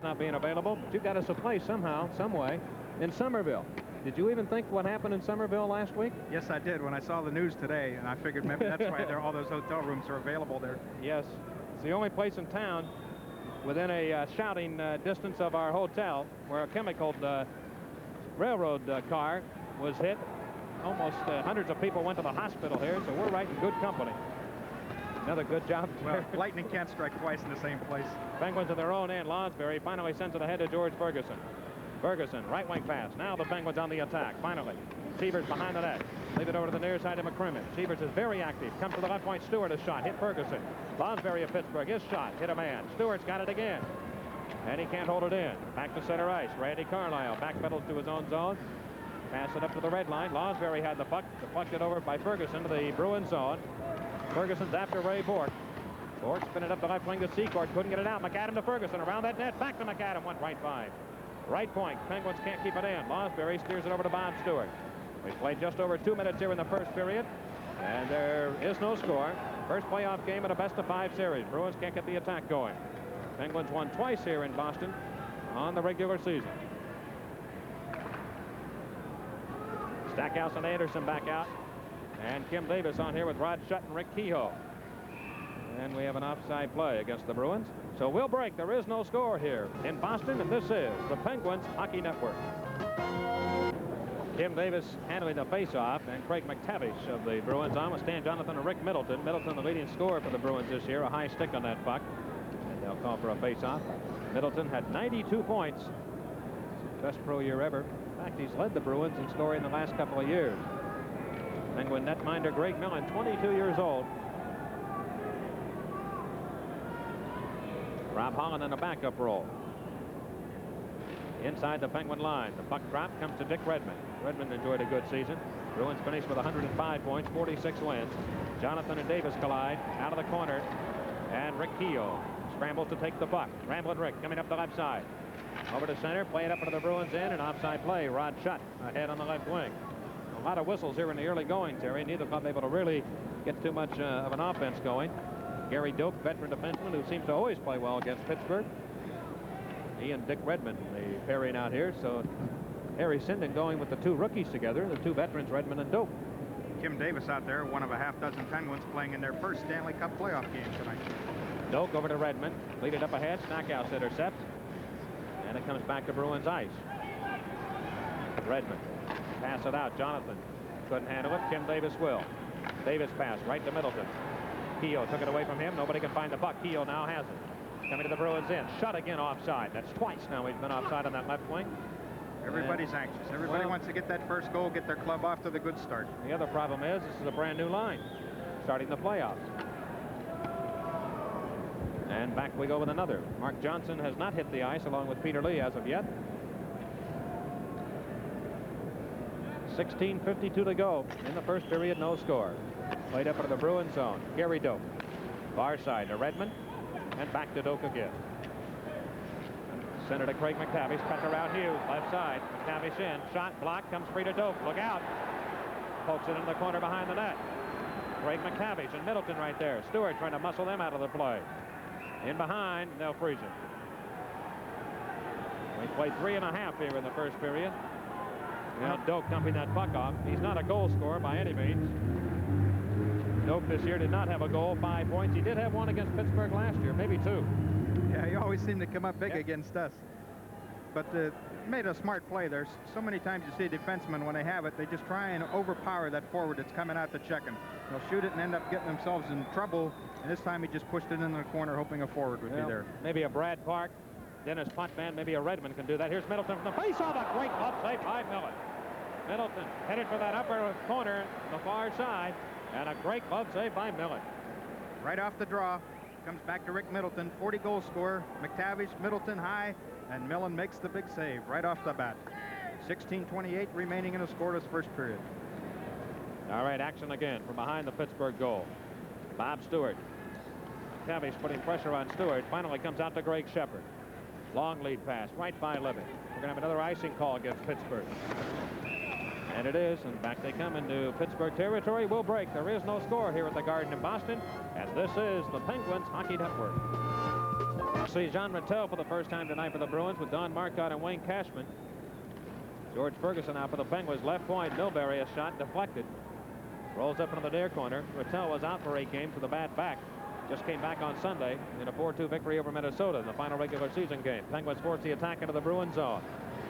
not being available, but you got us a place somehow, some way, in Somerville. Did you even think what happened in Somerville last week? Yes, I did when I saw the news today, and I figured maybe that's why all those hotel rooms are available there. Yes, it's the only place in town within a shouting distance of our hotel where a chemical railroad car was hit. Almost hundreds of people went to the hospital here, so we're right in good company. Another good job. Well, lightning can't strike twice in the same place. Penguins at their own end. Lonsberry finally sends it ahead to George Ferguson. Ferguson, right wing pass. Now the Penguins on the attack. Finally, Sievers behind the net. Leave it over to the near side of McCrimmon. Sievers is very active. Comes to the left point. Stewart, a shot. Hit Ferguson. Lonsberry of Pittsburgh. His shot. Hit a man. Stewart's got it again. And he can't hold it in. Back to center ice. Randy Carlyle backpedals to his own zone. Pass it up to the red line. Lonsberry had the puck. Deflected over by Ferguson to the Bruins zone. Ferguson's after Ray Bourque. Bourque spin it up the left wing to Secord. Couldn't get it out. McAdam to Ferguson. Around that net. Back to McAdam. Went right by. Right point. Penguins can't keep it in. Lonsberry steers it over to Bob Stewart. We played just over 2 minutes here in the first period. And there is no score. First playoff game in a best-of-5 series. Bruins can't get the attack going. Penguins won twice here in Boston on the regular season. Stackhouse and Anderson back out. And Kim Davis on here with Rod Shutt and Rick Kehoe. And we have an offside play against the Bruins. So we'll break. There is no score here in Boston, and this is the Penguins Hockey Network. Kim Davis handling the faceoff, and Craig McTavish of the Bruins on with Stan Jonathan and Rick Middleton. Middleton, the leading scorer for the Bruins this year, a high stick on that puck. And they'll call for a faceoff. Middleton had 92 points. Best pro year ever. In fact, he's led the Bruins in scoring the last couple of years. Penguin netminder Greg Millen, 22 years old. Rob Holland in a backup role. Inside the Penguin line, the puck drop comes to Dick Redmond. Redmond enjoyed a good season. Bruins finished with 105 points, 46 wins. Jonathan and Davis collide out of the corner, and Rick Kehoe scrambles to take the puck. Ramblin' Rick coming up the left side. Over to center, play it up into the Bruins end, and offside play. Rod Shutt ahead on the left wing. A lot of whistles here in the early going, Terry. Neither club able to really get too much of an offense going. Gary Doak, veteran defenseman who seems to always play well against Pittsburgh. He and Dick Redmond, the pairing out here. So Harry Sinden going with the two rookies together, the two veterans, Redmond and Doak. Kim Davis out there, one of a half-dozen Penguins playing in their first Stanley Cup playoff game tonight. Doak over to Redmond. Lead it up ahead. Stackhouse intercepts. And it comes back to Bruins ice. Redmond. Pass it out. Jonathan couldn't handle it. Kim Davis will. Davis pass right to Middleton. Kehoe took it away from him. Nobody can find the puck. Kehoe now has it. Coming to the Bruins end. Shot again offside. That's twice now he's been offside on that left wing. Everybody's anxious. Everybody wants to get that first goal, get their club off to the good start. The other problem is this is a brand new line starting the playoffs. And back we go with another. Mark Johnson has not hit the ice along with Peter Lee as of yet. 16:52 to go in the first period. No score. Played up into the Bruins zone. Gary Doak. Far side to Redmond. And back to Doak again. Center to Craig McTavish. Cut around Hughes. Left side. McTavish in. Shot. Block. Comes free to Doak. Look out. Pokes it in the corner behind the net. Craig McTavish and Middleton right there. Stewart trying to muscle them out of the play. In behind. They'll freeze it. We played 3.5 here in the first period. Now Doak dumping that puck off. He's not a goal scorer by any means. Doak this year did not have a goal, 5 points. He did have one against Pittsburgh last year, maybe 2. Yeah, he always seemed to come up big against us. But made a smart play there. So many times you see defensemen, when they have it, they just try and overpower that forward that's coming out to check him. They'll shoot it and end up getting themselves in trouble. And this time he just pushed it in the corner, hoping a forward would be there. Maybe a Brad Park, Dennis Potvin, maybe a Redmond can do that. Here's Middleton from the face-off. A great glove save by Millen. Middleton headed for that upper corner, the far side, and a great glove save by Millen. Right off the draw, comes back to Rick Middleton, 40-goal scorer. McTavish, Middleton high, and Millen makes the big save right off the bat. 16:28 remaining in a scoreless first period. All right, action again from behind the Pittsburgh goal. Bob Stewart. McTavish putting pressure on Stewart. Finally comes out to Greg Shepard. Long lead pass right by Libby. We're going to have another icing call against Pittsburgh. And it is, and back they come into Pittsburgh territory. We'll break. There is no score here at the Garden in Boston, and this is the Penguins Hockey Network. see Jean Rattel for the first time tonight for the Bruins with Don Marcotte and Wayne Cashman. George Ferguson out for the Penguins. Left point, Milbury, a shot deflected. Rolls up into the near corner. Rattel was out for 8 games with a bad back. Just came back on Sunday in a 4-2 victory over Minnesota in the final regular season game. Penguins force the attack into the Bruins zone.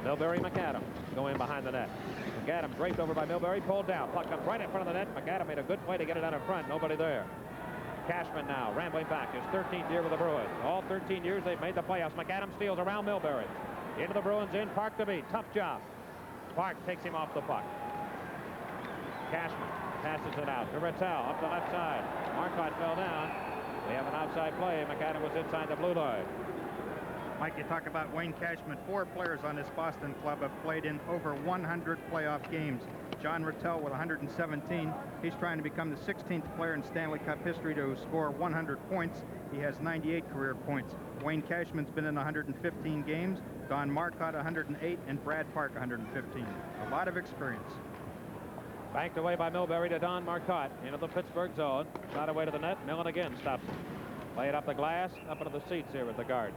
Milbury, McAdam go in behind the net. McAdam draped over by Milbury, pulled down. Puck comes right in front of the net. McAdam made a good play to get it out in front. Nobody there. Cashman now rambling back. His 13th year with the Bruins. All 13 years they've made the playoffs. McAdam steals around Milbury. Into the Bruins in. Park to beat. Tough job. Park takes him off the puck. Cashman passes it out to Rattel up the left side. Marcotte fell down. We have an outside play. McAdam was inside the blue line. Mike, you talk about Wayne Cashman. 4 players on this Boston club have played in over 100 playoff games. John Rattel with 117. He's trying to become the 16th player in Stanley Cup history to score 100 points. He has 98 career points. Wayne Cashman's been in 115 games. Don Marcotte 108 and Brad Park 115. A lot of experience. Banked away by Milbury to Don Marcotte into the Pittsburgh zone. Shot away to the net. Millen again stops it. Play it up the glass, up into the seats here at the Garden.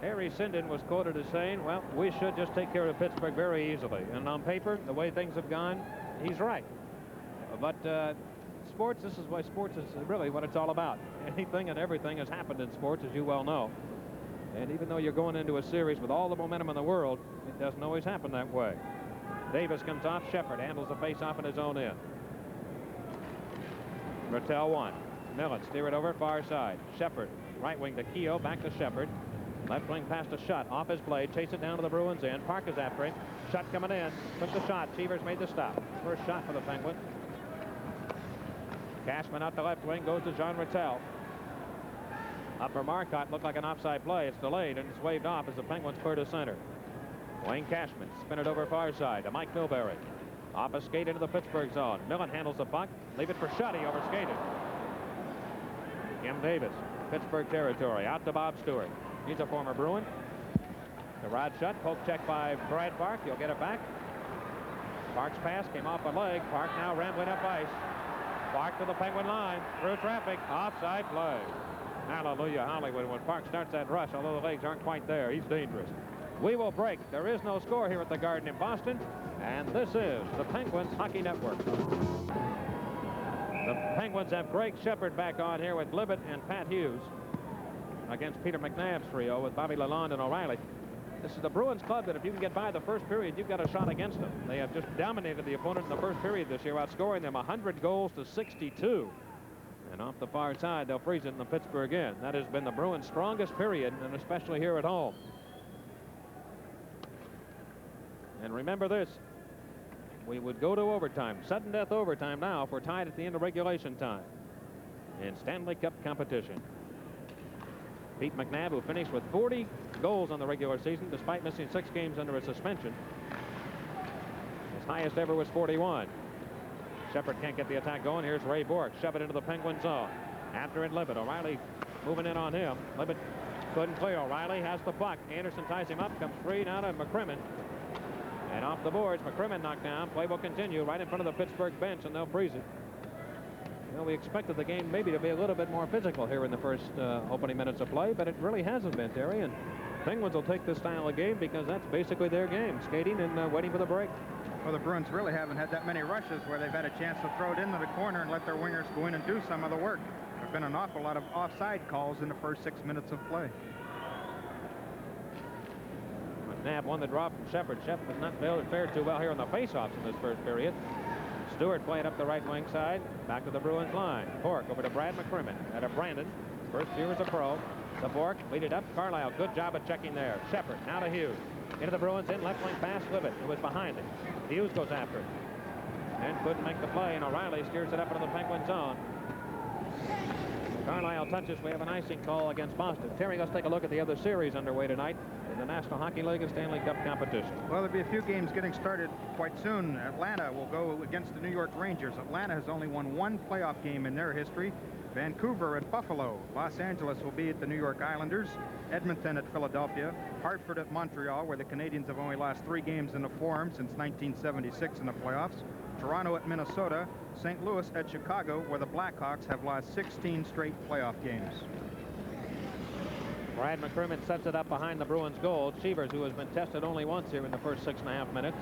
Harry Sinden was quoted as saying, well, we should just take care of Pittsburgh very easily. And on paper, the way things have gone, he's right. But sports, this is why sports is really what it's all about. Anything and everything has happened in sports, as you well know. And even though you're going into a series with all the momentum in the world, it doesn't always happen that way. Davis comes off. Shepard handles the face-off in his own end. Rattel won. Millen steer it over far side. Shepard, right wing to Keogh, back to Shepard. Left wing past a shot off his blade. Chase it down to the Bruins end. Park is after him. Shot coming in. Took the shot. Cheevers made the stop. First shot for the Penguins. Cashman out the left wing. Goes to Jean Rattel. Up for Marcotte. Looked like an offside play. It's delayed and it's waved off as the Penguins clear to center. Wayne Cashman spin it over far side to Mike Milbury. Off a skate into the Pittsburgh zone. Millen handles the puck. Leave it for Schutt. He overskated. Kim Davis. Pittsburgh territory. Out to Bob Stewart. He's a former Bruin. The Rod Schutt. Poke check by Brad Park. He'll get it back. Park's pass came off a leg. Park now rambling up ice. Park to the Penguin line. Through traffic. Offside play. Hallelujah, Hollywood. When Park starts that rush, although the legs aren't quite there, he's dangerous. We will break. There is no score here at the Garden in Boston. And this is the Penguins Hockey Network. The Penguins have Greg Shepard back on here with Libet and Pat Hughes against Peter McNabb's trio with Bobby Lalonde and O'Reilly. This is the Bruins club that if you can get by the first period, you've got a shot against them. They have just dominated the opponent in the first period this year, outscoring them 100 goals to 62. And off the far side, they'll freeze it in the Pittsburgh end. That has been the Bruins' strongest period, and especially here at home. And remember this, we would go to overtime, sudden death overtime now if we're tied at the end of regulation time in Stanley Cup competition. Pete McNabb, who finished with 40 goals on the regular season despite missing 6 games under a suspension. His highest ever was 41. Shepard can't get the attack going. Here's Ray Bourque. Shove it into the Penguin zone. After it, Libet. O'Reilly moving in on him. Libet couldn't clear. O'Reilly has the puck. Anderson ties him up. Comes free now to McCrimmon. And off the boards, McCrimmon knocked down. Play will continue right in front of the Pittsburgh bench, and they'll freeze it. Well, we expected the game maybe to be a little bit more physical here in the first opening minutes of play, but it really hasn't been, Terry. And Penguins will take this style of game because that's basically their game, skating and waiting for the break. Well, the Bruins really haven't had that many rushes where they've had a chance to throw it into the corner and let their wingers go in and do some of the work. There have been an awful lot of offside calls in the first 6 minutes of play. McNabb won the draw from Shepard. Shepard has not fared too well here on the faceoffs in this first period. Stewart playing up the right wing side. Back to the Bruins line. Bourque over to Brad McCrimmon. Out of Brandon. First year as a pro. The Bourque lead it up. Carlisle, good job of checking there. Shepard now to Hughes. Into the Bruins in. Left wing pass. Libet, who was behind it. Hughes goes after it. And couldn't make the play. And O'Reilly steers it up into the Penguin zone. Carlisle touches. We have an icing call against Boston. Terry, let's take a look at the other series underway tonight in the National Hockey League and Stanley Cup competition. Well, there'll be a few games getting started quite soon. Atlanta will go against the New York Rangers. Atlanta has only won 1 playoff game in their history. Vancouver at Buffalo. Los Angeles will be at the New York Islanders. Edmonton at Philadelphia. Hartford at Montreal, where the Canadiens have only lost 3 games in the Forum since 1976 in the playoffs. Toronto at Minnesota. St. Louis at Chicago, where the Blackhawks have lost 16 straight playoff games. Brad McCrimmon sets it up behind the Bruins goal. Chevers, who has been tested only once here in the first 6.5 minutes.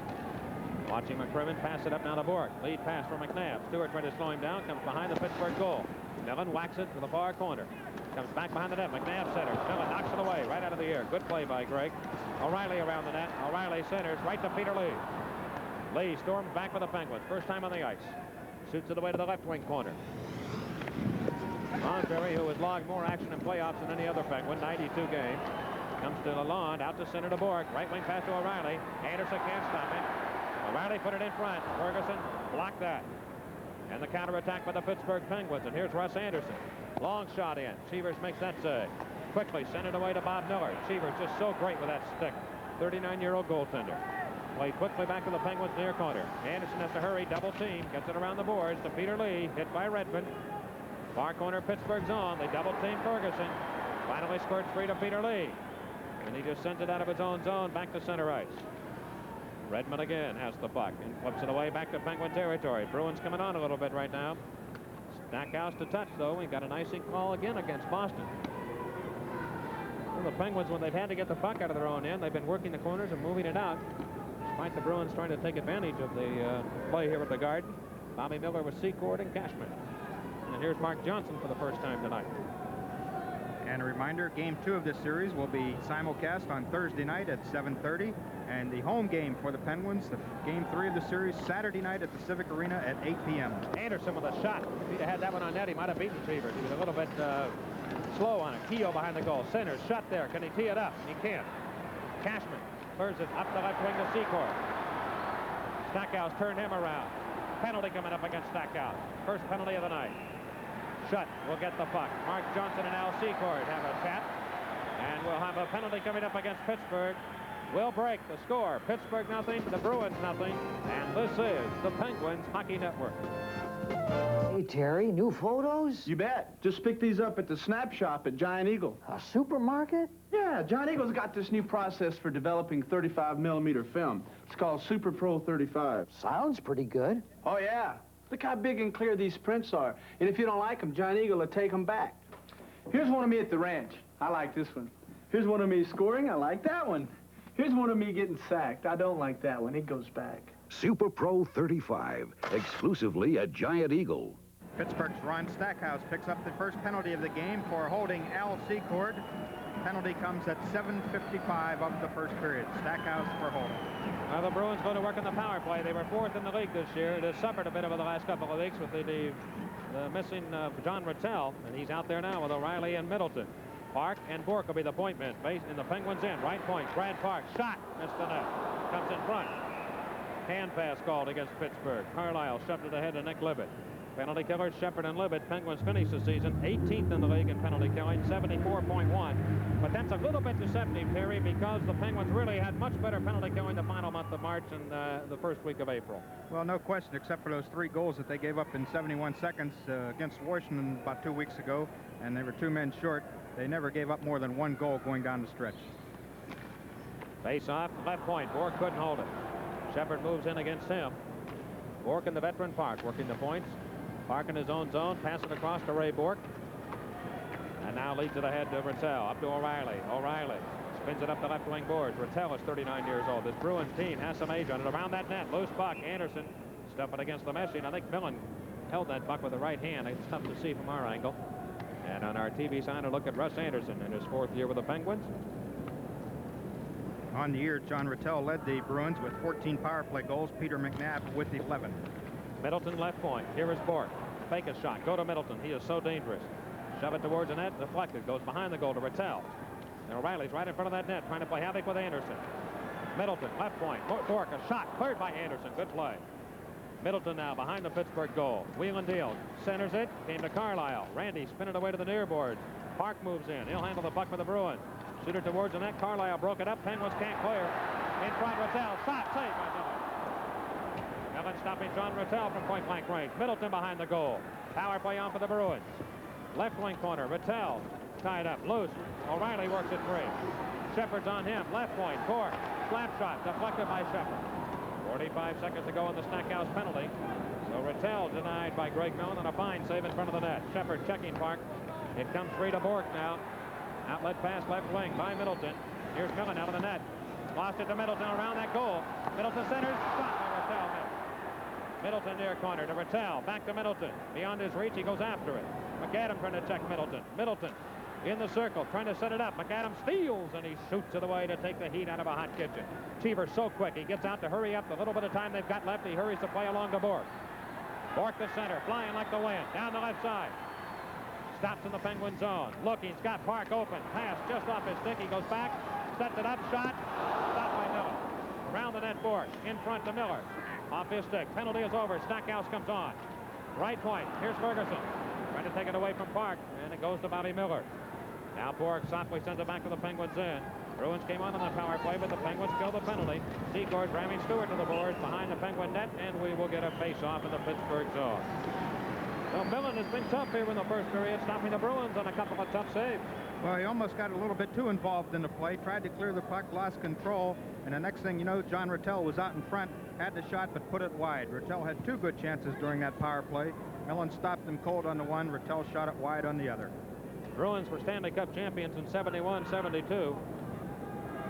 Watching McCrimmon pass it up now to Bork. Lead pass for McNabb. Stewart trying to slow him down. Comes behind the Pittsburgh goal. Millen whacks it to the far corner. Comes back behind the net. McNabb centers. Millen knocks it away right out of the air. Good play by Greg. O'Reilly around the net. O'Reilly centers right to Peter Lee. Lee storms back for the Penguins. First time on the ice. Shoots it away to the left wing corner. Lonsberry, who has logged more action in playoffs than any other Penguin, 92 games. Comes to Lalonde, out to center to Bork. Right wing pass to O'Reilly. Anderson can't stop it. O'Reilly put it in front. Ferguson blocked that. And the counterattack by the Pittsburgh Penguins. And here's Russ Anderson. Long shot in. Chevers makes that save. Quickly sent it away to Bob Miller. Chevers just so great with that stick. 39-year-old goaltender. Played quickly back to the Penguins near corner. Anderson has to hurry. Double team. Gets it around the boards to Peter Lee. Hit by Redmond. Far corner Pittsburgh zone. They double team Ferguson. Finally squirts free to Peter Lee. And he just sends it out of his own zone back to center ice. Redmond again has the puck and flips it away back to Penguin territory. Bruins coming on a little bit right now. Stackhouse to touch, though. We got an icing call again against Boston. Well, the Penguins, when they've had to get the puck out of their own end, they've been working the corners and moving it out. Despite the Bruins trying to take advantage of the play here at the Garden. Bobby Miller with Secord and Cashman. And here's Mark Johnson for the first time tonight. And a reminder, Game 2 of this series will be simulcast on Thursday night at 7:30. And the home game for the Penguins, the Game 3 of the series, Saturday night at the Civic Arena at 8 p.m. Anderson with a shot. If he'd have had that one on net, he might have beaten Chevers. He was a little bit slow on it. Keogh behind the goal. Centers, shot there. Can he tee it up? He can't. Cashman turns it up the left wing to Secord. Stackhouse turned him around. Penalty coming up against Stackhouse. First penalty of the night. Shutt will get the puck. Mark Johnson and Al Secord have a chat. And we'll have a penalty coming up against Pittsburgh. Will break the score. Pittsburgh nothing, the Bruins nothing. And this is the Penguins Hockey Network. Hey, Terry, new photos? You bet. Just picked these up at the Snap Shop at Giant Eagle. A supermarket? Yeah, Giant Eagle's got this new process for developing 35mm film. It's called Super Pro 35. Sounds pretty good. Oh, yeah. Look how big and clear these prints are. And if you don't like them, Giant Eagle will take them back. Here's one of me at the ranch. I like this one. Here's one of me scoring. I like that one. Here's one of me getting sacked. I don't like that one. It goes back. Super Pro 35, exclusively at Giant Eagle. Pittsburgh's Ron Stackhouse picks up the first penalty of the game for holding Al Secord. Penalty comes at 7:55 of the first period. Stackhouse for holding. Now the Bruins go to work on the power play. They were fourth in the league this year. It has suffered a bit over the last couple of weeks with the missing John Rattel, and he's out there now with O'Reilly and Middleton. Park and Bork will be the point men. Base in the Penguins end. Right point. Brad Park. Shot. Missed the net. Comes in front. Hand pass called against Pittsburgh. Carlisle shoved it ahead to Nick Libet. Penalty killers Shepard and Libet. Penguins finish the season 18th in the league in penalty killing, 74.1. But that's a little bit deceptive, Terry, because the Penguins really had much better penalty killing the final month of March and the first week of April. Well, no question, except for those 3 goals that they gave up in 71 seconds against Washington about 2 weeks ago, and they were 2 men short. They never gave up more than 1 goal going down the stretch. Face off, left point. Bork couldn't hold it. Shepard moves in against him. Bork in the veteran Park working the points. Park in his own zone, pass it across to Ray Bork. And now leads it ahead to Rattel, up to O'Reilly. O'Reilly spins it up the left wing boards. Rattel is 39 years old. This Bruins team has some age on it. Around that net, loose puck. Anderson stuffing against the meshing. I think Millen held that puck with the right hand. It's tough to see from our angle. And on our TV sign, a look at Russ Anderson in his 4th year with the Penguins. On the year, John Rattel led the Bruins with 14 power play goals. Peter McNabb with 11. Middleton left point. Here is Bork. Fake a shot. Go to Middleton. He is so dangerous. Shove it towards the net. Deflected. Goes behind the goal to Rattel. And O'Reilly's right in front of that net trying to play havoc with Anderson. Middleton left point. Bork a shot. Cleared by Anderson. Good play. Middleton now behind the Pittsburgh goal. Wheel and deal. Centers it. Came to Carlisle. Randy spin it away to the near boards. Park moves in. He'll handle the puck for the Bruins. Shooter towards the net. Carlisle broke it up. Penguins can't clear. In front, Rattel. Shot. Saved by Miller. Millen stopping John Rattel from point-blank range. Middleton behind the goal. Power play on for the Bruins. Left wing corner. Rattel tied up. Loose. O'Reilly works it free. Shepard's on him. Left point. Bork. Slap shot. Deflected by Shepard. 45 seconds to go on the Stackhouse penalty. So Rattel denied by Greg Millen on a fine save in front of the net. Shepard checking Park. It comes free to Bork now. Outlet pass left wing by Middleton. Here's Millen out of the net. Lost it to Middleton around that goal. Middleton centers. Shot by Rattel. Middleton near corner to Rattel. Back to Middleton. Beyond his reach, he goes after it. McAdam trying to check Middleton. Middleton in the circle, trying to set it up. McAdam steals, and he shoots it away to take the heat out of a hot kitchen. Cheever's so quick. He gets out to hurry up the little bit of time they've got left. He hurries to play along to Bork. Bork the center, flying like the wind. Down the left side. Stops in the Penguin zone. Looking, Scott Park open. Pass just off his stick. He goes back, sets it up, shot. Stopped by Miller. Around the net, Bork. In front to Miller. Off his stick. Penalty is over. Stackhouse comes on. Right point. Here's Ferguson. Trying to take it away from Park, and it goes to Bobby Miller. Now Bork softly sends it back to the Penguins in. Bruins came on the power play, but the Penguins killed the penalty. Secord ramming Stewart to the boards behind the Penguin net, and we will get a face-off in the Pittsburgh zone. Well, Millen has been tough here in the first period, stopping the Bruins on a couple of tough saves. Well, he almost got a little bit too involved in the play, tried to clear the puck, lost control, and the next thing you know, John Rattel was out in front, had the shot, but put it wide. Rattel had two good chances during that power play. Millen stopped him cold on the one. Rattel shot it wide on the other. Bruins were Stanley Cup champions in 71-72.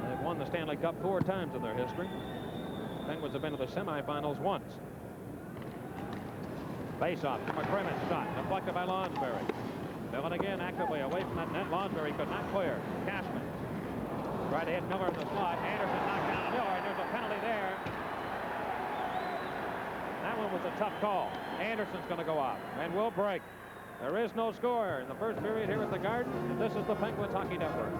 They've won the Stanley Cup 4 times in their history. Penguins have been to the semifinals once. Face-off to McCrimmon, shot deflected by Lonsberry. Millen again actively away from that net. Lonsberry could not clear. Cashman tried to hit Miller in the slot. Anderson knocked down Miller, and there's a penalty there. That one was a tough call. Anderson's going to go out and will break. There is no score in the first period here at the Garden, and this is the Penguins Hockey Network.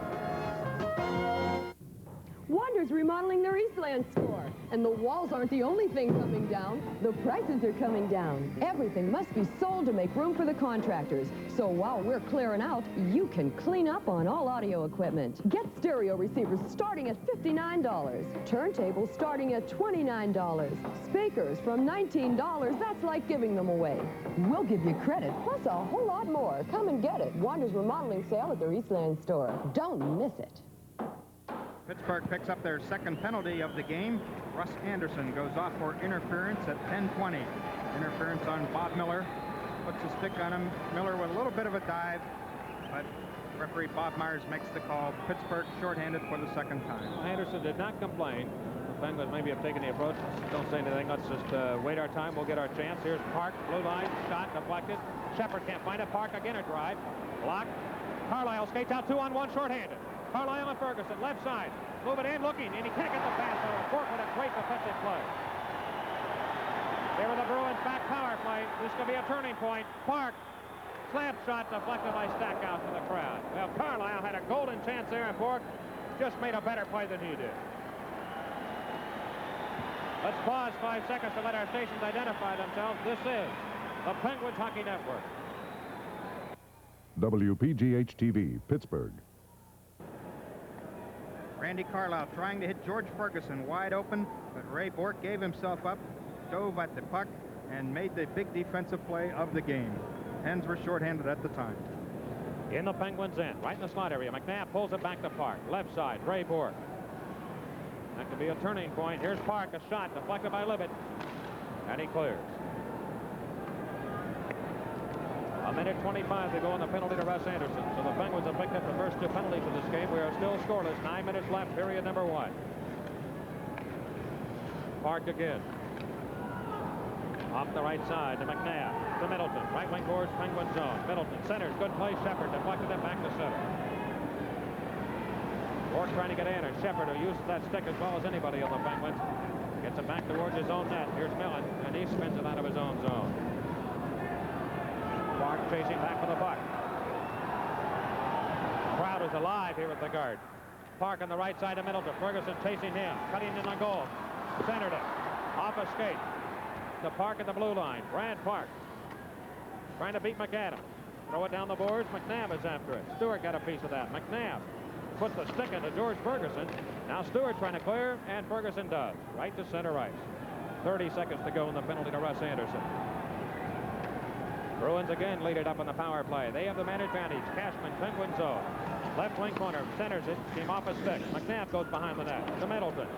Wonder's remodeling their Eastland store. And the walls aren't the only thing coming down. The prices are coming down. Everything must be sold to make room for the contractors. So while we're clearing out, you can clean up on all audio equipment. Get stereo receivers starting at $59. Turntables starting at $29. Speakers from $19. That's like giving them away. We'll give you credit, plus a whole lot more. Come and get it. Wonder's remodeling sale at their Eastland store. Don't miss it. Pittsburgh picks up their second penalty of the game. Russ Anderson goes off for interference at 10:20. Interference on Bob Miller. Puts a stick on him. Miller with a little bit of a dive, but referee Bob Myers makes the call. Pittsburgh shorthanded for the second time. Anderson did not complain. The Penguins maybe have taken the approach. Don't say anything. Let's just wait our time. We'll get our chance. Here's Park. Blue line. Shot deflected. Shepard can't find it. Park again a drive. Blocked. Carlisle skates out 2-on-1 shorthanded. Carlisle and Ferguson, left side. Move it in, looking, and he can't get the pass over. Bork with a great defensive play. Here are the Bruins back power play. This could be a turning point. Park, slap shot deflected by Stackhouse to the crowd. Well, Carlisle had a golden chance there, and Bork just made a better play than he did. Let's pause 5 seconds to let our stations identify themselves. This is the Penguins Hockey Network. WPGH-TV, Pittsburgh. Randy Carlisle trying to hit George Ferguson wide open, but Ray Bork gave himself up, dove at the puck, and made the big defensive play of the game. Hens were shorthanded at the time. In the Penguins end, right in the slot area. McNabb pulls it back to Park. Left side, Ray Bork. That could be a turning point. Here's Park, a shot deflected by Libet, and he clears. 1:25 to go on the penalty to Russ Anderson. So the Penguins have picked up the first 2 penalties of this game. We are still scoreless. 9 minutes left, period number 1. Park again. Off the right side to McNabb. To Middleton. Right wing towards Penguin zone. Middleton centers. Good play. Shepard deflected it back to center. Bork trying to get in, and Shepard, who uses that stick as well as anybody on the Penguins, gets it back towards his own net. Here's Millen, and he spins it out of his own zone. Park chasing back for the puck. Crowd is alive here at the Garden. Park on the right side of Middleton. Ferguson chasing him, cutting in on goal. Centered it. Off a skate. The Park at the blue line. Brad Park trying to beat McAdam. Throw it down the boards. McNabb is after it. Stewart got a piece of that. McNabb puts the stick into George Ferguson. Now Stewart trying to clear, and Ferguson does. Right to center ice. 30 seconds to go in the penalty to Russ Anderson. Bruins again lead it up on the power play. They have the man advantage. Cashman, Penguin zone. Left wing corner, centers it, came off a stick. McNabb goes behind the net to Middleton.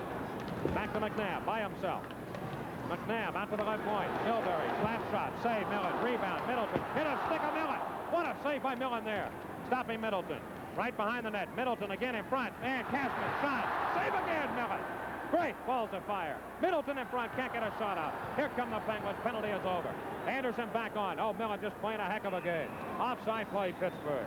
Back to McNabb by himself. McNabb out to the left point. Milbury, slap shot, save Millen, rebound, Middleton. Hit a stick of Millen. What a save by Millen there. Stopping Middleton. Right behind the net. Middleton again in front. And Cashman shot. Save again, Millen. Great balls of fire. Middleton in front. Can't get a shot out. Here come the Penguins. Penalty is over. Anderson back on. Oh, Millen just playing a heck of a game. Offside play, Pittsburgh.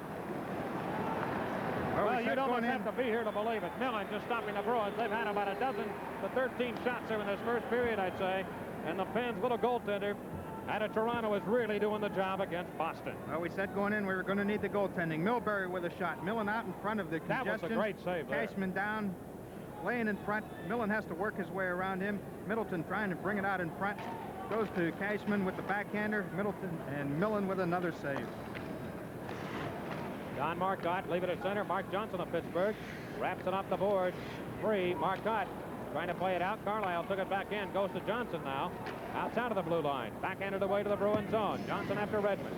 Well, you don't have to be here to believe it. Millen just stopping the Bruins. They've had about 12 to 13 shots here in this first period, I'd say. And the Pens' little goaltender out of Toronto is really doing the job against Boston. Well, we said going in we were going to need the goaltending. Milbury with a shot. Millen out in front of the congestion. That was a great save there. Cashman down, laying in front. Millen has to work his way around him. Middleton trying to bring it out in front. Goes to Cashman with the backhander. Middleton and Millen with another save. Don Marcotte, leave it at center. Mark Johnson of Pittsburgh wraps it off the board. Free. Marcotte trying to play it out. Carlisle took it back in. Goes to Johnson now. Outside of the blue line. Backhanded away to the Bruins zone. Johnson after Redmond.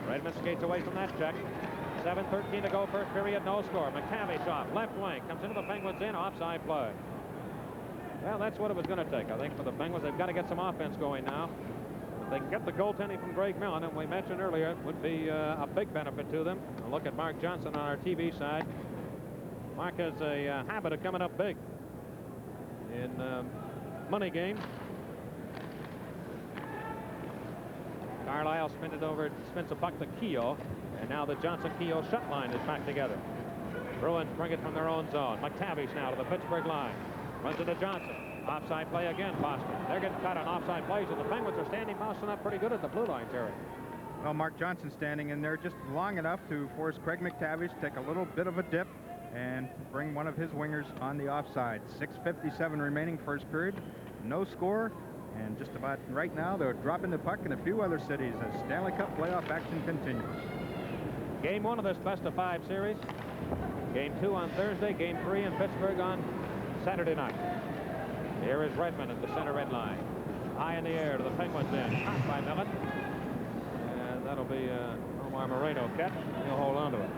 Redmond skates away from that check. 7:13 to go. First period. No score. McTavish off. Left wing. Comes into the Penguins in. Offside play. Well, that's what it was going to take, I think, for the Penguins. They've got to get some offense going now. If they can get the goaltending from Greg Millen, and we mentioned earlier, it would be a big benefit to them. A look at Mark Johnson on our TV side. Mark has a habit of coming up big in money games. Carlisle spins the puck to Keogh, and now the Johnson-Keogh shut line is back together. Bruins bring it from their own zone. McTavish now to the Pittsburgh line. Runs it to Johnson. Offside play again, Boston. They're getting caught on offside plays, and the Penguins are standing Boston up pretty good at the blue line, Terry. Well, Mark Johnson standing in there just long enough to force Craig McTavish to take a little bit of a dip and bring one of his wingers on the offside. 6:57 remaining first period. No score. And just about right now, they're dropping the puck in a few other cities as Stanley Cup playoff action continues. Game 1 of this best-of-5 series. Game 2 on Thursday. Game 3 in Pittsburgh on Saturday night. Here is Redmond at the center red line. High in the air to the Penguins in. Caught by Millen. And that'll be Omar Moreno catch. He'll hold on to it.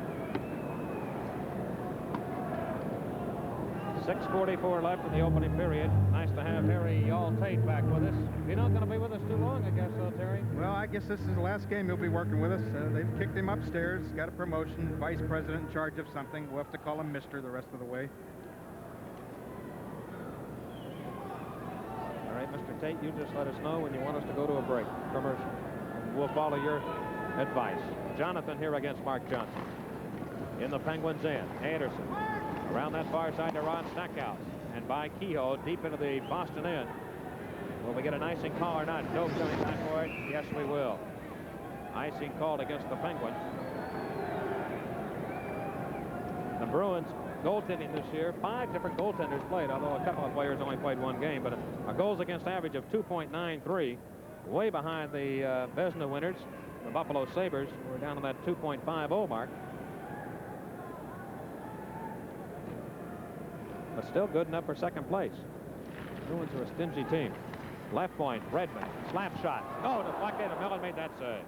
6:44 left in the opening period. Nice to have Harry All-Tate back with us. You're not going to be with us too long, I guess, though, Terry. Well, I guess this is the last game he'll be working with us. They've kicked him upstairs, got a promotion, vice president in charge of something. We'll have to call him Mr. the rest of the way. All right, Mr. Tate, you just let us know when you want us to go to a break. Commercial. And we'll follow your advice. Jonathan here against Mark Johnson. In the Penguins' end. Anderson. Around that far side to Ron Stackhouse. And by Kehoe deep into the Boston end. Will we get an icing call or not? No coming back for it. Yes, we will. Icing called against the Penguins. The Bruins goaltending this year, 5 different goaltenders played, although a couple of players only played one game, but a goals against average of 2.93, way behind the Vezina winners, the Buffalo Sabres. We're down to that 2.50 mark. But still good enough for second place. Bruins are a stingy team. Left point, Redmond, slap shot. Oh, deflected, and Millen made that save.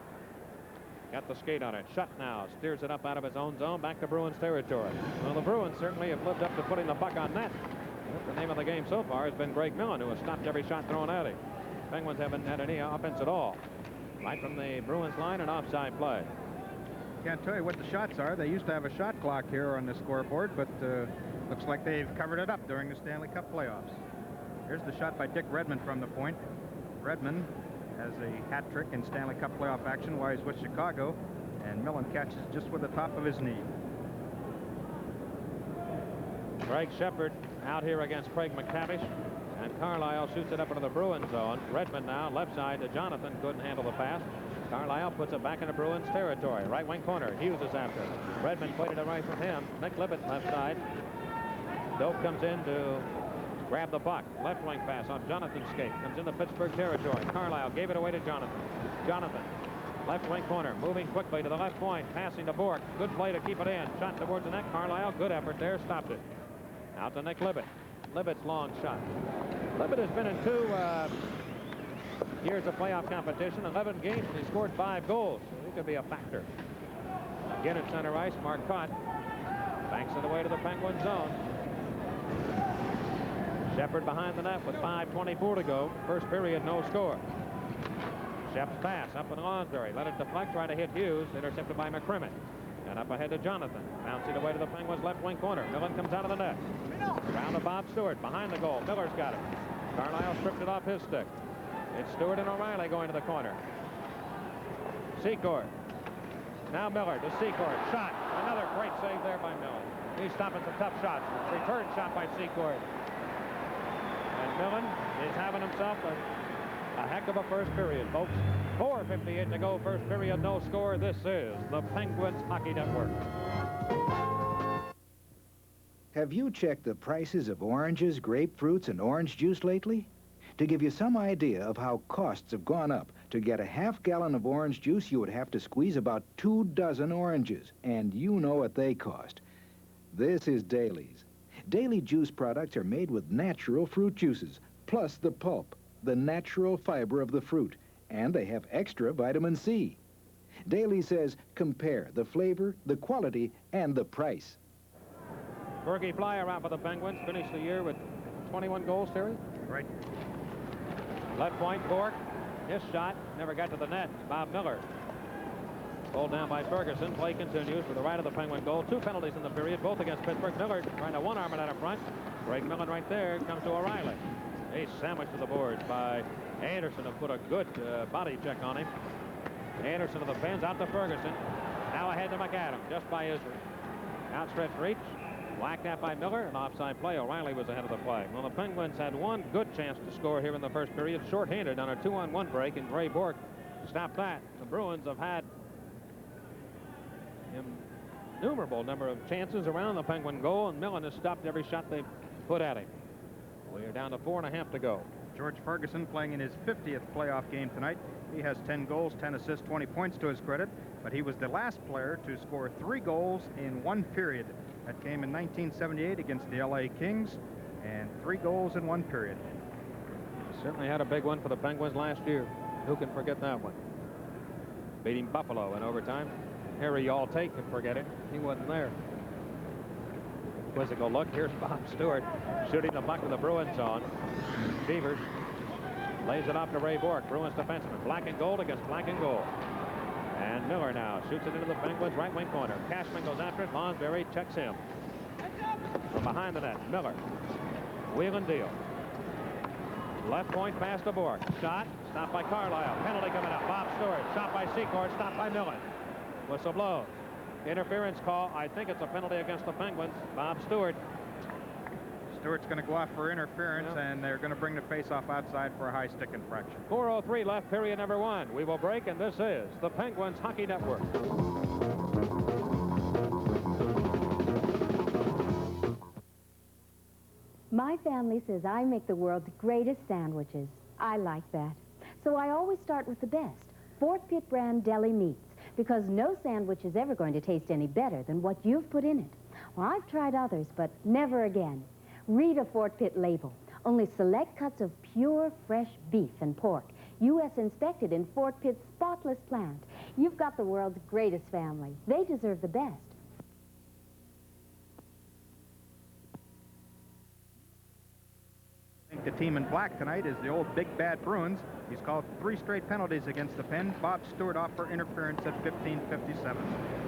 Got the skate on it. Shut now. Steers it up out of his own zone, back to Bruins territory. Well, the Bruins certainly have lived up to putting the puck on net. The name of the game so far has been Greg Millen, who has stopped every shot thrown at him. Penguins haven't had any offense at all. Right from the Bruins line, and offside play. Can't tell you what the shots are. They used to have a shot clock here on the scoreboard, but looks like they've covered it up during the Stanley Cup playoffs. Here's the shot by Dick Redmond from the point. Redmond has a hat trick in Stanley Cup playoff action while he's with Chicago, and Millen catches just with the top of his knee. Greg Shepard out here against Craig McTavish, and Carlisle shoots it up into the Bruins zone. Redmond now left side to Jonathan, couldn't handle the pass. Carlisle puts it back into Bruins territory. Right wing corner, Hughes is after. Redmond played it away from him. Nick Libet left side. Doak comes in to grab the puck. Left wing pass off Jonathan's skate. Comes into Pittsburgh territory. Carlisle gave it away to Jonathan. Jonathan, left wing corner, moving quickly to the left point, passing to Bourque. Good play to keep it in. Shot towards the net. Carlisle, good effort there, stopped it. Out to Nick Libet. Libet's long shot. Libet has been in 2 years of playoff competition, 11 games, and he scored 5 goals. So he could be a factor. Again at center ice, Marcotte banks it away to the Penguin zone. Shepard behind the net with 5:24 to go. First period, no score. Shep's pass up in Lonsbury. Let it deflect, try to hit Hughes. Intercepted by McCrimmon. And up ahead to Jonathan. Bouncing away to the Penguins' left wing corner. Millen comes out of the net. Round to Bob Stewart. Behind the goal. Miller's got it. Carlisle stripped it off his stick. It's Stewart and O'Reilly going to the corner. Secord. Now Miller to Secord. Shot. Another great save there by Miller. He's stopping some tough shots. Return shot by Secord. And Millen is having himself a heck of a first period, folks. 4:58 to go, first period, no score. This is the Penguins Hockey Network. Have you checked the prices of oranges, grapefruits, and orange juice lately? To give you some idea of how costs have gone up, to get a half-gallon of orange juice, you would have to squeeze about 2 dozen oranges, and you know what they cost. This is Daly's. Daily juice products are made with natural fruit juices, plus the pulp, the natural fiber of the fruit, and they have extra vitamin C. Daly says compare the flavor, the quality, and the price. Berkey Flyer out for the Penguins. Finished the year with 21 goals, Terry. Right. Left point, Bork. His shot never got to the net. Bob Miller. Pulled down by Ferguson. Play continues for the right of the Penguin goal. 2 penalties in the period, both against Pittsburgh. Miller trying to one-arm it out in front. Greg Millen right there. Comes to O'Reilly. He's sandwiched to the boards by Anderson, who put a good body check on him. Anderson to the pins, out to Ferguson. Now ahead to McAdam, just by his outstretched reach. Whacked out by Miller, an offside play. O'Reilly was ahead of the play. Well, the Penguins had one good chance to score here in the first period, shorthanded on a 2-on-1 break, and Gray Bork stopped that. The Bruins have had innumerable number of chances around the Penguin goal, and Millen has stopped every shot they've put at him. We are down to 4.5 to go. George Ferguson playing in his 50th playoff game tonight. He has 10 goals, 10 assists, 20 points to his credit, but he was the last player to score 3 goals in 1 period. That came in 1978 against the LA Kings, and 3 goals in 1 period. Certainly had a big one for the Penguins last year. Who can forget that one? Beating Buffalo in overtime. Harry Altate can forget it. He wasn't there. Quizzical look. Here's Bob Stewart shooting the puck with the Bruins on. Beavers lays it off to Ray Bork. Bruins defenseman. Black and gold against black and gold. And Miller now shoots it into the Penguins' right wing corner. Cashman goes after it. Lonsberry checks him. From behind the net, Miller. Wheel and deal. Left point pass to Bork. Shot. Stopped by Carlisle. Penalty coming up. Bob Stewart. Shot by Secord. Stopped by Miller. Whistle blows. Interference call. I think it's a penalty against the Penguins. Bob Stewart. Stewart's going to go off for interference, and they're going to bring the face-off outside for a high stick infraction. 4:03 left, period number 1. We will break, and this is the Penguins Hockey Network. My family says I make the world's greatest sandwiches. I like that. So I always start with the best, Fort Pitt brand deli meats, because no sandwich is ever going to taste any better than what you've put in it. Well, I've tried others, but never again. Read a Fort Pitt label. Only select cuts of pure, fresh beef and pork. U.S. inspected in Fort Pitt's spotless plant. You've got the world's greatest family. They deserve the best. I think the team in black tonight is the old big bad Bruins. He's called 3 straight penalties against the Pen. Bob Stewart off for interference at 15:57.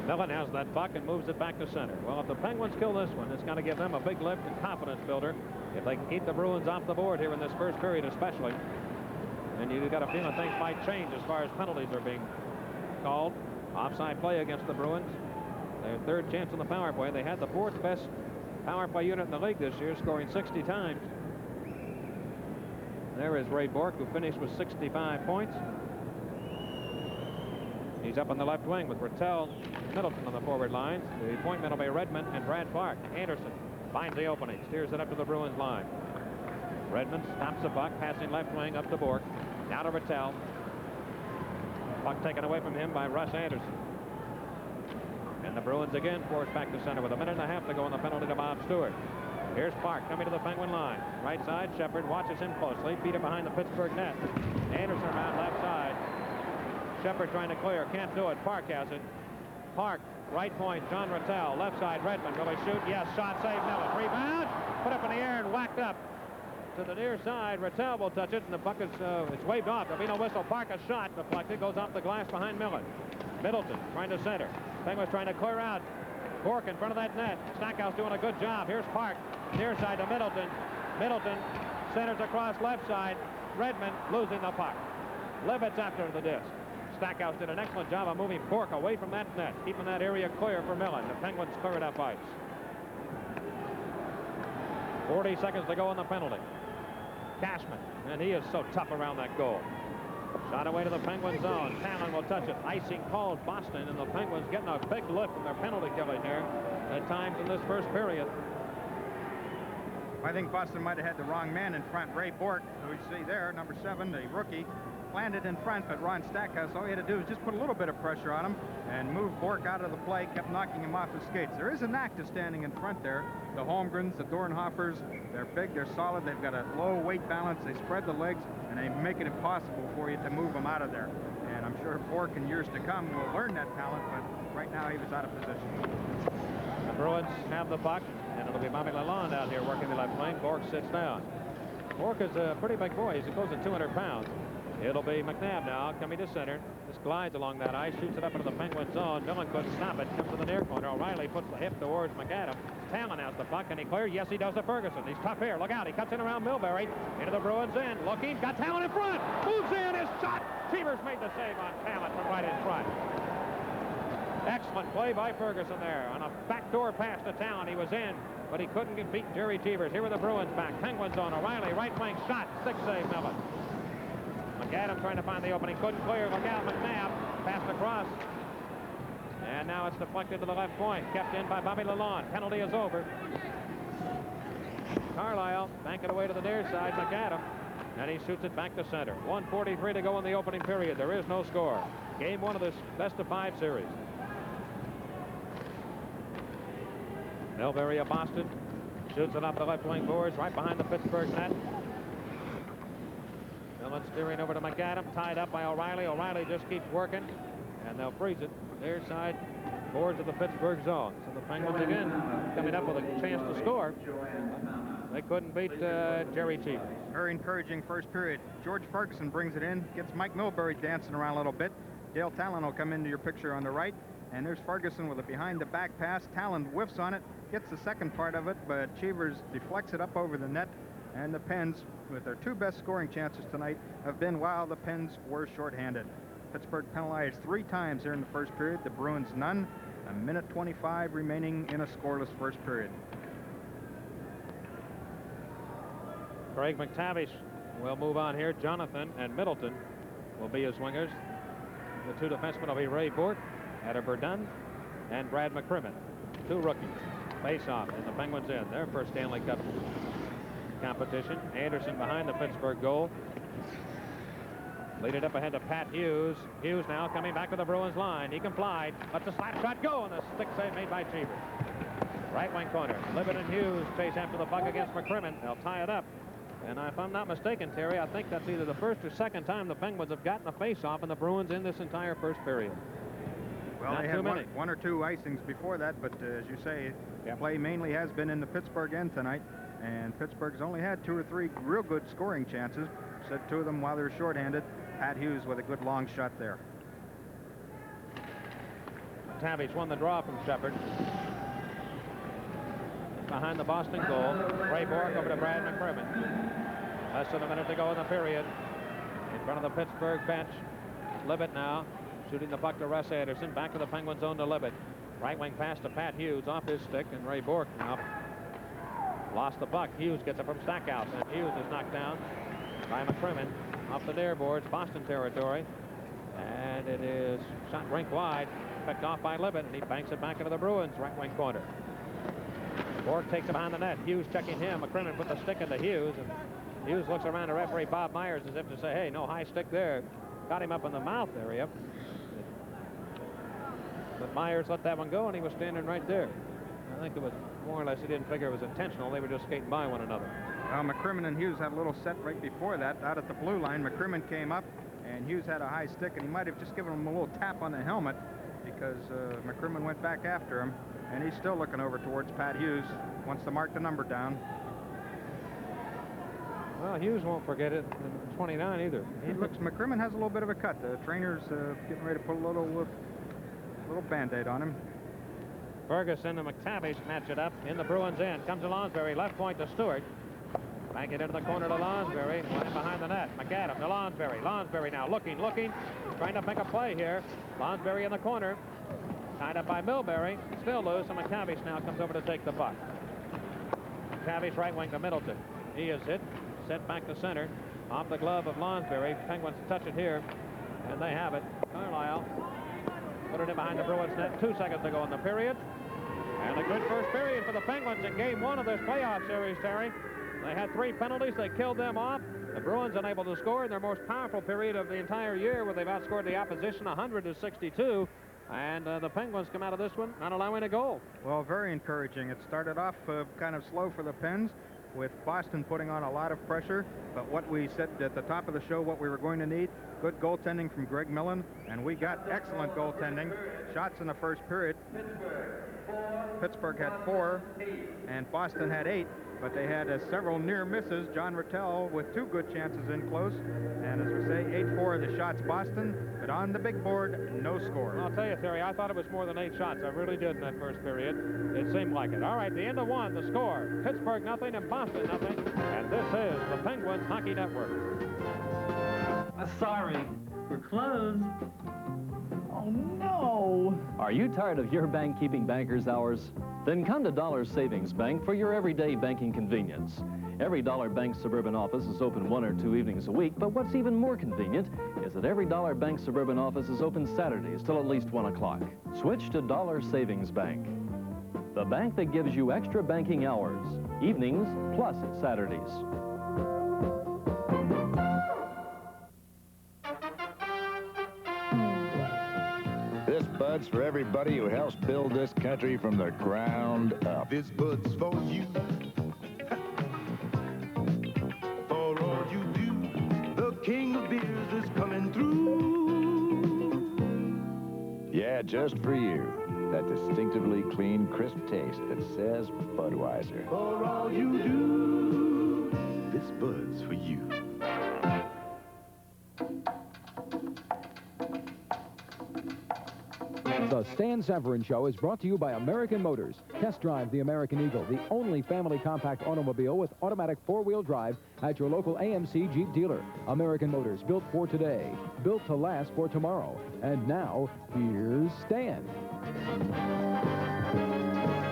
Millen has that puck and moves it back to center. Well, if the Penguins kill this one, it's going to give them a big lift and confidence builder if they can keep the Bruins off the board here in this first period especially. And you've got a feeling things might change as far as penalties are being called. Offside play against the Bruins. Their 3rd chance on the power play. They had the 4th best power play unit in the league this year, scoring 60 times. There is Ray Bork, who finished with 65 points. He's up on the left wing with Rattel, Middleton on the forward lines. The point men will be Redmond and Brad Park. Anderson finds the opening, steers it up to the Bruins line. Redmond stops the puck, passing left wing up to Bork. Now to Rattel. Puck taken away from him by Russ Anderson. And the Bruins again forced back to center with 1.5 minutes to go on the penalty to Bob Stewart. Here's Park coming to the Penguin line. Right side, Shepard watches him closely. Peter behind the Pittsburgh net. Anderson around left side. Shepard trying to clear. Can't do it. Park has it. Park, right point, John Rattel. Left side, Redmond. Will he shoot? Yes. Shot, save, Millen. Rebound. Put up in the air and whacked up to the near side. Rattel will touch it, and the puck is it's waved off. There'll be no whistle. Park, a shot deflected. Goes off the glass behind Millen. Middleton trying to center. Penguins trying to clear out. Bork in front of that net. Stackhouse doing a good job. Here's Park. Near side to Middleton. Middleton centers across left side. Redmond losing the puck. Levitt's after the disc. Stackhouse did an excellent job of moving Bork away from that net, keeping that area clear for Millen. The Penguins clear it up ice. 40 seconds to go on the penalty. Cashman, and he is so tough around that goal. Shot away to the Penguin zone. Talon will touch it. Icing called Boston, and the Penguins getting a big lift from their penalty killing here at times in this first period. I think Boston might have had the wrong man in front. Ray Bork, who you see there, number 7, the rookie, landed in front, but Ron Stackhouse, all he had to do was just put a little bit of pressure on him and move Bork out of the play, kept knocking him off his skates. There is an knack to standing in front there. The Holmgrens, the Dornhoffers, they're big, they're solid, they've got a low weight balance, they spread the legs, and they make it impossible for you to move them out of there. And I'm sure Bork in years to come will learn that talent, but right now he was out of position. The Bruins have the puck, and it'll be Bobby Lalonde out here working the left lane. Bork sits down. Bork is a pretty big boy. He's close to 200 pounds. It'll be McNabb now coming to center. Just glides along that ice, shoots it up into the Penguin zone. Millen couldn't stop it. Comes to the near corner. O'Reilly puts the hip towards McAdam. Talon has the puck. Can he clear? Yes, he does to Ferguson. He's tough here. Look out. He cuts in around Milbury. Into the Bruins end. Looking. Got Talon in front. Moves in. His shot. Cheevers made the save on Talon from right in front. Excellent play by Ferguson there. On a backdoor pass to Talon. He was in, but he couldn't beat Jerry Cheevers. Here were the Bruins back. Penguins on. O'Reilly, right wing shot. 6 save Millen. McAdam trying to find the opening. Couldn't clear. Look out. McNabb passed across. And now it's deflected to the left point. Kept in by Bobby Lalonde. Penalty is over. Carlisle bank it away to the near side. McAdam. And he shoots it back to center. 1:43 to go in the opening period. There is no score. Game 1 of this best-of-5 series. Milbury of Boston shoots it up the left wing boards right behind the Pittsburgh net. Millen steering over to McAdam, tied up by O'Reilly. O'Reilly just keeps working, and they'll freeze it. Near side boards of the Pittsburgh zone. So the Penguins again coming up with a chance to score. They couldn't beat Jerry Cheevers. Very encouraging first period. George Ferguson brings it in, gets Mike Milbury dancing around a little bit. Dale Talon will come into your picture on the right. And there's Ferguson with a behind-the-back pass. Talon whiffs on it, gets the second part of it, but Cheevers deflects it up over the net. And the Pens, with their 2 best scoring chances tonight, have been while the Pens were shorthanded. Pittsburgh penalized 3 times here in the first period. The Bruins none. A minute 25 remaining in a scoreless first period. Craig McTavish will move on here. Jonathan and Middleton will be his wingers. The 2 defensemen will be Ray Bork, Adam Verdun, and Brad McCrimmon. 2 rookies. Face-off, and the Penguins in their first Stanley Cup competition. Anderson behind the Pittsburgh goal. Lead it up ahead to Pat Hughes. Hughes now coming back to the Bruins line. He complied. Lets the slap shot go, and the stick save made by Cheevers. Right wing corner. Libet and Hughes chase after the puck against McCrimmon. They'll tie it up. And if I'm not mistaken, Terry, I think that's either the first or second time the Penguins have gotten a face-off and the Bruins in this entire first period. Well, Not they too had many. one or 2 icings before that, but as you say, play mainly has been in the Pittsburgh end tonight. And Pittsburgh's only had 2 or 3 real good scoring chances. Said 2 of them while they were shorthanded. Pat Hughes with a good long shot there. Tavish won the draw from Shepard. Behind the Boston goal. Ray Bork over to Brad McCrimmon. Less than a minute to go in the period. In front of the Pittsburgh bench. Libet now shooting the puck to Russ Anderson. Back to the Penguin zone to Libet. Right wing pass to Pat Hughes off his stick, and Ray Bork now lost the puck. Hughes gets it from Stackhouse, and Hughes is knocked down by McCrimmon off the near boards, Boston territory. And it is shot rink wide, picked off by Libet, and he banks it back into the Bruins right wing corner. Bork takes it behind the net. Hughes checking him. McCrimmon put the stick into Hughes, and Hughes looks around to referee Bob Myers as if to say, hey, no high stick there. Got him up in the mouth area. But Myers let that one go, and he was standing right there. I think it was more or less he didn't figure it was intentional. They were just skating by one another. Well, McCrimmon and Hughes had a little set right before that out at the blue line. McCrimmon came up, and Hughes had a high stick, and he might have just given him a little tap on the helmet because McCrimmon went back after him, and he's still looking over towards Pat Hughes. Wants to mark the number down. Well, Hughes won't forget it. 29 either. He looks. McCrimmon has a little bit of a cut. The trainer's getting ready to put a little Little Band-Aid on him. Ferguson and McTavish match it up in the Bruins' end. Comes to Lonsberry, left point to Stewart. Bank it into the corner to Lonsberry. One in behind the net. McAdam to Lonsberry. Lonsberry now looking. Trying to make a play here. Lonsberry in the corner. Tied up by Milbury. Still loose, and McTavish now comes over to take the puck. McTavish right wing to Middleton. He is hit. Sent back to center. Off the glove of Lonsberry. Penguins touch it here. And they have it. Carlisle put it in behind the Bruins net. 2 seconds to go in the period. And a good first period for the Penguins in game 1 of this playoff series, Terry. They had 3 penalties. They killed them off. The Bruins unable to score in their most powerful period of the entire year, where they've outscored the opposition 100-62. And the Penguins come out of this one not allowing a goal. Well, very encouraging. It started off kind of slow for the Pens, with Boston putting on a lot of pressure. But what we said at the top of the show, what we were going to need, good goaltending from Greg Millen, and we got excellent goaltending. Shots in the first period. Pittsburgh had 4, and Boston had 8. But they had several near misses. John Rattel with 2 good chances in close. And as we say, 8-4 of the shots Boston. But on the big board, no score. I'll tell you, Terry, I thought it was more than 8 shots. I really did in that first period. It seemed like it. All right, the end of 1, the score. Pittsburgh nothing and Boston nothing. And this is the Penguins Hockey Network. Sorry, we're closed. Oh, no. Are you tired of your bank keeping bankers' hours? Then come to Dollar Savings Bank for your everyday banking convenience. Every Dollar Bank Suburban office is open 1 or 2 evenings a week, but what's even more convenient is that every Dollar Bank Suburban office is open Saturdays till at least 1 o'clock. Switch to Dollar Savings Bank, the bank that gives you extra banking hours, evenings plus Saturdays. This Bud's for everybody who helps build this country from the ground up. This Bud's for you. For all you do, the king of beers is coming through. Yeah, just for you. That distinctively clean, crisp taste that says Budweiser. For all you do, this Bud's for you. The Stan Severin Show is brought to you by American Motors. Test drive the American Eagle, the only family compact automobile with automatic 4-wheel drive at your local AMC Jeep dealer. American Motors, built for today, built to last for tomorrow. And now, here's Stan.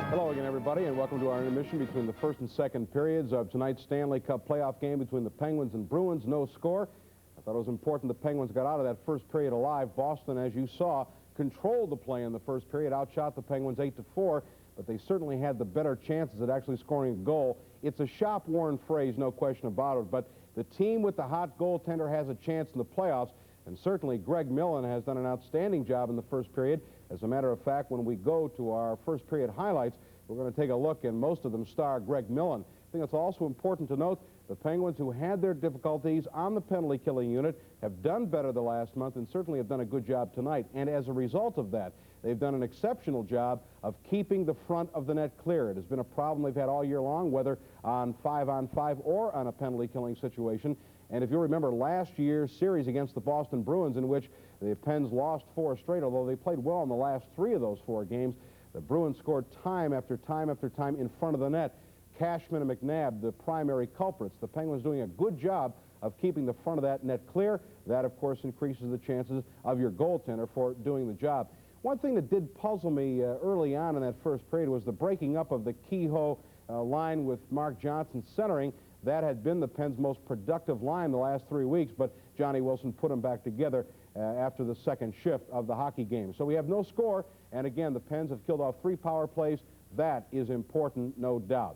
Hello again, everybody, and welcome to our intermission between the first and second periods of tonight's Stanley Cup playoff game between the Penguins and Bruins. No score. I thought it was important the Penguins got out of that first period alive. Boston, as you saw, controlled the play in the first period, outshot the Penguins 8-4, but they certainly had the better chances at actually scoring a goal. It's a shop-worn phrase, no question about it, but the team with the hot goaltender has a chance in the playoffs, and certainly Greg Millen has done an outstanding job in the first period. As a matter of fact, when we go to our first period highlights, we're going to take a look, and most of them star Greg Millen. I think it's also important to note the Penguins, who had their difficulties on the penalty-killing unit, have done better the last month and certainly have done a good job tonight. And as a result of that, they've done an exceptional job of keeping the front of the net clear. It has been a problem they've had all year long, whether on 5-on-5 or on a penalty-killing situation. And if you remember last year's series against the Boston Bruins, in which the Pens lost 4 straight, although they played well in the last 3 of those 4 games, the Bruins scored time after time after time in front of the net. Cashman and McNabb, the primary culprits. The Penguins doing a good job of keeping the front of that net clear. That, of course, increases the chances of your goaltender for doing the job. One thing that did puzzle me early on in that first period was the breaking up of the Kehoe line with Mark Johnson centering. That had been the Pens' most productive line the last 3 weeks, but Johnny Wilson put them back together after the second shift of the hockey game. So we have no score, and again, the Pens have killed off 3 power plays. That is important, no doubt.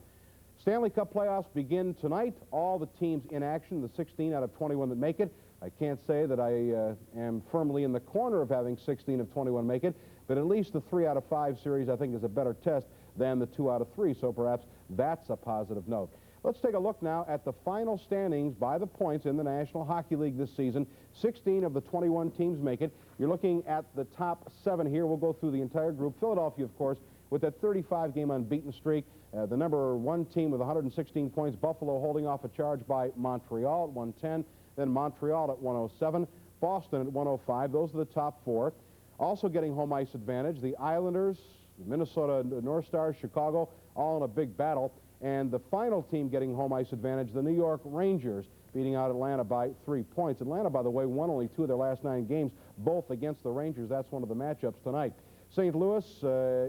Stanley Cup playoffs begin tonight. All the teams in action, the 16 out of 21 that make it. I can't say that I am firmly in the corner of having 16 of 21 make it, but at least the 3 out of 5 series I think is a better test than the 2 out of 3, so perhaps that's a positive note. Let's take a look now at the final standings by the points in the National Hockey League this season. 16 of the 21 teams make it. You're looking at the top 7 here. We'll go through the entire group. Philadelphia, of course, with that 35-game unbeaten streak. The number 1 team with 116 points, Buffalo holding off a charge by Montreal at 110, then Montreal at 107, Boston at 105. Those are the top 4. Also getting home ice advantage, the Islanders, Minnesota North Stars, Chicago, all in a big battle. And the final team getting home ice advantage, the New York Rangers, beating out Atlanta by 3 points. Atlanta, by the way, won only 2 of their last 9 games, both against the Rangers. That's one of the matchups tonight. St. Louis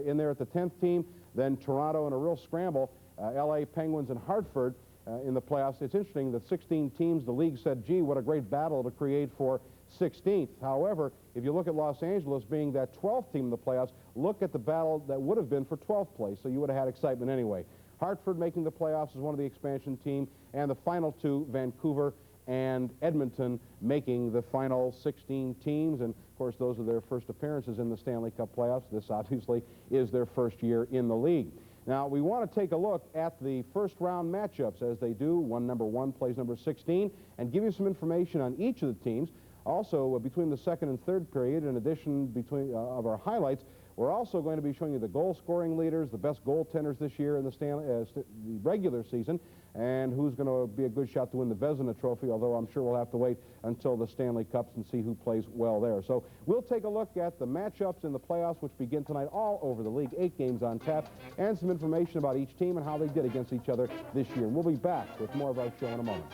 in there at the 10th team, then Toronto in a real scramble. L.A. Penguins and Hartford in the playoffs. It's interesting that 16 teams, the league said, gee, what a great battle to create for 16th. However, if you look at Los Angeles being that 12th team in the playoffs, look at the battle that would have been for 12th place, so you would have had excitement anyway. Hartford making the playoffs as one of the expansion team, and the final 2, Vancouver and Edmonton, making the final 16 teams. And, of course, those are their first appearances in the Stanley Cup playoffs. This, obviously, is their first year in the league. Now, we want to take a look at the first-round matchups as they do. Number 1 plays number 16, and give you some information on each of the teams. Also, between the second and third period, in addition of our highlights, we're also going to be showing you the goal-scoring leaders, the best goaltenders this year in the regular season, and who's going to be a good shot to win the Vezina Trophy, although I'm sure we'll have to wait until the Stanley Cups and see who plays well there. So we'll take a look at the matchups in the playoffs, which begin tonight all over the league, 8 games on tap, and some information about each team and how they did against each other this year. And we'll be back with more of our show in a moment.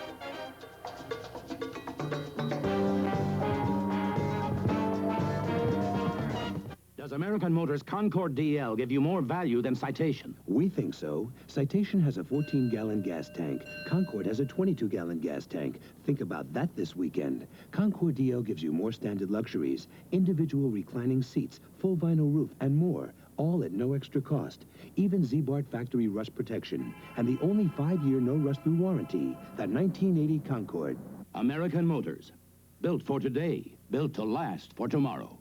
Does American Motors Concord DL give you more value than Citation? We think so. Citation has a 14-gallon gas tank. Concord has a 22-gallon gas tank. Think about that this weekend. Concord DL gives you more standard luxuries, individual reclining seats, full vinyl roof, and more, all at no extra cost. Even Z-Bart factory rust protection, and the only 5-year no-rust-through warranty, the 1980 Concord. American Motors. Built for today, built to last for tomorrow.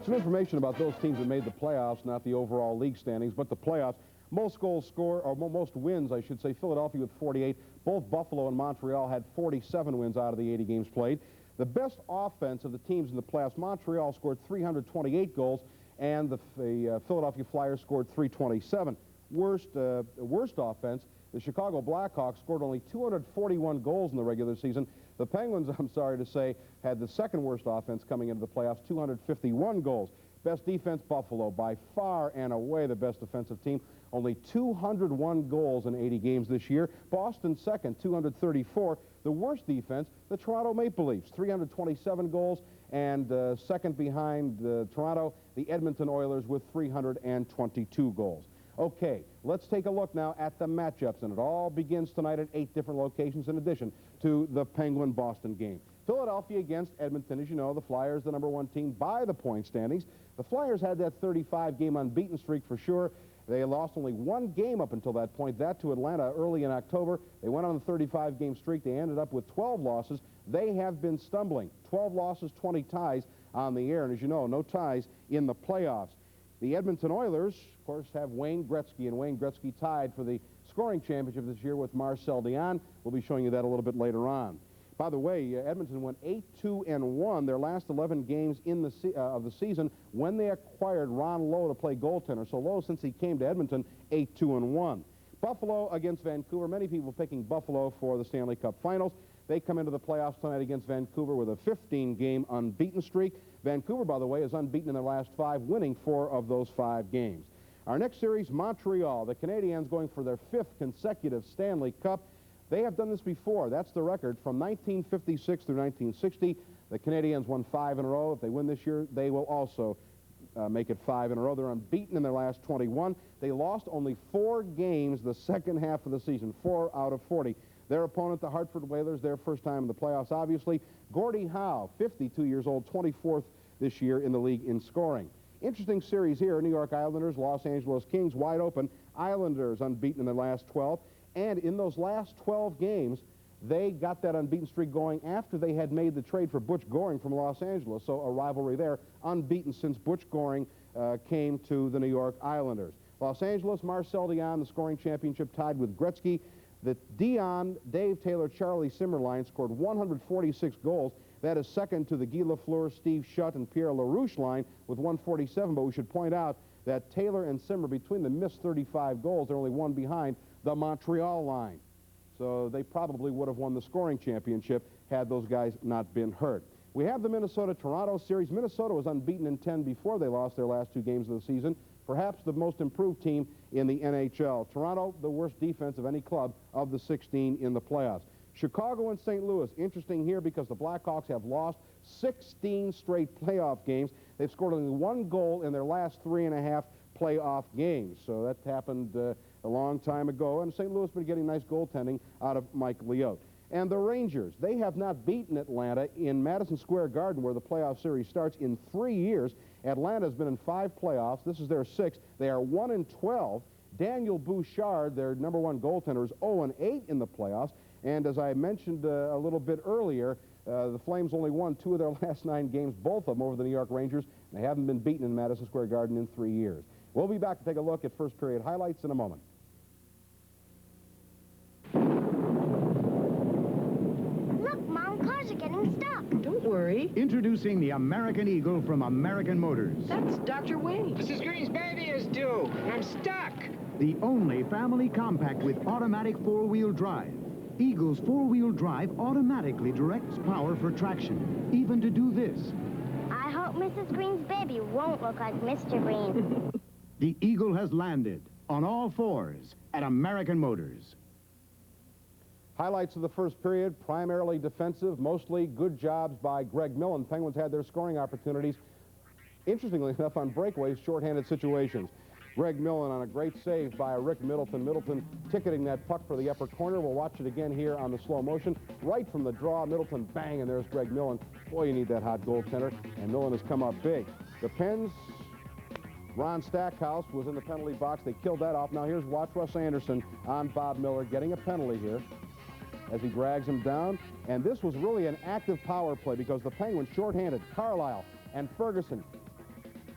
Some information about those teams that made the playoffs, not the overall league standings, but the playoffs. Most goals scored, or most wins, I should say, Philadelphia with 48. Both Buffalo and Montreal had 47 wins out of the 80 games played. The best offense of the teams in the playoffs, Montreal scored 328 goals, and the Philadelphia Flyers scored 327. Worst offense, the Chicago Blackhawks scored only 241 goals in the regular season. The Penguins, I'm sorry to say, had the second worst offense coming into the playoffs, 251 goals. Best defense, Buffalo, by far and away the best defensive team. Only 201 goals in 80 games this year. Boston second, 234. The worst defense, the Toronto Maple Leafs, 327 goals. And second behind Toronto, the Edmonton Oilers with 322 goals. Okay, let's take a look now at the matchups, and it all begins tonight at 8 different locations in addition to the Penguin-Boston game. Philadelphia against Edmonton. As you know, the Flyers, the number 1 team by the point standings. The Flyers had that 35-game unbeaten streak for sure. They lost only 1 game up until that point, that to Atlanta early in October. They went on a 35-game streak. They ended up with 12 losses. They have been stumbling. 12 losses, 20 ties on the air, and as you know, no ties in the playoffs. The Edmonton Oilers, of course, have Wayne Gretzky, and Wayne Gretzky tied for the scoring championship this year with Marcel Dionne. We'll be showing you that a little bit later on. By the way, Edmonton went 8-2-1 their last 11 games of the season when they acquired Ron Lowe to play goaltender. So Lowe, since he came to Edmonton, 8-2-1. Buffalo against Vancouver. Many people picking Buffalo for the Stanley Cup Finals. They come into the playoffs tonight against Vancouver with a 15-game unbeaten streak. Vancouver, by the way, is unbeaten in their last 5, winning 4 of those 5 games. Our next series, Montreal. The Canadiens going for their 5th consecutive Stanley Cup. They have done this before. That's the record from 1956 through 1960. The Canadiens won 5 in a row. If they win this year, they will also make it 5 in a row. They're unbeaten in their last 21. They lost only 4 games the second half of the season, 4 out of 40. Their opponent, the Hartford Whalers, their first time in the playoffs, obviously. Gordie Howe, 52 years old, 24th this year in the league in scoring. Interesting series here. New York Islanders, Los Angeles Kings, wide open. Islanders unbeaten in their last 12. And in those last 12 games, they got that unbeaten streak going after they had made the trade for Butch Goring from Los Angeles. So a rivalry there, unbeaten since Butch Goring came to the New York Islanders. Los Angeles, Marcel Dionne, the scoring championship, tied with Gretzky. The Dionne, Dave Taylor, Charlie Simmer line scored 146 goals. That is second to the Guy Lafleur, Steve Shutt, and Pierre LaRouche line with 147. But we should point out that Taylor and Simmer, between them, missed 35 goals. They're only 1 behind the Montreal line. so they probably would have won the scoring championship had those guys not been hurt. We have the Minnesota-Toronto series. Minnesota was unbeaten in 10 before they lost their last 2 games of the season. Perhaps the most improved team in the NHL. Toronto, the worst defense of any club of the 16 in the playoffs. Chicago and St. Louis, interesting here because the Blackhawks have lost 16 straight playoff games. They've scored only 1 goal in their last 3.5 playoff games. So that happened a long time ago. And St. Louis has been getting nice goaltending out of Mike Leote. And the Rangers, they have not beaten Atlanta in Madison Square Garden, where the playoff series starts, in 3 years. Atlanta has been in 5 playoffs. This is their 6th. They are 1-12. Daniel Bouchard, their #1 goaltender, is 0-8 in the playoffs. And as I mentioned a little bit earlier, the Flames only won 2 of their last 9 games, both of them over the New York Rangers. They haven't been beaten in Madison Square Garden in 3 years. We'll be back to take a look at first period highlights in a moment. Look, Mom, cars are getting stuck. Don't worry. Introducing the American Eagle from American Motors. That's Dr. Wayne. Mrs. Green's baby is due, and I'm stuck. The only family compact with automatic 4-wheel drive. Eagle's 4-wheel drive automatically directs power for traction, even to do this. I hope Mrs. Green's baby won't look like Mr. Green. The Eagle has landed on all 4s at American Motors. Highlights of the first period, primarily defensive, mostly good jobs by Greg Millen. Penguins had their scoring opportunities, interestingly enough, on breakaways, shorthanded situations. Greg Millen on a great save by Rick Middleton. Middleton ticketing that puck for the upper corner. We'll watch it again here on the slow motion. Right from the draw, Middleton, bang, and there's Greg Millen. Boy, you need that hot goaltender, and Millen has come up big. The Pens, Ron Stackhouse was in the penalty box. They killed that off. Now here's watch Russ Anderson on Bob Miller getting a penalty here as he drags him down. And this was really an active power play because the Penguins shorthanded Carlisle and Ferguson.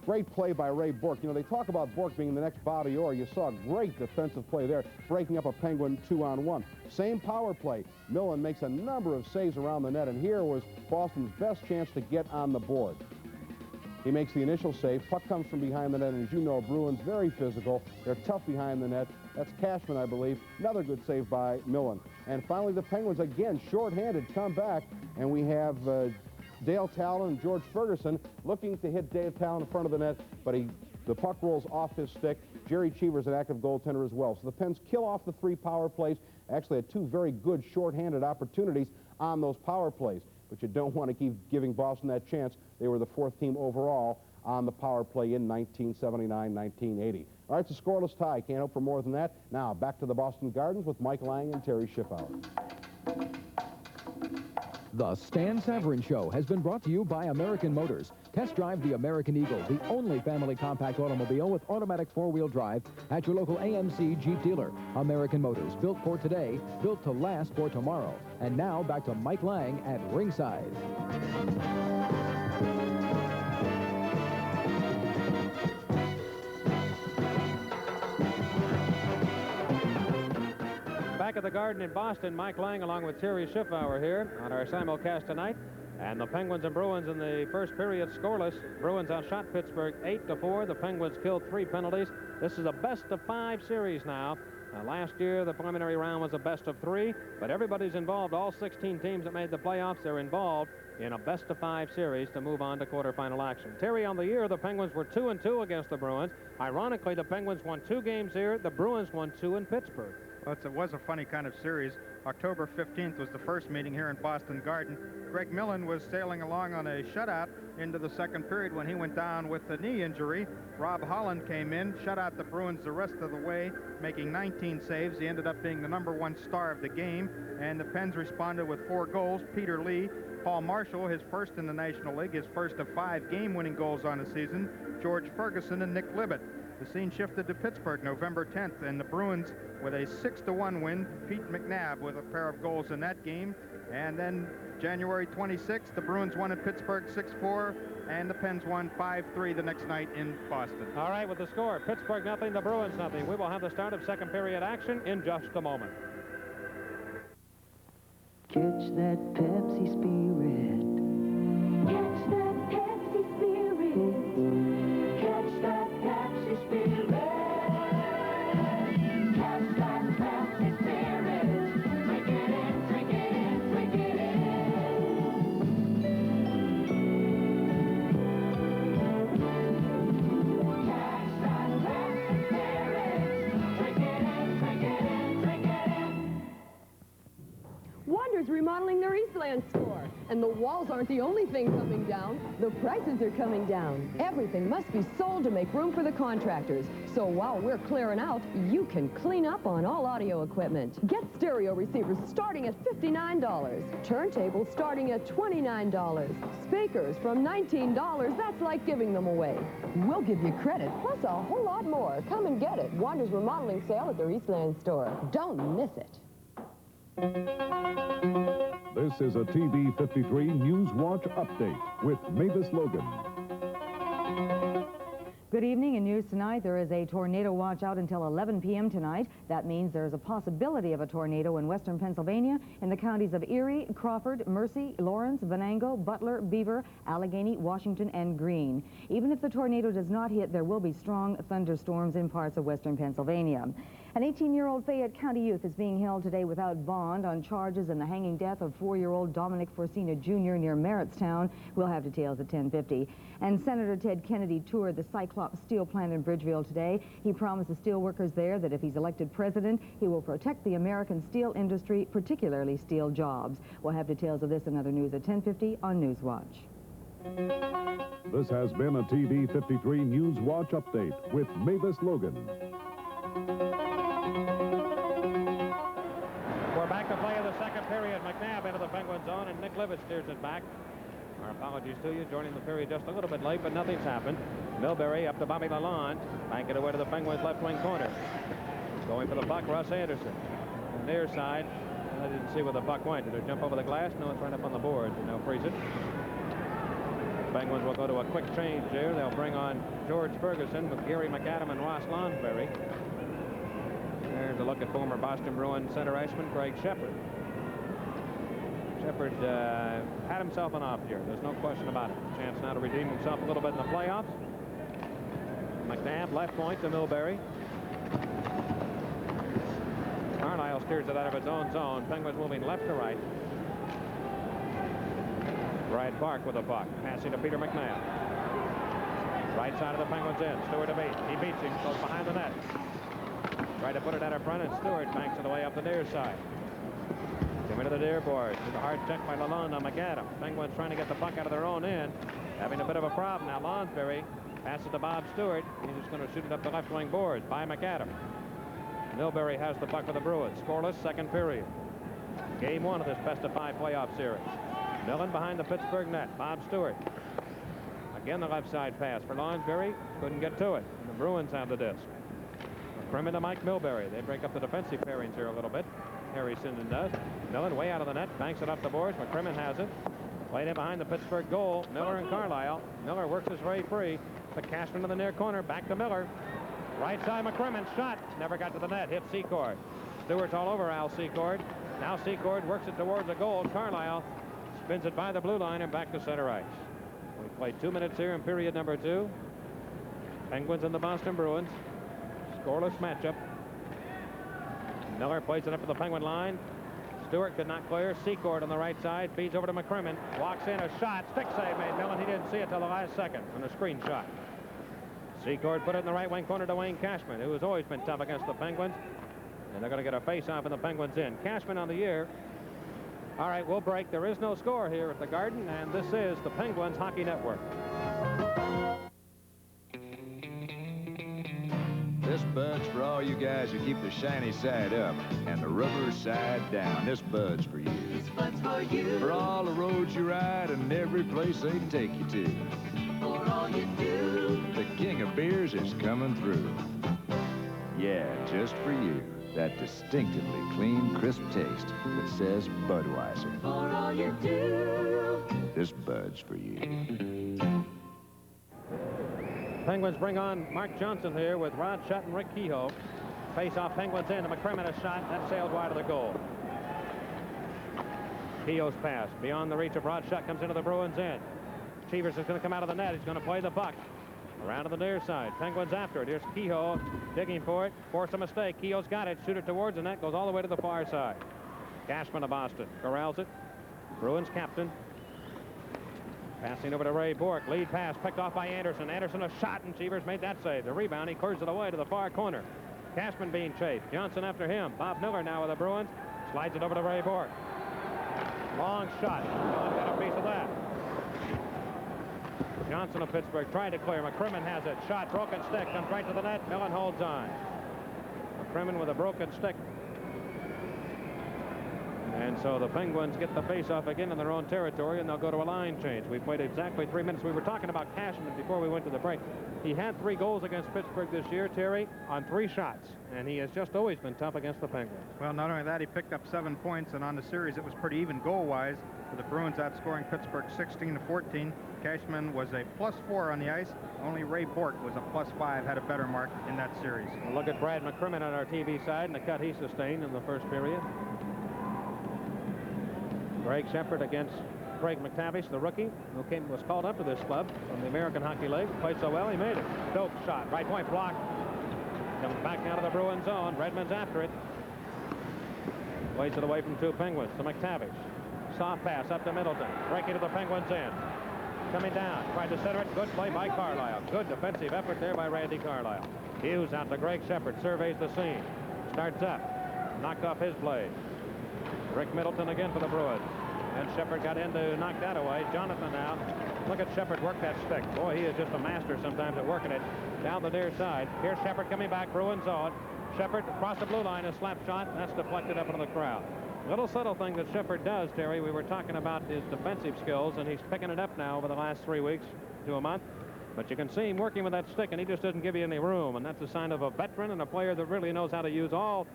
Great play by Ray Bourque. You know, they talk about Bourque being the next Bobby Orr. You saw a great defensive play there, breaking up a Penguin 2-on-1. Same power play. Millen makes a number of saves around the net, and here was Boston's best chance to get on the board. He makes the initial save. Puck comes from behind the net, and as you know, Bruins very physical. They're tough behind the net. That's Cashman, I believe. Another good save by Millen. And finally, the Penguins, again, shorthanded, come back, and we have Dale Talon and George Ferguson looking to hit Dale Talon in front of the net, but the puck rolls off his stick. Jerry Cheever's an active goaltender as well. So the Pens kill off the 3 power plays. Actually had 2 very good shorthanded opportunities on those power plays. But you don't want to keep giving Boston that chance. They were the 4th team overall on the power play in 1979-1980. All right, it's a scoreless tie. Can't hope for more than that. Now, back to the Boston Gardens with Mike Lang and Terry Schiffauer. The Stan Savran Show has been brought to you by American Motors. Test drive the American Eagle, the only family compact automobile with automatic 4-wheel drive at your local AMC Jeep dealer. American Motors, built for today, built to last for tomorrow. And now back to Mike Lang at ringside. Back at the Garden in Boston, Mike Lang along with Terry Schiffauer here on our simulcast tonight. And the Penguins and Bruins in the first period scoreless. Bruins outshot Pittsburgh 8-4. The Penguins killed 3 penalties. This is a best-of-5 series now. Last year, the preliminary round was a best-of-3, but everybody's involved. All 16 teams that made the playoffs are involved in a best-of-5 series to move on to quarterfinal action. Terry, on the year, the Penguins were 2-2 against the Bruins. Ironically, the Penguins won 2 games here. The Bruins won 2 in Pittsburgh. Well, it was a funny kind of series. October 15th was the first meeting here in Boston Garden. Greg Millen was sailing along on a shutout into the second period when he went down with a knee injury. Rob Holland came in, shut out the Bruins the rest of the way, making 19 saves. He ended up being the #1 star of the game, and the Pens responded with 4 goals. Peter Lee, Paul Marshall, his first in the National League, his first of 5 game-winning goals on the season, George Ferguson, and Nick Libet. The scene shifted to Pittsburgh November 10th, and the Bruins with a 6-1 win. Pete McNabb with a pair of goals in that game. And then January 26th, the Bruins won in Pittsburgh 6-4, and the Pens won 5-3 the next night in Boston. All right, with the score, Pittsburgh nothing, the Bruins nothing. We will have the start of second period action in just a moment. Catch that Pepsi Spirit. Catch that Pepsi Spirit. Catch that Pepsi Spirit. Catch that Pepsi Spirit. Eastland score. And the walls aren't the only thing coming down. The prices are coming down. Everything must be sold to make room for the contractors. So while we're clearing out, you can clean up on all audio equipment. Get stereo receivers starting at $59. Turntables starting at $29. Speakers from $19. That's like giving them away. We'll give you credit, plus a whole lot more. Come and get it. Wander's remodeling sale at their Eastland store. Don't miss it. This is a TV 53 News Watch update with Mavis Logan. Good evening. In news tonight, there is a tornado watch out until 11 p.m. tonight. That means there's a possibility of a tornado in western Pennsylvania in the counties of Erie, Crawford, Mercy, Lawrence, Venango, Butler, Beaver, Allegheny, Washington, and Greene. Even if the tornado does not hit, there will be strong thunderstorms in parts of western Pennsylvania. An 18-year-old Fayette County youth is being held today without bond on charges in the hanging death of 4-year-old Dominic Forcina Jr. near Merrittstown. We'll have details at 10:50. And Senator Ted Kennedy toured the Cyclops steel plant in Bridgeville today. He promised the steel workers there that if he's elected president, he will protect the American steel industry, particularly steel jobs. We'll have details of this and other news at 10:50 on Newswatch. This has been a TV 53 News Watch update with Mavis Logan. We're back to play in the second period. McNabb into the Penguin zone, and Nick Livett steers it back. Our apologies to you, joining the period just a little bit late, but nothing's happened. Milbury up to Bobby Lalonde, bank it away to the Penguins' left wing corner. Going for the puck, Russ Anderson. On the near side, I didn't see where the puck went. Did it jump over the glass? No, it's right up on the boards, and they'll freeze it. The Penguins will go to a quick change here. They'll bring on George Ferguson with Gary McAdam and Ross Lonsberry. There's a look at former Boston Bruins center iceman Craig Shepard. Shepard had himself an off year. There's no question about it. Chance now to redeem himself a little bit in the playoffs. McNabb left point to Milbury. Carlisle steers it out of its own zone. Penguins moving left to right. Brad Park with the puck. Passing to Peter McNabb. Right side of the Penguins in. Stewart to beat. He beats him. Goes behind the net. Tried to put it out in front, and Stewart banks it away up the near side. Coming to the near boards. There's a hard check by Lalonde on McAdam. Penguins trying to get the puck out of their own end. Having a bit of a problem now. Lonsberry passes to Bob Stewart. He's just going to shoot it up the left wing boards by McAdam. Milbury has the puck for the Bruins. Scoreless second period. Game 1 of this best-of-5 playoff series. Millen behind the Pittsburgh net. Bob Stewart. Again, the left side pass for Lonsberry. Couldn't get to it. And the Bruins have the disc. Crimmon to Mike Milbury. They break up the defensive pairings here a little bit. Harry Sinden does. Millen way out of the net. Banks it up the boards. McCrimmon has it. Played in behind the Pittsburgh goal. Miller and Carlisle. Miller works his way free. The Cashman to the near corner. Back to Miller. Right side McCrimmon. Shot. Never got to the net. Hit Secord. Stewart's all over Al Secord. Now Secord works it towards the goal. Carlisle spins it by the blue line and back to center ice. We played 2 minutes here in period number 2. Penguins and the Boston Bruins. Scoreless matchup. Miller plays it up to the Penguin line. Stewart could not clear. Secord on the right side. Feeds over to McCrimmon. Walks in a shot. Stick save made Millen. He didn't see it till the last second on a screen shot. Secord put it in the right wing corner to Wayne Cashman, who has always been tough against the Penguins. And they're going to get a face-off in the Penguins in. Cashman on the year. All right, we'll break. There is no score here at the Garden, and this is the Penguins Hockey Network. This bud's for all you guys who keep the shiny side up and the rubber side down. This bud's for you. This bud's for you. For all the roads you ride and every place they take you to. For all you do. The king of beers is coming through. Yeah, just for you. That distinctively clean, crisp taste that says Budweiser. For all you do. This bud's for you. Penguins bring on Mark Johnson here with Rod Shutt and Rick Kehoe. Face-off Penguins in. McCrimmon a shot. That sails wide of the goal. Kehoe's pass beyond the reach of Rod Shutt comes into the Bruins end. Cheevers is going to come out of the net. He's going to play the puck. Around to the near side. Penguins after it. Here's Kehoe digging for it. Force a mistake. Kehoe's got it. Shoot it towards the net. Goes all the way to the far side. Cashman of Boston corrals it. Bruins captain. Passing over to Ray Bork. Lead pass picked off by Anderson. Anderson a shot, and Cheevers made that save. The rebound. He clears it away to the far corner. Cashman being chased. Johnson after him. Bob Miller now with the Bruins. Slides it over to Ray Bork. Long shot. Millen got a piece of that. Johnson of Pittsburgh tried to clear. McCrimmon has it. Shot, broken stick, comes right to the net. Millen holds on. McCrimmon with a broken stick. And so the Penguins get the face-off again in their own territory, and they'll go to a line change. We played exactly 3 minutes. We were talking about Cashman before we went to the break. He had 3 goals against Pittsburgh this year, Terry, on 3 shots, and he has just always been tough against the Penguins. Well, not only that, he picked up 7 points, and on the series it was pretty even goal-wise, with the Bruins outscoring Pittsburgh 16-14. Cashman was a +4 on the ice. Only Ray Bork was a +5, had a better mark in that series. We'll look at Brad McCrimmon on our TV side and the cut he sustained in the first period. Greg Shepard against Craig McTavish, the rookie, who was called up to this club from the American Hockey League. Played so well, he made it. Doak shot, right point block. Comes back down to the Bruins zone. Redmond's after it. Plays it away from 2 Penguins to McTavish. Soft pass up to Middleton. Breaking to the Penguins end. Coming down, tried to center it. Good play by Carlisle. Good defensive effort there by Randy Carlisle. Hughes out to Greg Shepard. Surveys the scene. Starts up. Knocked off his blade. Rick Middleton again for the Bruins. And Shepard got in to knock that away. Jonathan now. Look at Shepard work that stick. Boy, he is just a master sometimes at working it down the near side. Here's Shepard coming back. Bruins zone. Shepard across the blue line, a slap shot. That's deflected up into the crowd. Little subtle thing that Shepard does, Terry. We were talking about his defensive skills, and he's picking it up now over the last 3 weeks to a month. But you can see him working with that stick, and he just doesn't give you any room. And that's a sign of a veteran and a player that really knows how to use all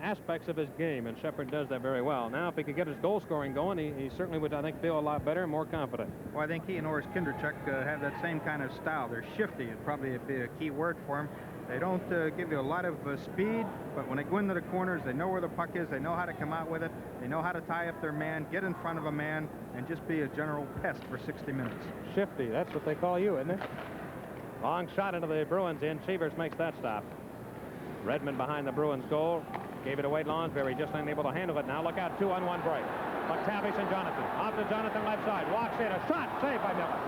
aspects of his game, and Shepard does that very well. Now, if he could get his goal scoring going, he certainly would, I think, feel a lot better and more confident. Well, I think he and Oris Kinderchuk have that same kind of style. They're shifty. It'd probably be a key word for him. They don't give you a lot of speed, but when they go into the corners, they know where the puck is. They know how to come out with it. They know how to tie up their man, get in front of a man, and just be a general pest for 60 minutes. Shifty, that's what they call you, isn't it? Long shot into the Bruins end. Chevers makes that stop. Redmond behind the Bruins goal. Gave it away to Lonsberry, just unable to handle it now. Look out, 2-on-1 break. McTavish and Jonathan. Off to Jonathan, left side. Walks in, a shot, saved by Miller.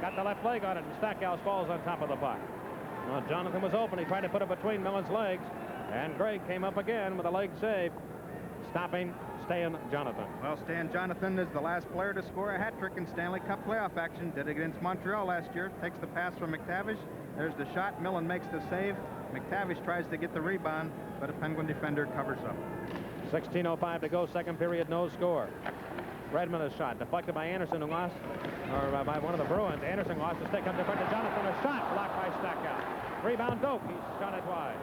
Got the left leg on it, and Stackhouse falls on top of the puck. Well, Jonathan was open. He tried to put it between Millen's legs, and Greg came up again with a leg save, stopping Stan Jonathan. Well, Stan Jonathan is the last player to score a hat trick in Stanley Cup playoff action. Did it against Montreal last year. Takes the pass from McTavish. There's the shot. Millen makes the save. McTavish tries to get the rebound, but a Penguin defender covers up. 16:05 to go, second period, no score. Redmond is shot, deflected by Anderson, who lost, or by one of the Bruins. Anderson lost the stick, comes in front to Jonathan, a shot blocked by Stackhouse. Rebound Doak, he's shot it wide.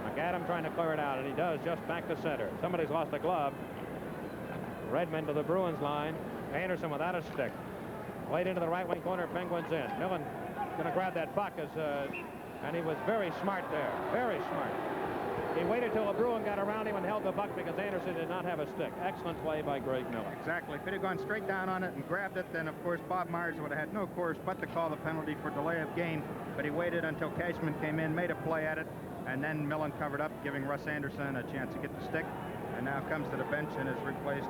McAdam trying to clear it out, and he does, just back to center. Somebody's lost a glove. Redmond to the Bruins line. Anderson without a stick. Played into the right wing corner, Penguins in. Millen going to grab that puck, and he was very smart there, very smart. He waited till a Bruin got around him and held the puck because Anderson did not have a stick. Excellent play by Greg Miller. Exactly. If it had gone straight down on it and grabbed it, then, of course, Bob Myers would have had no course but to call the penalty for delay of game. But he waited until Cashman came in, made a play at it, and then Millen covered up, giving Russ Anderson a chance to get the stick. And now comes to the bench and is replaced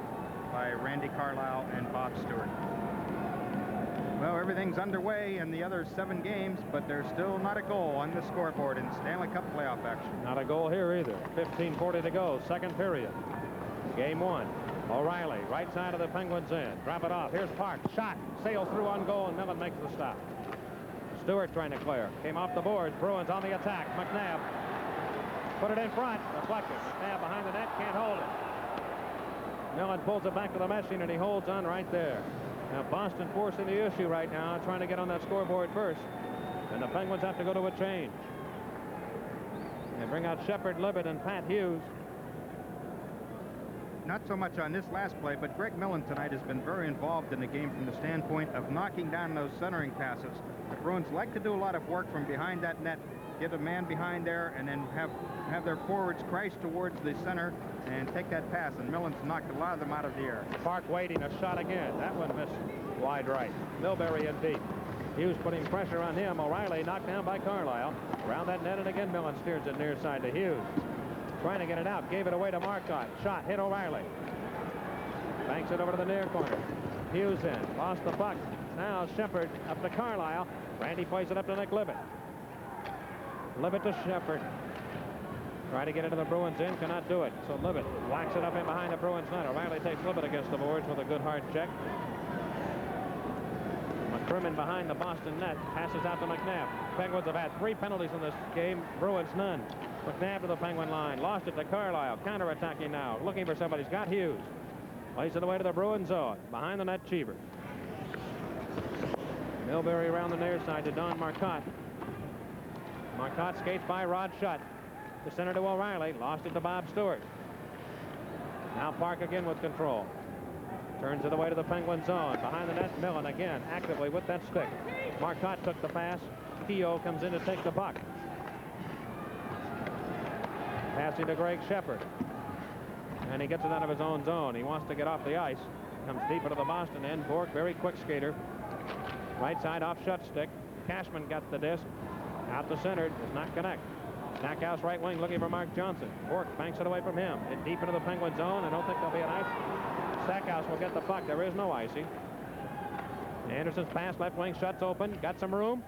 by Randy Carlisle and Bob Stewart. Well, everything's underway in the other 7 games, but there's still not a goal on the scoreboard in Stanley Cup playoff action. Not a goal here either. 15:40 to go, second period. Game 1. O'Reilly, right side of the Penguins end. Drop it off. Here's Park. Shot. Sails through on goal, and Millen makes the stop. Stewart trying to clear. Came off the boards. Bruins on the attack. McNabb put it in front. Deflected. McNabb behind the net. Can't hold it. Millen pulls it back to the machine, and he holds on right there. Now, Boston forcing the issue right now, trying to get on that scoreboard first. And the Penguins have to go to a change. They bring out Shepard, Libet, and Pat Hughes. Not so much on this last play, but Greg Millen tonight has been very involved in the game from the standpoint of knocking down those centering passes. The Bruins like to do a lot of work from behind that net, get a man behind there, and then have their forwards crash towards the center and take that pass, and Millen's knocked a lot of them out of the air. Park waiting, a shot again. That one missed wide right. Milbury in deep. Hughes putting pressure on him. O'Reilly knocked down by Carlisle. Around that net, and again Millen steers it near side to Hughes. Trying to get it out. Gave it away to Marcotte. Shot, hit O'Reilly. Banks it over to the near corner. Hughes in. Lost the puck. Now Shepard up to Carlisle. Randy plays it up to Nick Libet. Libet to Shepard. Try to get into the Bruins end, cannot do it. So Libet whacks it up in behind the Bruins net. O'Reilly takes Libet against the boards with a good hard check. McCrimmon behind the Boston net, passes out to McNabb. Penguins have had 3 penalties in this game, Bruins none. McNabb to the Penguin line, lost it to Carlisle, counter-attacking now, looking for somebody. He's got Hughes. Plays it away to the Bruins zone, behind the net, Cheever. Milbury around the near side to Don Marcotte. Marcotte skates by Rod Schutt. The center to O'Reilly, lost it to Bob Stewart. Now Park again with control. Turns it away to the Penguin zone. Behind the net, Millen again, actively with that stick. Marcotte took the pass. Keogh comes in to take the puck. Passing to Greg Shepard. And he gets it out of his own zone. He wants to get off the ice. Comes deep into the Boston end. Bork, very quick skater. Right side off Schutt's stick. Cashman got the disc. Out to center, does not connect. Stackhouse right wing looking for Mark Johnson. Bork banks it away from him. It deep into the Penguin zone. I don't think there'll be an ice. Stackhouse will get the puck. There is no icing. Anderson's pass, left wing, Schutt's open. Got some room.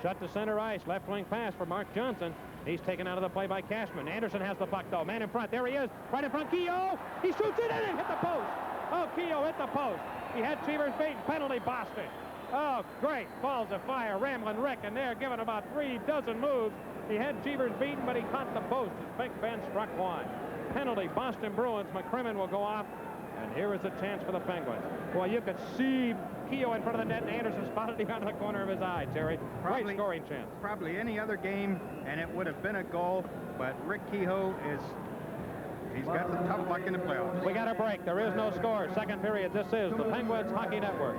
Schutt to center ice. Left wing pass for Mark Johnson. He's taken out of the play by Cashman. Anderson has the puck, though. Man in front. There he is. Right in front. Keogh. He shoots it in and hit the post. Oh, Keogh hit the post. He had Cheever's beaten. Penalty, Boston. Oh, great. Balls of fire. Ramblin' Rick in there giving about 3 dozen moves. He had Cheever's beaten, but he caught the post as Big Ben struck one. Penalty, Boston Bruins. McCrimmon will go off. And here is a chance for the Penguins. Well, you could see Keogh in front of the net, and Anderson spotted him out of the corner of his eye, Terry. Great scoring chance. Probably any other game, and it would have been a goal, but Rick Keogh he's got the tough luck in the playoffs. We got a break. There is no score. Second period. This is the Penguins Hockey Network.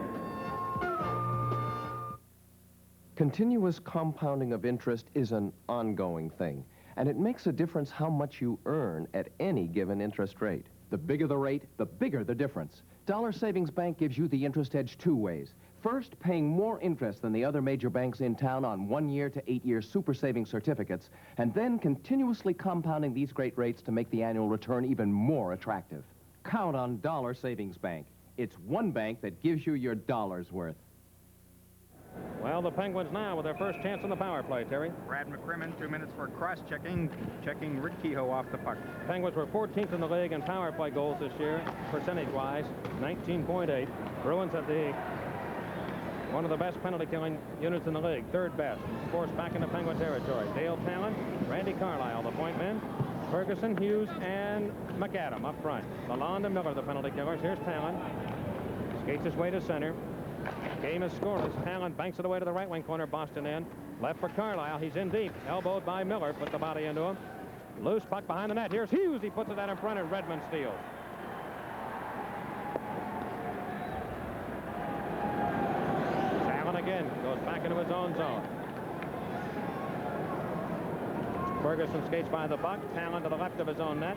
Continuous compounding of interest is an ongoing thing, and it makes a difference how much you earn at any given interest rate. The bigger the rate, the bigger the difference. Dollar Savings Bank gives you the interest edge 2 ways. First, paying more interest than the other major banks in town on 1-year to 8-year super savings certificates, and then continuously compounding these great rates to make the annual return even more attractive. Count on Dollar Savings Bank. It's one bank that gives you your dollar's worth. Well, the Penguins now with their first chance on the power play, Terry. Brad McCrimmon, 2 minutes for cross-checking, checking Rick Keogh off the puck. Penguins were 14th in the league in power play goals this year, percentage-wise, 19.8. Bruins have one of the best penalty-killing units in the league, 3rd best. Forced back into Penguin territory. Dale Talon, Randy Carlisle, the point men. Ferguson, Hughes, and McAdam up front. Lalonde and Miller, the penalty killers. Here's Talon. Skates his way to center. Game is scoreless. Talon banks it away to the right wing corner, Boston end. Left for Carlisle. He's in deep. Elbowed by Miller. Put the body into him. Loose puck behind the net. Here's Hughes. He puts it out in front, and Redmond steals. Talon again goes back into his own zone. Ferguson skates by the puck. Talon to the left of his own net.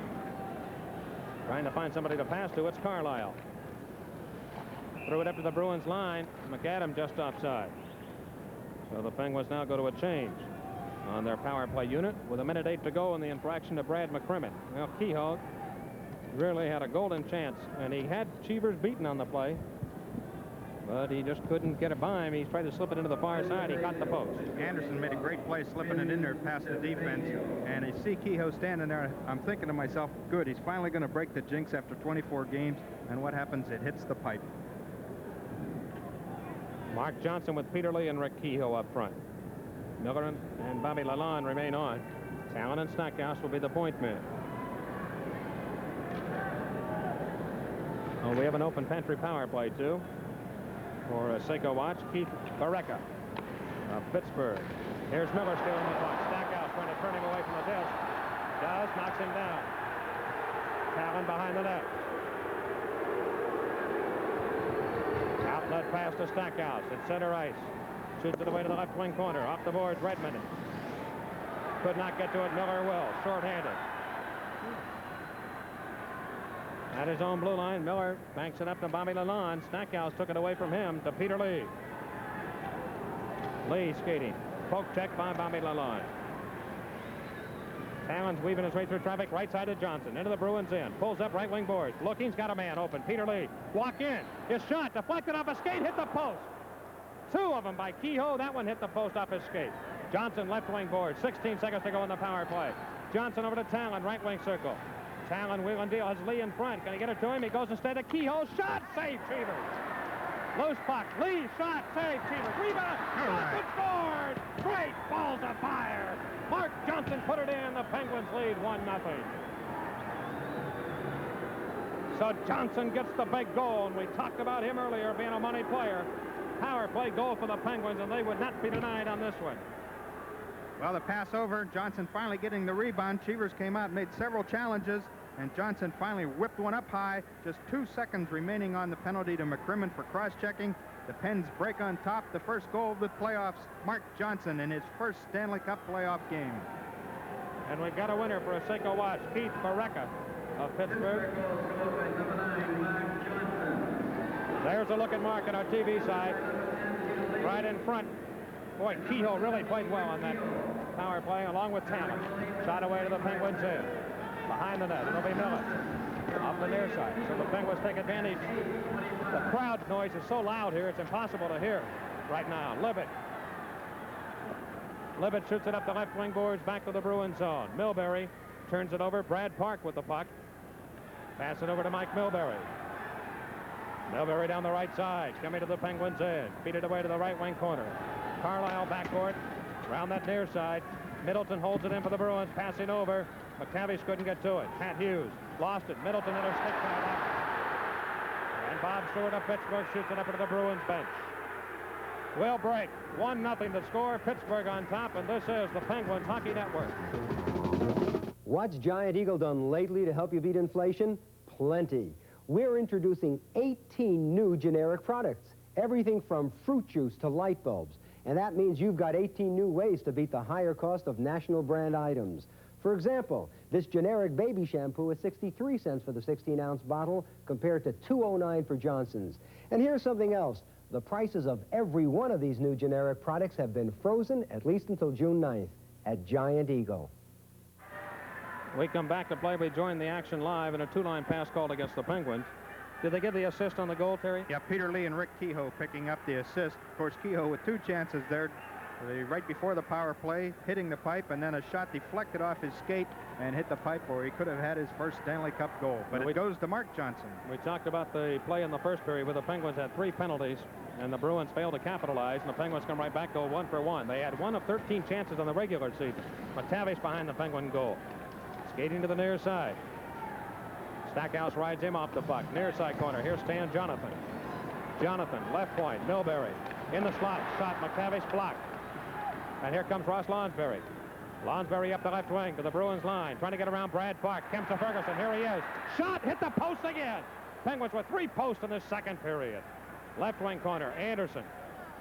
Trying to find somebody to pass to. It's Carlisle. Threw it up to the Bruins line. McAdam just offside. So the Penguins now go to a change on their power play unit with 1:08 to go in the infraction to Brad McCrimmon. Well, Keogh really had a golden chance, and he had Cheevers beaten on the play, but he just couldn't get it by him. He tried to slip it into the far side. He caught the post. Anderson made a great play slipping it in there past the defense, and I see Keogh standing there. I'm thinking to myself, good, he's finally going to break the jinx after 24 games, and what happens? It hits the pipe. Mark Johnson with Peter Lee and Rick Keogh up front. Miller and Bobby Lalonde remain on. Talon and Stackhouse will be the point men. Oh, we have an open pantry power play, too. For a Seiko watch, Keith Barreca of Pittsburgh. Here's Miller stealing the puck. Stackhouse trying to turn him away from the disc. Does, knocks him down. Talon behind the net. Outlet pass to Stackhouse at center ice. Shoots it away to the left wing corner. Off the boards, Redmond. Could not get to it. Miller will. Short-handed. At his own blue line, Miller banks it up to Bobby Lalonde. Stackhouse took it away from him to Peter Lee. Lee skating. Poke check by Bobby Lalonde. Talon's weaving his way through traffic. Right side to Johnson. Into the Bruins end. Pulls up right wing boards. Looking's got a man open. Peter Lee. Walk in. His shot deflected off a skate. Hit the post. 2 of them by Keogh. That one hit the post off his skate. Johnson, left wing board. 16 seconds to go in the power play. Johnson over to Talon, right wing circle. Talon, wheel and deal, has Lee in front. Can he get it to him? He goes instead to Kehoe. Shot, save, Cheevers. Loose puck. Lee, shot, save, Cheevers. Rebound, Johnson scored. Great balls of fire. Mark Johnson put it in. The Penguins lead 1-0. So Johnson gets the big goal, and we talked about him earlier being a money player. Power play goal for the Penguins, and they would not be denied on this one. Well, the pass over, Johnson finally getting the rebound. Cheevers came out and made several challenges, and Johnson finally whipped one up high. Just 2 seconds remaining on the penalty to McCrimmon for cross-checking. The Pens break on top. The first goal of the playoffs, Mark Johnson in his first Stanley Cup playoff game. And we've got a winner for a Seiko watch, Keith Barreca of Pittsburgh. There's a look at Mark at our TV side. Right in front. Boy, Kehoe really played well on that power play, along with Talon. Shot away to the Penguins' end. Behind the net, it'll be Miller. Off the near side. So the Penguins take advantage. The crowd noise is so loud here, it's impossible to hear right now. Libet shoots it up the left wing boards, back to the Bruins zone. Milbury turns it over. Brad Park with the puck. Pass it over to Mike Milbury. Milbury down the right side, coming to the Penguins' end. Feed it away to the right wing corner. Carlisle backcourt, around that near side. Middleton holds it in for the Bruins, passing over. McTavish couldn't get to it. Pat Hughes lost it. Middleton had a stick count up. And Bob Stewart of Pittsburgh shoots it up into the Bruins bench. We'll break. 1-0 to score. Pittsburgh on top, and this is the Penguins Hockey Network. What's Giant Eagle done lately to help you beat inflation? Plenty. We're introducing 18 new generic products. Everything from fruit juice to light bulbs. And that means you've got 18 new ways to beat the higher cost of national brand items. For example, this generic baby shampoo is 63 cents for the 16-ounce bottle compared to $2.09 for Johnson's. And here's something else. The prices of every one of these new generic products have been frozen at least until June 9th at Giant Eagle. We come back to play. We join the action live in a 2-line pass called against the Penguins. Did they give the assist on the goal, Terry? Yeah, Peter Lee and Rick Kehoe picking up the assist. Of course, Kehoe with 2 chances there. Right before the power play, hitting the pipe, and then a shot deflected off his skate and hit the pipe where he could have had his first Stanley Cup goal. But it goes to Mark Johnson. We talked about the play in the first period where the Penguins had 3 penalties, and the Bruins failed to capitalize, and the Penguins come right back, go 1 for 1. They had 1 of 13 chances in the regular season. McTavish behind the Penguin goal. Skating to the near side. Stackhouse rides him off the puck. Near side corner. Here's Stan Jonathan. Jonathan, left point. Milbury in the slot. Shot. McTavish blocked. And here comes Ross Lonsberry. Lonsberry up the left wing to the Bruins line. Trying to get around Brad Park. Kemp to Ferguson. Here he is. Shot. Hit the post again. Penguins with 3 posts in this second period. Left wing corner. Anderson.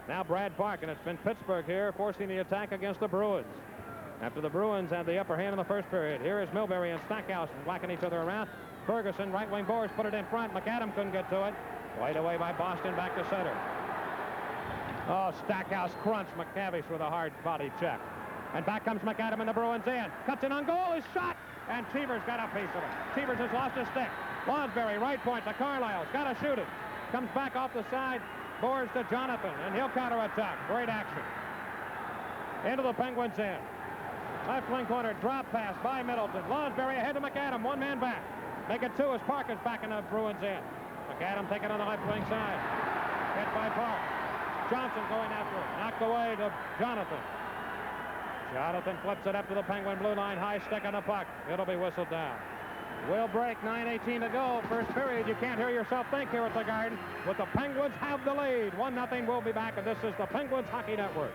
Now Brad Park. And it's been Pittsburgh here forcing the attack against the Bruins. After the Bruins had the upper hand in the first period. Here is Milbury and Stackhouse whacking each other around. Ferguson, right wing boards, put it in front. McAdam couldn't get to it. Played away by Boston, back to center. Oh, Stackhouse crunched McTavish with a hard body check. And back comes McAdam in the Bruins end. Cuts in on goal, is shot, and Cheevers got a piece of it. Cheevers has lost his stick. Lonsberry, right point to Carlisle's, got to shoot it. Comes back off the side, boards to Jonathan, and he'll counterattack. Great action. Into the Penguins end. Left wing corner, drop pass by Middleton. Lonsberry ahead to McAdam, 1 man back. Make it 2 as Park is back in the Bruins end. McAdam taking on the left wing side. Hit by Park. Johnson going after it. Knocked away to Jonathan. Jonathan flips it up to the Penguin blue line. High stick on the puck. It'll be whistled down. We'll break. 9:18 to go. First period. You can't hear yourself think here at the Garden. But the Penguins have the lead. 1-0. We'll be back, and this is the Penguins Hockey Network.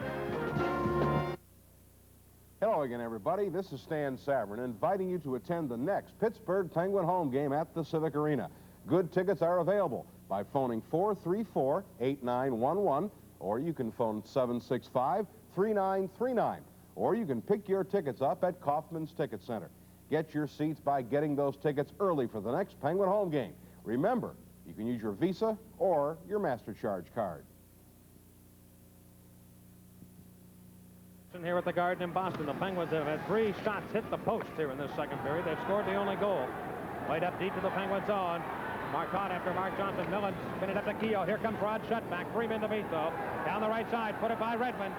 Hello again, everybody. This is Stan Savran inviting you to attend the next Pittsburgh Penguin home game at the Civic Arena. Good tickets are available by phoning 434-8911, or you can phone 765-3939, or you can pick your tickets up at Kaufman's Ticket Center. Get your seats by getting those tickets early for the next Penguin home game. Remember, you can use your Visa or your MasterCharge card. Here at the Garden in Boston, the Penguins have had 3 shots hit the post here in this second period. They've scored the only goal. Played up deep to the Penguins zone. Marcotte after Mark Johnson. Millen spin it up to Kehoe. Here comes Rod Shutback. 3 men to beat, though. Down the right side, put it by Redmond.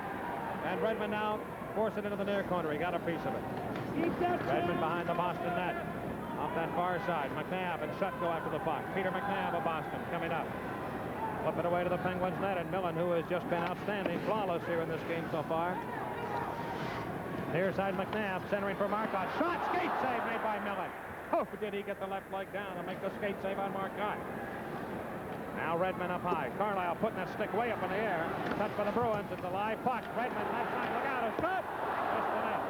And Redmond now force it into the near corner. He got a piece of it. Redmond behind the Boston net. Off that far side, McNabb and Shutt go after the puck. Peter McNabb of Boston coming up. Flip it away to the Penguins net, and Millen, who has just been outstanding, flawless here in this game so far. Near side, McNabb centering for Marcotte. Shot, skate save made by Millen. Oh, did he get the left leg down and make the skate save on Marcotte. Now Redmond up high. Carlisle putting that stick way up in the air. Touch by the Bruins. It's a live puck. Redmond left side. Look out. A shot. Missed the net.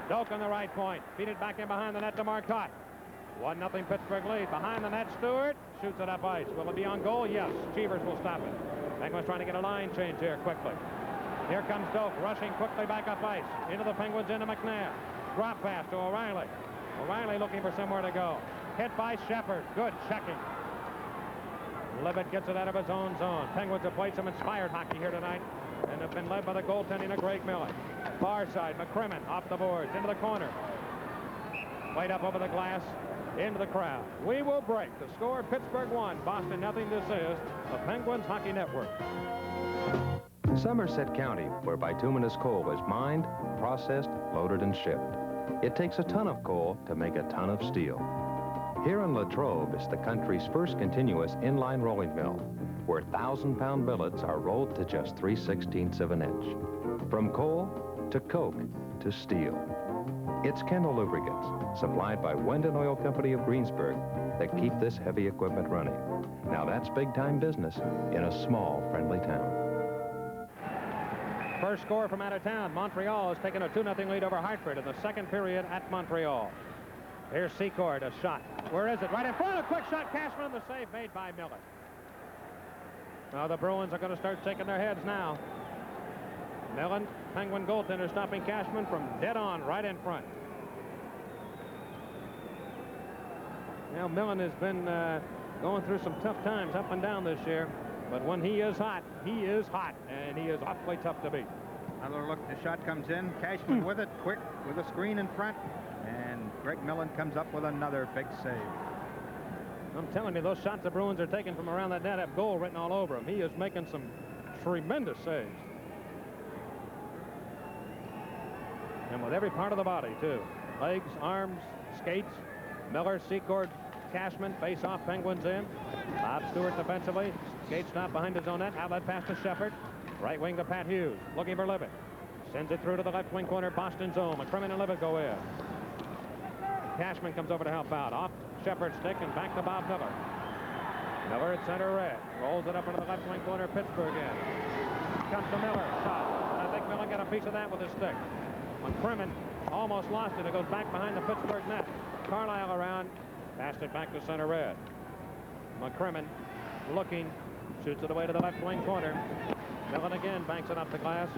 Doak on the right point. Feed it back in behind the net to Marcotte. 1-0 Pittsburgh lead. Behind the net, Stewart shoots it up ice. Will it be on goal? Yes. Cheevers will stop it. Penguins trying to get a line change here quickly. Here comes Doak, rushing quickly back up ice. Into the Penguins, into McNabb. Drop pass to O'Reilly. O'Reilly looking for somewhere to go. Hit by Shepard. Good checking. Levitt gets it out of his own zone. Penguins have played some inspired hockey here tonight and have been led by the goaltending of Greg Millen. Far side, McCrimmon off the boards, into the corner. Played up over the glass, into the crowd. We will break. The score, Pittsburgh 1, Boston nothing. This is the Penguins Hockey Network. Somerset County, where bituminous coal is mined, processed, loaded, and shipped. It takes a ton of coal to make a ton of steel. Here in Latrobe is the country's first continuous inline rolling mill, where 1,000-pound billets are rolled to just 3/16 of an inch. From coal to coke to steel. It's Kendall Lubricants, supplied by Wendon Oil Company of Greensburg, that keep this heavy equipment running. Now that's big-time business in a small, friendly town. First score from out of town. Montreal has taken a 2-0 lead over Hartford in the second period at Montreal. Here's Secord, a shot. Where is it? Right in front. A quick shot. Cashman, the save made by Millen. Now the Bruins are going to start shaking their heads now. Millen, Penguin goaltender, stopping Cashman from dead on right in front. Now Millen has been going through some tough times up and down this year. But when he is hot, and he is awfully tough to beat. Another look, the shot comes in. Cashman with it, quick, with a screen in front. And Greg Millen comes up with another big save. I'm telling you, those shots the Bruins are taking from around that net have goal written all over him. He is making some tremendous saves. And with every part of the body, too. Legs, arms, skates. Miller, Secord, Cashman, face-off, Penguins in. Bob Stewart defensively. Skate stop behind his own net. Outlet pass to Shepard. Right wing to Pat Hughes. Looking for Levitt. Sends it through to the left wing corner, Boston zone. McCrimmon and Levitt go in. Cashman comes over to help out. Off Shepard's stick and back to Bob Miller. Miller at center red. Rolls it up into the left wing corner, Pittsburgh in. Comes to Miller. Shot. I think Miller got a piece of that with his stick. McCrimmon almost lost it. It goes back behind the Pittsburgh net. Carlisle around. Passed it back to center red. McCrimmon looking. Shoots it away to the left wing corner. Millen again banks it up the glass.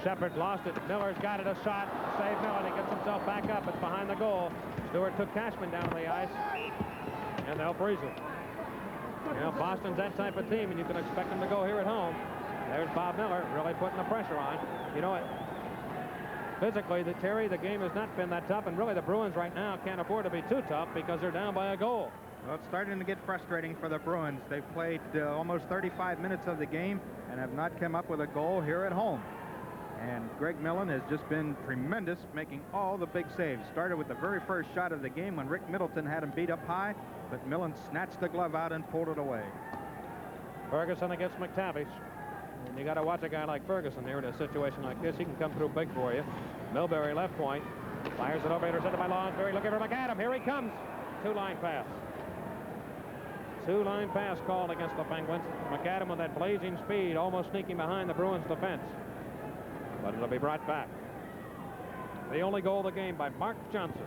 Shepard lost it. Miller's got it. A shot. Save Millen. He gets himself back up. It's behind the goal. Stewart took Cashman down to the ice. And they'll freeze it. You know, Boston's that type of team, and you can expect them to go here at home. There's Bob Miller really putting the pressure on. You know what? Physically, Terry, the game has not been that tough, and really the Bruins right now can't afford to be too tough because they're down by a goal. Well, it's starting to get frustrating for the Bruins. They've played almost 35 minutes of the game and have not come up with a goal here at home. And Greg Millen has just been tremendous, making all the big saves. Started with the very first shot of the game when Rick Middleton had him beat up high, but Millen snatched the glove out and pulled it away. Ferguson against McTavish. And you got to watch a guy like Ferguson here in a situation like this. He can come through big for you. Milbury left point. Fires it over, intercepted by Lonsberry. Looking for McAdam. Here he comes. Two-line pass. Two-line pass called against the Penguins. McAdam with that blazing speed, almost sneaking behind the Bruins defense. But it'll be brought back. The only goal of the game by Mark Johnson.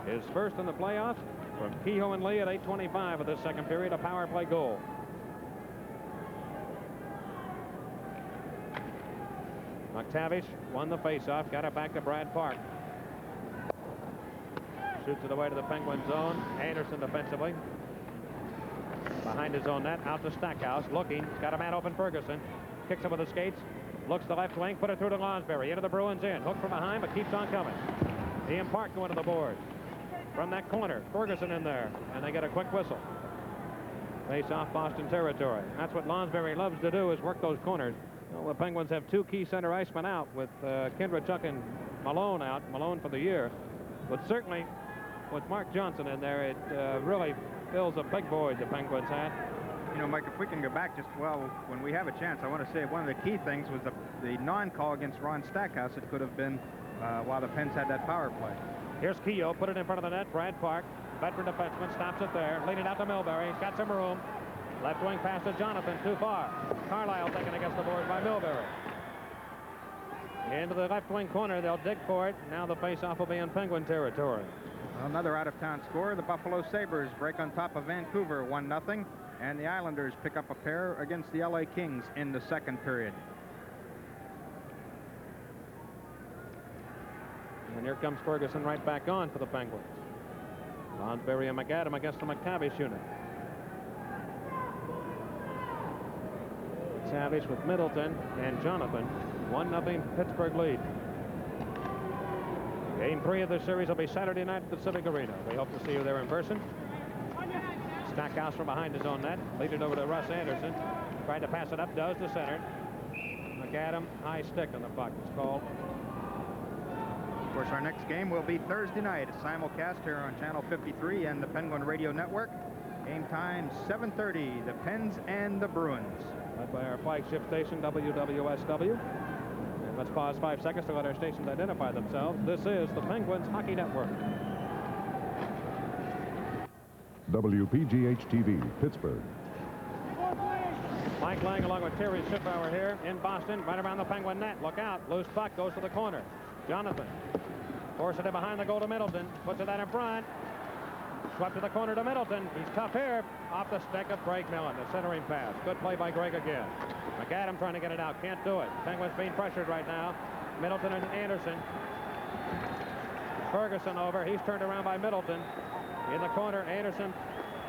His first in the playoffs from Kehoe and Lee at 8:25 of this second period, a power play goal. McTavish won the faceoff, got it back to Brad Park. Shoots it away to the Penguin zone. Anderson defensively. Behind his own net, out to Stackhouse, looking. He's got a man open, Ferguson. Kicks it with the skates. Looks the left wing, put it through to Lonsberry. Into the Bruins in. Hook from behind, but keeps on coming. Ian Park going to the boards. From that corner, Ferguson in there, and they get a quick whistle. Face off Boston territory. That's what Lonsberry loves to do, is work those corners. Well, the Penguins have two key center icemen out with Kindrachuk and Malone out. Malone for the year. But certainly, with Mark Johnson in there, it really fills a big void the Penguins had. You know, Mike, if we can go back just, well, when we have a chance, I want to say one of the key things was the non-call against Ron Stackhouse. It could have been while the Pens had that power play. Here's Keogh, put it in front of the net. Brad Park, veteran defenseman, stops it there. Lead it out to Milbury. He's got some room. Left wing pass to Jonathan, too far. Carlisle taken against the boards by Milbury. Into the left wing corner, they'll dig for it. Now the face-off will be in Penguin territory. Another out-of-town score. The Buffalo Sabres break on top of Vancouver 1-0. And the Islanders pick up a pair against the LA Kings in the second period. And here comes Ferguson right back on for the Penguins. Lonsberry and McAdam against the McTavish unit. McTavish with Middleton and Jonathan. 1-0 Pittsburgh lead. Game 3 of the series will be Saturday night at the Civic Arena. We hope to see you there in person. Stackhouse from behind his own net. Lead it over to Russ Anderson. Tried to pass it up, does to center. McAdam, high stick on the puck. It's called. Of course, our next game will be Thursday night. A simulcast here on Channel 53 and the Penguin Radio Network. Game time, 7:30. The Pens and the Bruins. Led by our flagship station, WWSW. And let's pause 5 seconds to let our stations identify themselves. This is the Penguins Hockey Network. WPGH-TV, Pittsburgh. Mike Lang along with Terry Schiffauer here in Boston, right around the Penguin net. Look out. Loose puck goes to the corner. Jonathan forces it behind the goal to Middleton. Puts it out in front. Swept to the corner to Middleton. He's tough here. Off the stick of Greg Millen. The centering pass. Good play by Greg again. McAdam trying to get it out. Can't do it. Penguins being pressured right now. Middleton and Anderson. Ferguson over. He's turned around by Middleton. In the corner, Anderson.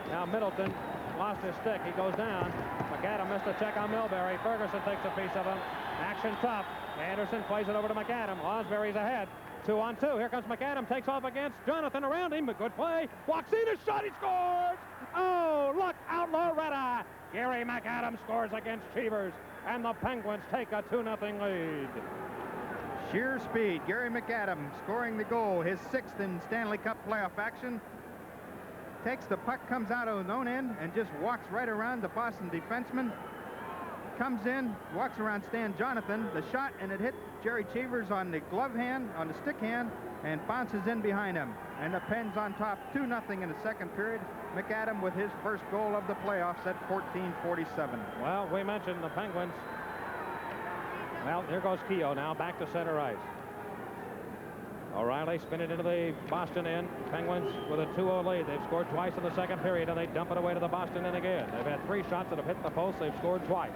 Now Middleton lost his stick. He goes down. McAdam missed a check on Milbury. Ferguson takes a piece of him. Action tough. Anderson plays it over to McAdam. Lonsberry's ahead. 2-on-2. Here comes McAdam. Takes off against Jonathan around him. A good play. Walks in a shot. He scores. Oh, look. Outlaw Red-Eye. Gary McAdam scores against Cheevers. And the Penguins take a 2-0 lead. Sheer speed. Gary McAdam scoring the goal. His 6th in Stanley Cup playoff action. Takes the puck, comes out of his own end, and just walks right around the Boston defenseman. Comes in, walks around Stan Jonathan. The shot, and it hit Jerry Cheevers on the glove hand, on the stick hand, and bounces in behind him. And the Pens on top, 2-0 in the second period. McAdam with his first goal of the playoffs at 14:47. Well, we mentioned the Penguins. Well, here goes Keogh now, back to center ice. O'Reilly spin it into the Boston end. Penguins with a 2-0 lead. They've scored twice in the second period, and they dump it away to the Boston end again. They've had 3 shots that have hit the post. They've scored twice.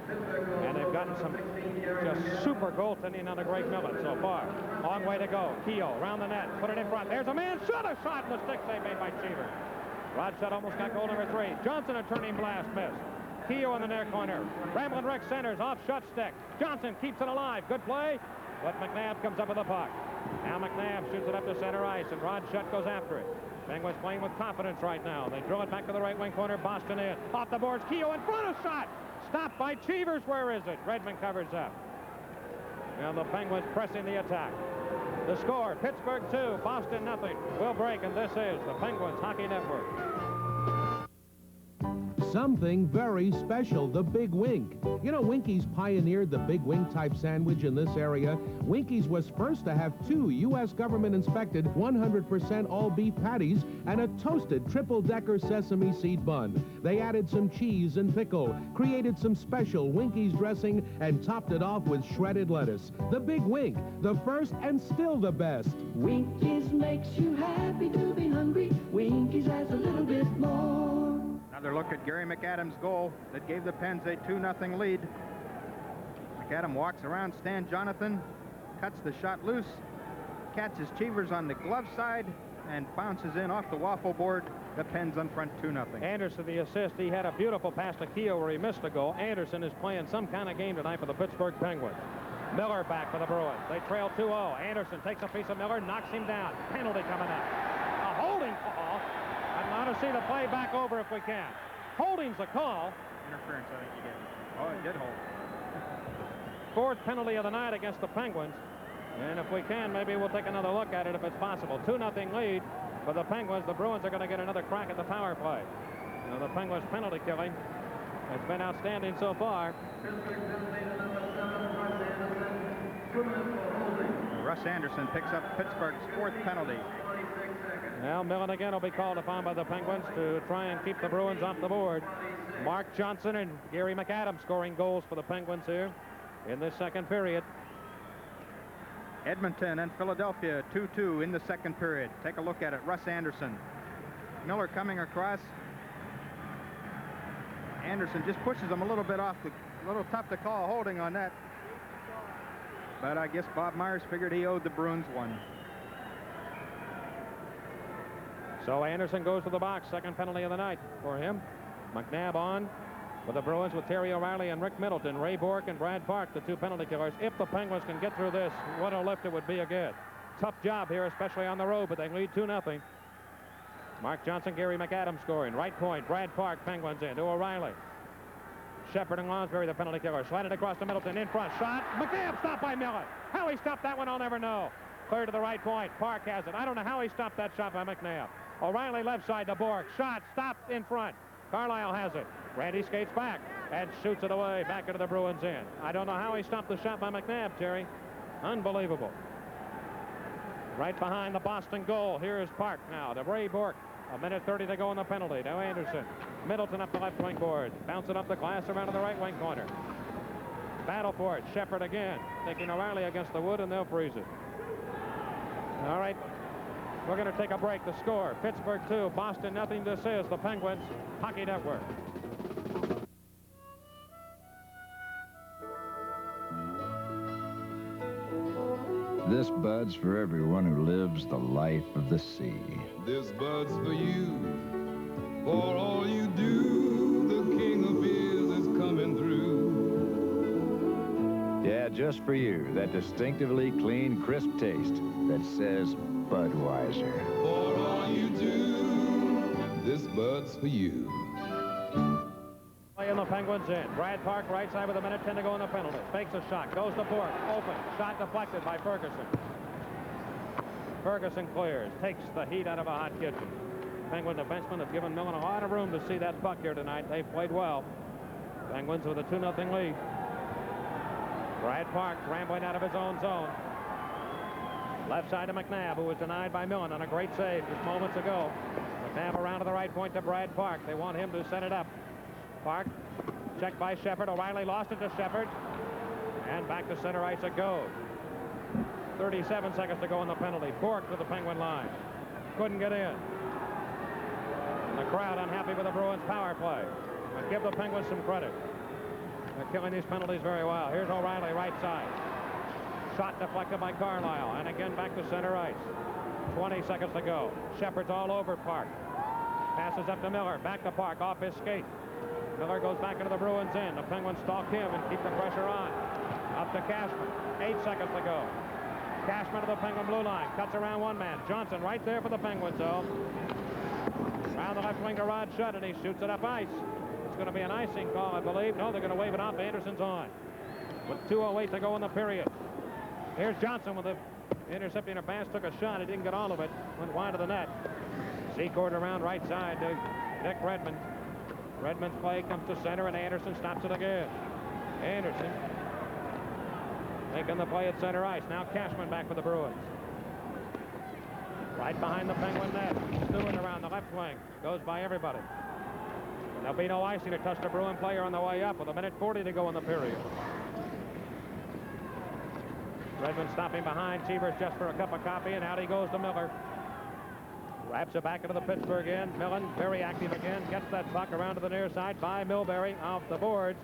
And they've gotten some just super goaltending on the Greg Millen so far. Long way to go. Keogh around the net. Put it in front. There's a man. Shot a shot in the stick save made by Cheever. Rod Shutt almost got goal number 3. Johnson a turning blast miss. Keogh in the near corner. Ramblin' Rick centers off Shutt's stick. Johnson keeps it alive. Good play. But McNabb comes up with the puck. Now McNabb shoots it up to center ice, and Rod Shutt goes after it. Penguins playing with confidence right now. They drill it back to the right wing corner. Boston in. Off the boards. Keogh in front of shot. Stopped by Cheevers. Where is it? Redmond covers up. Now the Penguins pressing the attack. The score, Pittsburgh 2, Boston 0. We'll break, and this is the Penguins Hockey Network. Something very special, the Big Wink. You know, Winkies pioneered the Big Wink type sandwich in this area. Winkies was first to have 2 U.S. government-inspected 100% all-beef patties and a toasted triple-decker sesame seed bun. They added some cheese and pickle, created some special Winkies dressing, and topped it off with shredded lettuce. The Big Wink, the first and still the best. Winkies makes you happy to be hungry. Winkies has a little bit more. Another look at Gary McAdam's goal that gave the Pens a 2-0 lead. McAdam walks around Stan Jonathan, cuts the shot loose, catches Cheevers on the glove side, and bounces in off the waffle board. The Pens on front 2-0. Anderson, the assist. He had a beautiful pass to Keogh where he missed a goal. Anderson is playing some kind of game tonight for the Pittsburgh Penguins. Miller back for the Bruins. They trail 2-0. Anderson takes a piece of Miller, knocks him down. Penalty coming up. A holding call. I'd want to see the play back over if we can. Holding's the call. Interference, I think you get. Oh, it did hold. fourth penalty of the night against the Penguins. And if we can, maybe we'll take another look at it if it's possible. 2-0 lead for the Penguins. The Bruins are going to get another crack at the power play. Now, the Penguins' penalty killing has been outstanding so far. Russ Anderson picks up Pittsburgh's fourth penalty. Now Millen again will be called upon by the Penguins to try and keep the Bruins off the board. Mark Johnson and Gary McAdams scoring goals for the Penguins here in this second period. Edmonton and Philadelphia 2-2 in the second period. Take a look at it. Russ Anderson. Miller coming across. Anderson just pushes him a little bit off. A little tough to call holding on that. But I guess Bob Myers figured he owed the Bruins one. So Anderson goes to the box. Second penalty of the night for him. McNabb on for the Bruins with Terry O'Reilly and Rick Middleton. Ray Bourque and Brad Park, the two penalty killers. If the Penguins can get through this, what a lift it would be again. Tough job here, especially on the road, but they lead 2-0. Mark Johnson, Gary McAdams scoring. Right point, Brad Park, Penguins in to O'Reilly. Shepard and Lonsberry, the penalty killer. Slided across to Middleton, in front, shot. McNabb stopped by Miller. How he stopped that one, I'll never know. Clear to the right point. Park has it. I don't know how he stopped that shot by McNabb. O'Reilly left side to Bourque. Shot, stopped in front. Carlisle has it. Randy skates back and shoots it away back into the Bruins end. I don't know how he stopped the shot by McNabb, Terry. Unbelievable. Right behind the Boston goal. Here is Park now to Ray Bourque. 1:30 to go in the penalty. Now Anderson. Middleton up the left wing board. Bouncing up the glass around to the right wing corner. Battle for it. Shepard again. Taking O'Reilly against the wood, and they'll freeze it. All right. We're going to take a break. The score, Pittsburgh 2, Boston nothing. This is the Penguins Hockey Network. This bud's for everyone who lives the life of the sea. This bud's for you, for all you do. The king of beers is coming through. Yeah, just for you, that distinctively clean, crisp taste that says Budweiser. For all you do, this bud's for you. Play in the Penguins in. Brad Park right side with 1:10 to go in the penalty. Fakes a shot. Goes to Bourque. Open. Shot deflected by Ferguson. Ferguson clears. Takes the heat out of a hot kitchen. Penguin defensemen have given Millen a lot of room to see that puck here tonight. They've played well. Penguins with a 2-0 lead. Brad Park rambling out of his own zone. Left side to McNabb, who was denied by Millen on a great save just moments ago. McNabb around to the right point to Brad Park. They want him to set it up. Park checked by Shepard. O'Reilly lost it to Shepard. And back to center ice it goes. 37 seconds to go in the penalty. Bourque to the Penguin line. Couldn't get in. And the crowd unhappy with the Bruins power play. But give the Penguins some credit. They're killing these penalties very well. Here's O'Reilly right side. Shot deflected by Carlisle, and again back to center ice. 20 seconds to go. Shepard's all over Park. Passes up to Miller, back to Park, off his skate. Miller goes back into the Bruins end. The Penguins stalk him and keep the pressure on. Up to Cashman. 8 seconds to go. Cashman to the Penguin blue line. Cuts around one man. Johnson right there for the Penguins, though. Around the left wing to Rod Shutt, and he shoots it up ice. It's going to be an icing call, I believe. No, they're going to wave it off. Anderson's on. With 2:08 to go in the period. Here's Johnson with the intercepting a pass, took a shot. He didn't get all of it. Went wide of the net. Secord around right side to Dick Redmond. Redmond's play comes to center, and Anderson stops it again. Anderson making the play at center ice. Now Cashman back for the Bruins. Right behind the Penguin net. Stewart around the left wing. Goes by everybody. There'll be no icing to touch the Bruin player on the way up with 1:40 to go in the period. Redmond stopping behind Cheevers just for a cup of coffee, and out he goes to Miller. Wraps it back into the Pittsburgh end. Millen, very active again, gets that puck around to the near side by Milbury off the boards.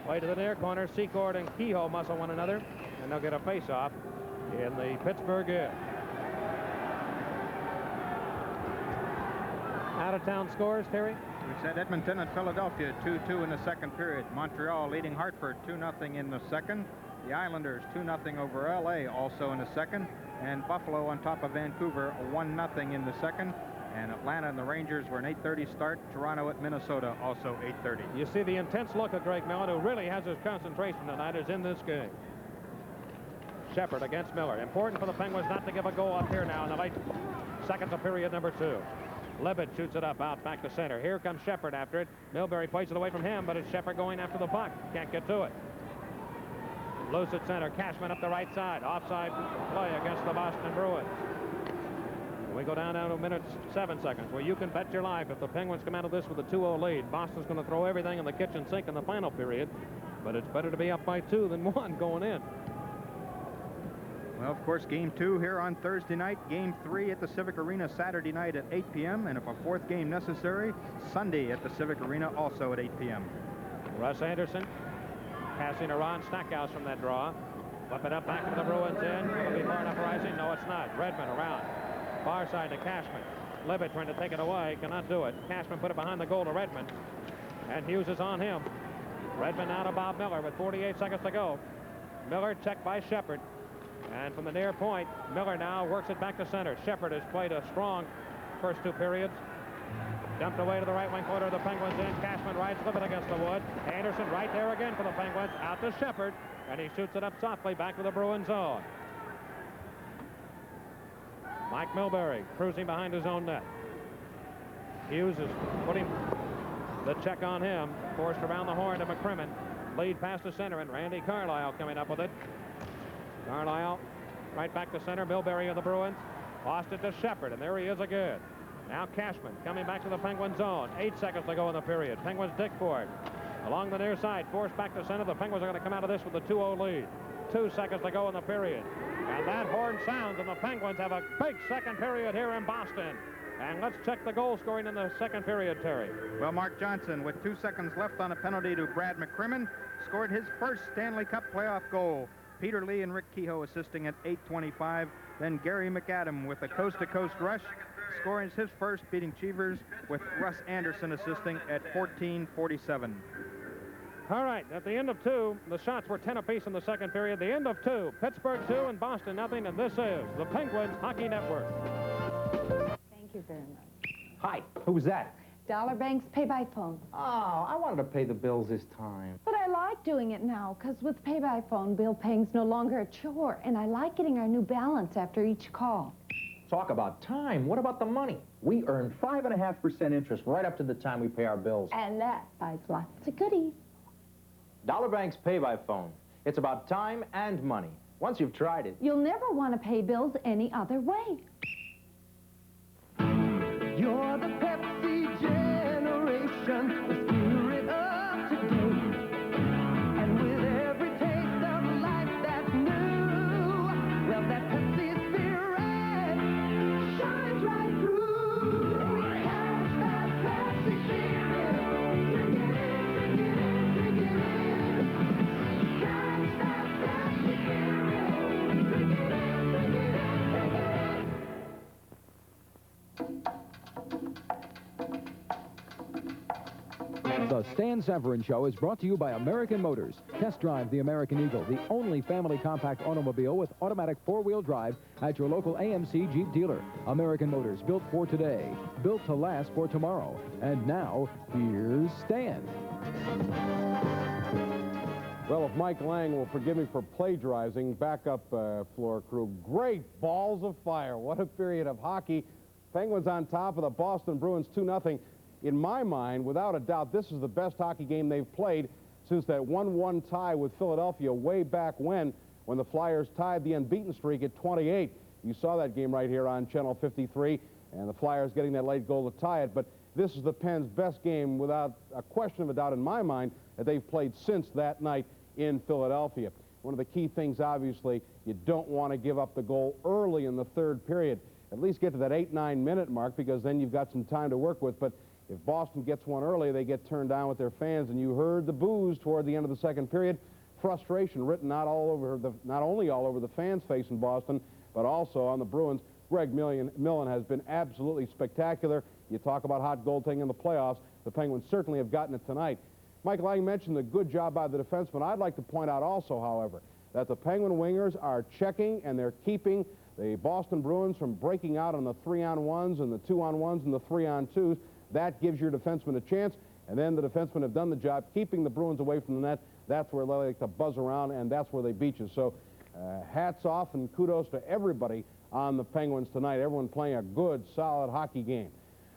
Play to the near corner. Secord and Kehoe muscle one another, and they'll get a face-off in the Pittsburgh end. Out-of-town scores, Terry? We said Edmonton and Philadelphia 2-2 in the second period. Montreal leading Hartford 2-0 in the second. The Islanders 2-0 over L.A. also in the second. And Buffalo on top of Vancouver 1-0 in the second. And Atlanta and the Rangers were an 8:30 start. Toronto at Minnesota also 8:30. You see the intense look of Greg Millen, who really has his concentration tonight, is in this game. Shepard against Miller. Important for the Penguins not to give a goal up here now in the late seconds of period number 2. Levitt shoots it up out back to center. Here comes Shepard after it. Milbury plays it away from him, but it's Shepard going after the puck. Can't get to it. Loose at center. Cashman up the right side. Offside play against the Boston Bruins. We go down to a minute 7 seconds, where you can bet your life if the Penguins come out of this with a 2-0 lead, Boston's going to throw everything in the kitchen sink in the final period. But it's better to be up by 2 than 1 going in. Well, of course, Game 2 here on Thursday night. Game 3 at the Civic Arena Saturday night at 8 p.m. And if a 4th game necessary, Sunday at the Civic Arena also at 8 p.m. Russ Anderson passing to Ron Stackhouse from that draw. Flip it up back into the Bruins end. Will it be far enough rising? No, it's not. Redmond around. Far side to Cashman. Levitt trying to take it away. Cannot do it. Cashman put it behind the goal to Redmond. And Hughes is on him. Redmond now to Bob Miller with 48 seconds to go. Miller checked by Shepard. And from the near point, Miller now works it back to center. Shepard has played a strong first 2 periods. Dumped away to the right wing corner of the Penguins end. Cashman rides Levitt against the wood. Anderson right there again for the Penguins. Out to Shepard. And he shoots it up softly back to the Bruins zone. Mike Milbury cruising behind his own net. Hughes is putting the check on him. Forced around the horn to McCrimmon. Lead pass to center, and Randy Carlyle coming up with it. Carlyle right back to center. Milbury of the Bruins. Lost it to Shepard, and there he is again. Now Cashman coming back to the Penguin zone. 8 seconds to go in the period. Penguins dig for it. Along the near side, forced back to center. The Penguins are going to come out of this with a 2-0 lead. 2 seconds to go in the period. And that horn sounds, and the Penguins have a big second period here in Boston. And let's check the goal scoring in the second period, Terry. Well, Mark Johnson, with 2 seconds left on a penalty to Brad McCrimmon, scored his first Stanley Cup playoff goal. Peter Lee and Rick Kehoe assisting at 8:25. Then Gary McAdam with a coast-to-coast rush, scoring his first, beating Cheevers, with Russ Anderson assisting at 14:47. All right, at the end of 2, the shots were 10 apiece in the second period. The end of 2, Pittsburgh 2 and Boston nothing, and this is the Penguins Hockey Network. Thank you very much. Hi, who's that? Dollar Bank's pay-by-phone. Oh, I wanted to pay the bills this time. But I like doing it now, because with pay-by-phone, bill paying's no longer a chore, and I like getting our new balance after each call. Talk about time. What about the money? We earn 5.5% interest right up to the time we pay our bills. And that buys lots of goodies. Dollar Bank's pay-by-phone. It's about time and money. Once you've tried it. You'll never want to pay bills any other way. You're the Pepsi generation, the spirit of today. And with every taste of life that's new, well, that Pepsi spirit shines right through. Catch that Pepsi spirit. Drink it in, drink it in, drink it in. Catch that Pepsi spirit. Drink it in, drink it in, drink it in. The Stan Severin Show is brought to you by American Motors. Test drive the American Eagle, the only family compact automobile with automatic 4-wheel drive at your local AMC Jeep dealer. American Motors, built for today, built to last for tomorrow. And now, here's Stan. Well, if Mike Lang will forgive me for plagiarizing, backup floor crew, great balls of fire. What a period of hockey. Penguins on top of the Boston Bruins 2-0. In my mind, without a doubt, this is the best hockey game they've played since that 1-1 tie with Philadelphia way back when the Flyers tied the unbeaten streak at 28. You saw that game right here on Channel 53, and the Flyers getting that late goal to tie it. But this is the Pens' best game, without a question of a doubt in my mind, that they've played since that night in Philadelphia. One of the key things, obviously, you don't want to give up the goal early in the third period. At least get to that 8-9 minute mark, because then you've got some time to work with. But if Boston gets one early, they get turned down with their fans, and you heard the boos toward the end of the second period. Frustration written not only all over the fans' face in Boston, but also on the Bruins. Greg Millen has been absolutely spectacular. You talk about hot goaltending in the playoffs. The Penguins certainly have gotten it tonight. Mike Lang mentioned the good job by the defenseman. I'd like to point out also, however, that the Penguin wingers are checking and they're keeping the Boston Bruins from breaking out on the 3-on-1s and the 2-on-1s and the 3-on-2s. That gives your defenseman a chance, and then the defensemen have done the job keeping the Bruins away from the net. That's where they like to buzz around, and that's where they beat you. So Hats off and kudos to everybody on the Penguins tonight. Everyone playing a good, solid hockey game.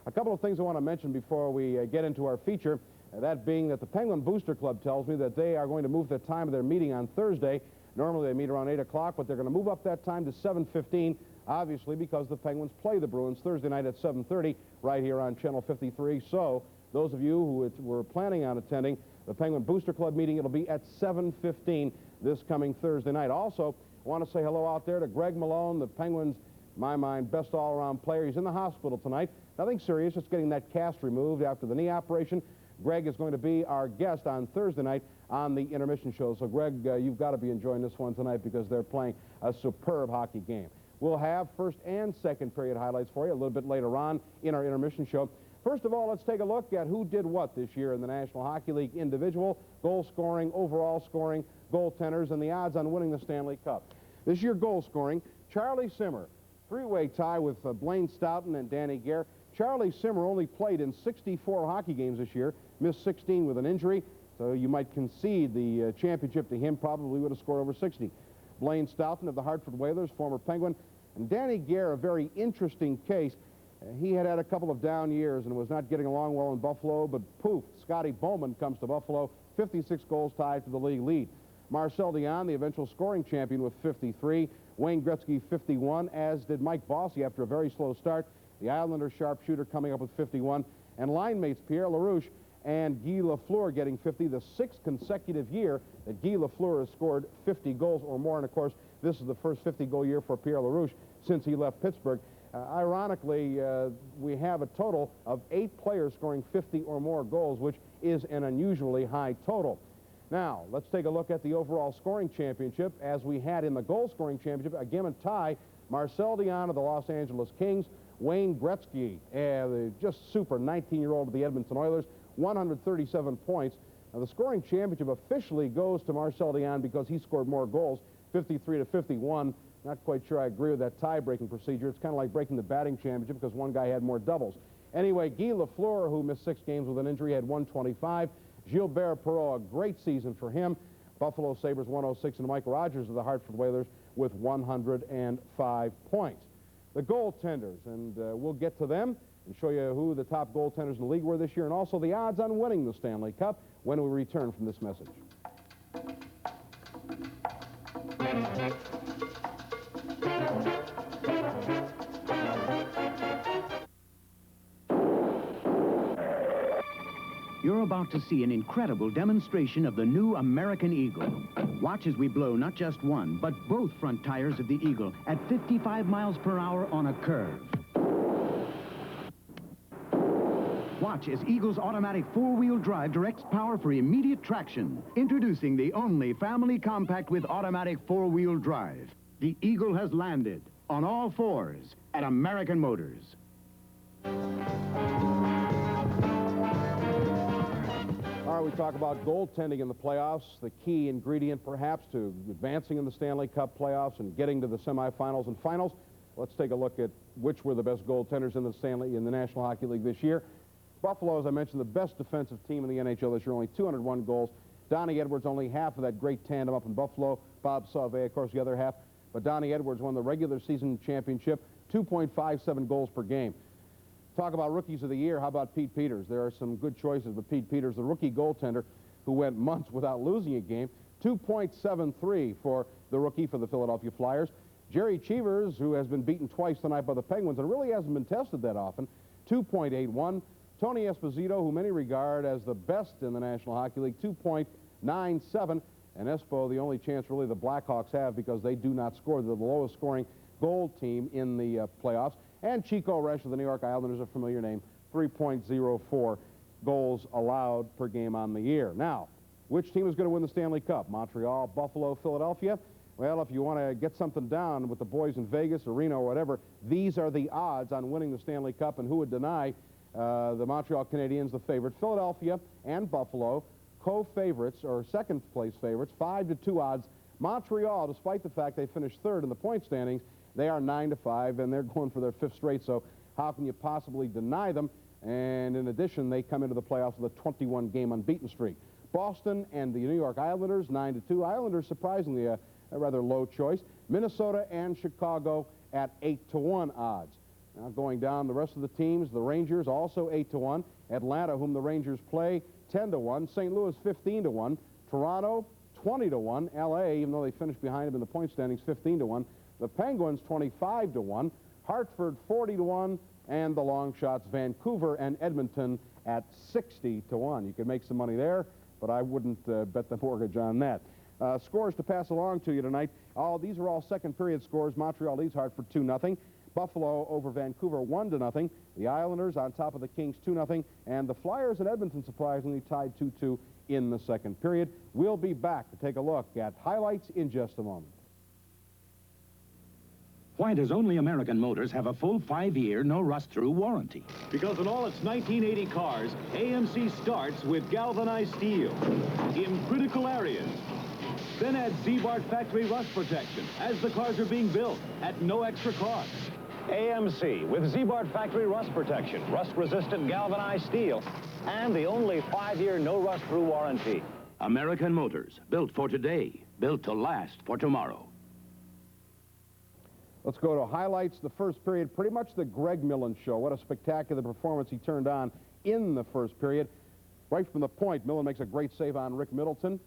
A couple of things I want to mention before we get into our feature, that being that the Penguin Booster Club tells me that they are going to move the time of their meeting on Thursday. Normally they meet around 8 o'clock, but they're going to move up that time to 7:15, obviously because the Penguins play the Bruins Thursday night at 7:30 right here on Channel 53. So those of you who were planning on attending the Penguin Booster Club meeting, it'll be at 7:15 this coming Thursday night. Also, I want to say hello out there to Greg Malone, the Penguins, in my mind, best all-around player. He's in the hospital tonight. Nothing serious, just getting that cast removed after the knee operation. Greg is going to be our guest on Thursday night on the intermission show. So, Greg, you've got to be enjoying this one tonight because they're playing a superb hockey game. We'll have first and second period highlights for you a little bit later on in our intermission show. First of all, let's take a look at who did what this year in the National Hockey League individual, goal scoring, overall scoring, goaltenders, and the odds on winning the Stanley Cup. This year, goal scoring, Charlie Simmer, three-way tie with Blaine Stoughton and Danny Gare. Charlie Simmer only played in 64 hockey games this year, missed 16 with an injury, so you might concede the championship to him, probably would have scored over 60. Blaine Stoughton of the Hartford Whalers, former Penguin, and Danny Gare, a very interesting case. He had a couple of down years and was not getting along well in Buffalo, but poof, Scotty Bowman comes to Buffalo, 56 goals tied for the league lead. Marcel Dion, the eventual scoring champion, with 53. Wayne Gretzky, 51, as did Mike Bossy after a very slow start. The Islanders sharpshooter coming up with 51. And line mates Pierre LaRouche and Guy Lafleur getting 50, the sixth consecutive year that Guy Lafleur has scored 50 goals or more. And, of course, this is the first 50-goal year for Pierre LaRouche since he left Pittsburgh. Ironically, we have a total of 8 players scoring 50 or more goals, which is an unusually high total. Now, let's take a look at the overall scoring championship. As we had in the goal-scoring championship, again a tie, Marcel Dion of the Los Angeles Kings, Wayne Gretzky, the just super 19-year-old of the Edmonton Oilers, 137 points. Now, the scoring championship officially goes to Marcel Dion because he scored more goals, 53 to 51. Not quite sure I agree with that tie-breaking procedure. It's kind of like breaking the batting championship because one guy had more doubles. Anyway, Guy Lafleur, who missed 6 games with an injury, had 125. Gilbert Perreault, a great season for him. Buffalo Sabres 106, and Mike Rogers of the Hartford Whalers with 105 points. The goaltenders, and we'll get to them and show you who the top goaltenders in the league were this year, and also the odds on winning the Stanley Cup when we return from this message. You're about to see an incredible demonstration of the new American Eagle. Watch as we blow not just one, but both front tires of the Eagle at 55 miles per hour on a curve. Watch as Eagle's automatic four-wheel drive directs power for immediate traction. Introducing the only family compact with automatic four-wheel drive. The Eagle has landed on all fours at American Motors. All right, we talk about goaltending in the playoffs, the key ingredient perhaps to advancing in the Stanley Cup playoffs and getting to the semifinals and finals. Let's take a look at which were the best goaltenders in the National Hockey League this year. Buffalo, as I mentioned, the best defensive team in the NHL this year, only 201 goals. Donnie Edwards, only half of that great tandem up in Buffalo. Bob Sauvé, of course, the other half. But Donnie Edwards won the regular season championship, 2.57 goals per game. Talk about rookies of the year. How about Pete Peters? There are some good choices, but Pete Peters, the rookie goaltender who went months without losing a game, 2.73 for the rookie for the Philadelphia Flyers. Jerry Cheevers, who has been beaten twice tonight by the Penguins and really hasn't been tested that often, 2.81. Tony Esposito, who many regard as the best in the National Hockey League, 2.97. And Espo, the only chance really the Blackhawks have because they do not score. They're the lowest scoring goal team in the playoffs. And Chico Resch of the New York Islanders, a familiar name, 3.04 goals allowed per game on the year. Now, which team is going to win the Stanley Cup? Montreal, Buffalo, Philadelphia? Well, if you want to get something down with the boys in Vegas or Reno or whatever, these are the odds on winning the Stanley Cup, and who would deny the Montreal Canadiens the favorite? Philadelphia and Buffalo, co-favorites or second-place favorites, 5-2 odds. Montreal, despite the fact they finished third in the point standings, they are 9-5, and they're going for their 5th straight, so how can you possibly deny them? And in addition, they come into the playoffs with a 21-game unbeaten streak. Boston and the New York Islanders, 9-2. Islanders, surprisingly, a rather low choice. Minnesota and Chicago at 8-1 odds. Now going down the rest of the teams, the Rangers also 8-1. Atlanta, whom the Rangers play, 10-1. St. Louis 15-1. Toronto 20-1. L.A., even though they finished behind them in the point standings, 15-1. The Penguins 25-1. Hartford 40-1. And the long shots, Vancouver and Edmonton at 60-1. You could make some money there, but I wouldn't bet the mortgage on that. Scores to pass along to you tonight. These are all second period scores. Montreal leads Hartford 2-0. Buffalo over Vancouver 1-0. The Islanders on top of the Kings 2-0. And the Flyers and Edmonton surprisingly tied 2-2 in the second period. We'll be back to take a look at highlights in just a moment. Why does only American Motors have a full 5-year, no-rust-through warranty? Because in all its 1980 cars, AMC starts with galvanized steel in critical areas. Then adds Z-Bart factory rust protection as the cars are being built at no extra cost. AMC with Z-Bart factory rust protection, rust-resistant galvanized steel, and the only 5-year no-rust-through warranty. American Motors, built for today, built to last for tomorrow. Let's go to highlights. The first period, pretty much the Greg Millen show. What a spectacular performance he turned on in the first period. Right from the point, Millen makes a great save on Rick Middleton.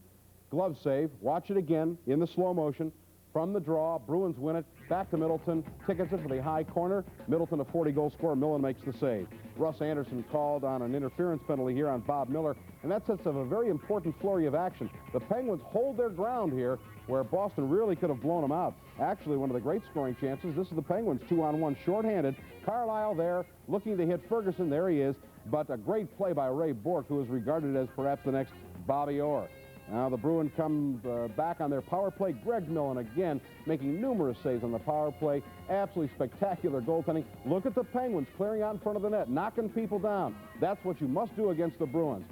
Glove save. Watch it again in the slow motion. From the draw, Bruins win it. Back to Middleton. Tickets it for the high corner. Middleton, a 40-goal scorer. Millen makes the save. Russ Anderson called on an interference penalty here on Bob Miller, and that sets up a very important flurry of action. The Penguins hold their ground here, where Boston really could have blown them out. Actually, one of the great scoring chances. This is the Penguins 2-on-1 shorthanded. Carlisle there looking to hit Ferguson. There he is. But a great play by Ray Bourque, who is regarded as perhaps the next Bobby Orr. Now the Bruins come back on their power play. Greg Millen again making numerous saves on the power play. Absolutely spectacular goaltending. Look at the Penguins clearing out in front of the net, knocking people down. That's what you must do against the Bruins.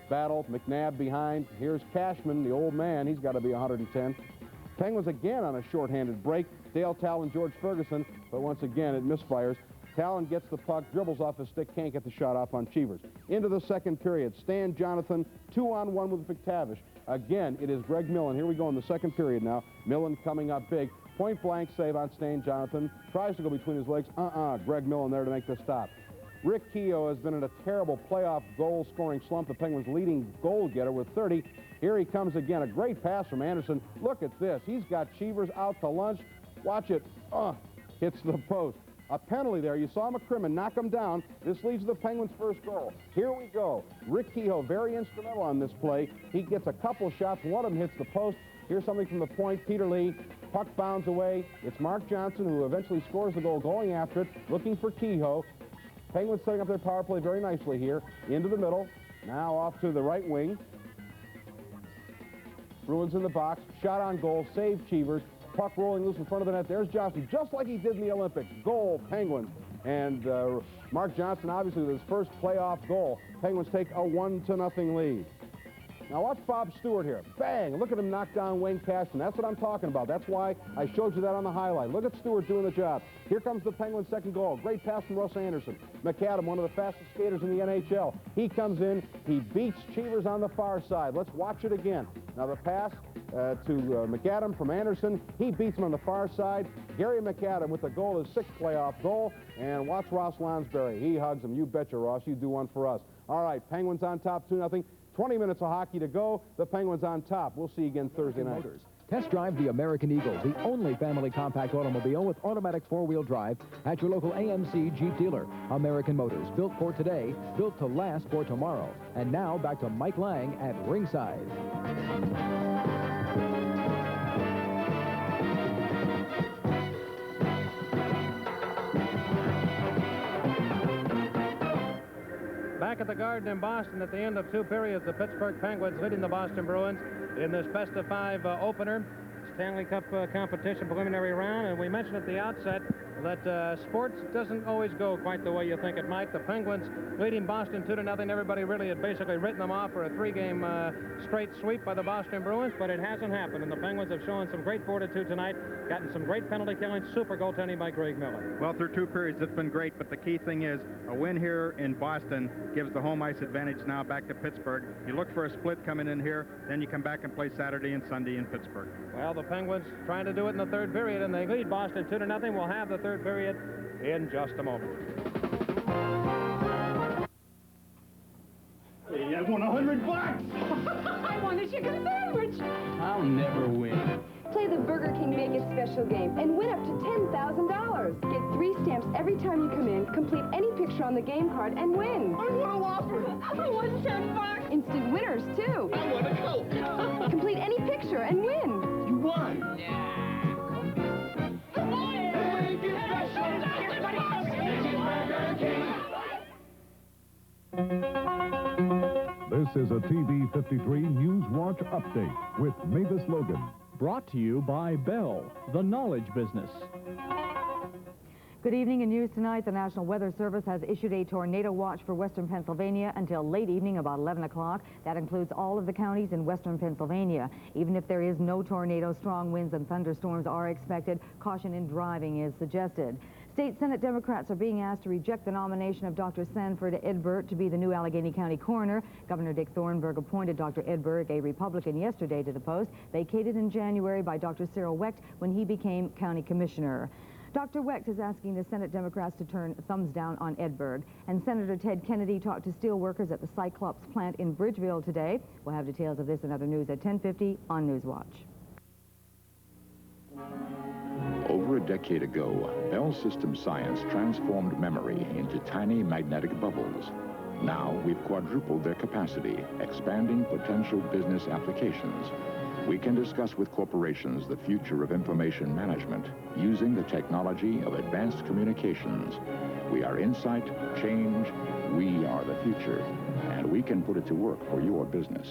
Battle, McNabb behind. Here's Cashman, the old man. He's got to be 110. Penguins again on a shorthanded break. Dale Talon, George Ferguson, but once again it misfires. Talon gets the puck, dribbles off his stick, can't get the shot off on Cheevers. Into the second period, Stan Jonathan, 2-on-1 with McTavish. Again, it is Greg Millen. Here we go in the second period now. Millen coming up big. Point blank save on Stan Jonathan. Tries to go between his legs. Greg Millen there to make the stop. Rick Keogh has been in a terrible playoff goal-scoring slump. The Penguins' leading goal-getter with 30. Here he comes again. A great pass from Anderson. Look at this. He's got Cheevers out to lunch. Watch it. Hits the post. A penalty there. You saw McCrimmon knock him down. This leads to the Penguins' first goal. Here we go. Rick Keogh, very instrumental on this play. He gets a couple shots. One of them hits the post. Here's something from the point. Peter Lee. Puck bounds away. It's Mark Johnson who eventually scores the goal, going after it, looking for Keogh. Penguins setting up their power play very nicely here. Into the middle. Now off to the right wing. Bruins in the box. Shot on goal. Save Cheevers. Puck rolling loose in front of the net. There's Johnson, just like he did in the Olympics. Goal, Penguins. And Mark Johnson, obviously, with his first playoff goal. Penguins take a 1-0 lead. Now watch Bob Stewart here. Bang! Look at him knock down Wayne Cashman. That's what I'm talking about. That's why I showed you that on the highlight. Look at Stewart doing the job. Here comes the Penguins' second goal. Great pass from Russ Anderson. McAdam, one of the fastest skaters in the NHL. He comes in. He beats Cheevers on the far side. Let's watch it again. Now the pass to McAdam from Anderson. He beats him on the far side. Gary McAdam with the goal, his 6th playoff goal. And watch Ross Lonsberry. He hugs him. You betcha, Ross. You do one for us. All right, Penguins on top 2-0. 20 minutes of hockey to go. The Penguins on top. We'll see you again Thursday night. Test drive the American Eagle, the only family compact automobile with automatic 4-wheel drive at your local AMC Jeep dealer. American Motors, built for today, built to last for tomorrow. And now back to Mike Lang at ringside. Back at the Garden in Boston at the end of 2 periods, the Pittsburgh Penguins leading the Boston Bruins in this best-of-5 opener. Stanley Cup competition preliminary round, and we mentioned at the outset that sports doesn't always go quite the way you think it might. The Penguins leading Boston 2-0. Everybody really had basically written them off for a 3-game straight sweep by the Boston Bruins, but it hasn't happened, and the Penguins have shown some great fortitude tonight, gotten some great penalty killing, super goaltending by Greg Miller. Well, through 2 periods, it's been great, but the key thing is a win here in Boston gives the home ice advantage now back to Pittsburgh. You look for a split coming in here, then you come back and play Saturday and Sunday in Pittsburgh. Well, the Penguins trying to do it in the 3rd period, and they lead Boston 2-0. We'll have the 3rd period in just a moment. Hey, I won $100. I want a chicken sandwich. I'll never win. Play the Burger King Make It Special game and win up to $10,000. Get 3 stamps every time you come in, complete any picture on the game card, and win. I want a Whopper. I won $10. Instant winners, too. I want a Coke. Complete any picture and win. You won. This is a TV 53 News Watch Update with Mavis Logan. Brought to you by Bell, the knowledge business. Good evening. In news tonight, the National Weather Service has issued a tornado watch for western Pennsylvania until late evening, about 11 o'clock. That includes all of the counties in western Pennsylvania. Even if there is no tornado, strong winds and thunderstorms are expected. Caution in driving is suggested. State Senate Democrats are being asked to reject the nomination of Dr. Sanford Edberg to be the new Allegheny County coroner. Governor Dick Thornburg appointed Dr. Edberg, a Republican, yesterday to the post, vacated in January by Dr. Cyril Wecht when he became county commissioner. Dr. Wecht is asking the Senate Democrats to turn thumbs down on Edberg. And Senator Ted Kennedy talked to steel workers at the Cyclops plant in Bridgeville today. We'll have details of this and other news at 10:50 on Newswatch. Over a decade ago, Bell Systems Science transformed memory into tiny magnetic bubbles. Now we've quadrupled their capacity, expanding potential business applications. We can discuss with corporations the future of information management using the technology of advanced communications. We are insight, change, we are the future, and we can put it to work for your business.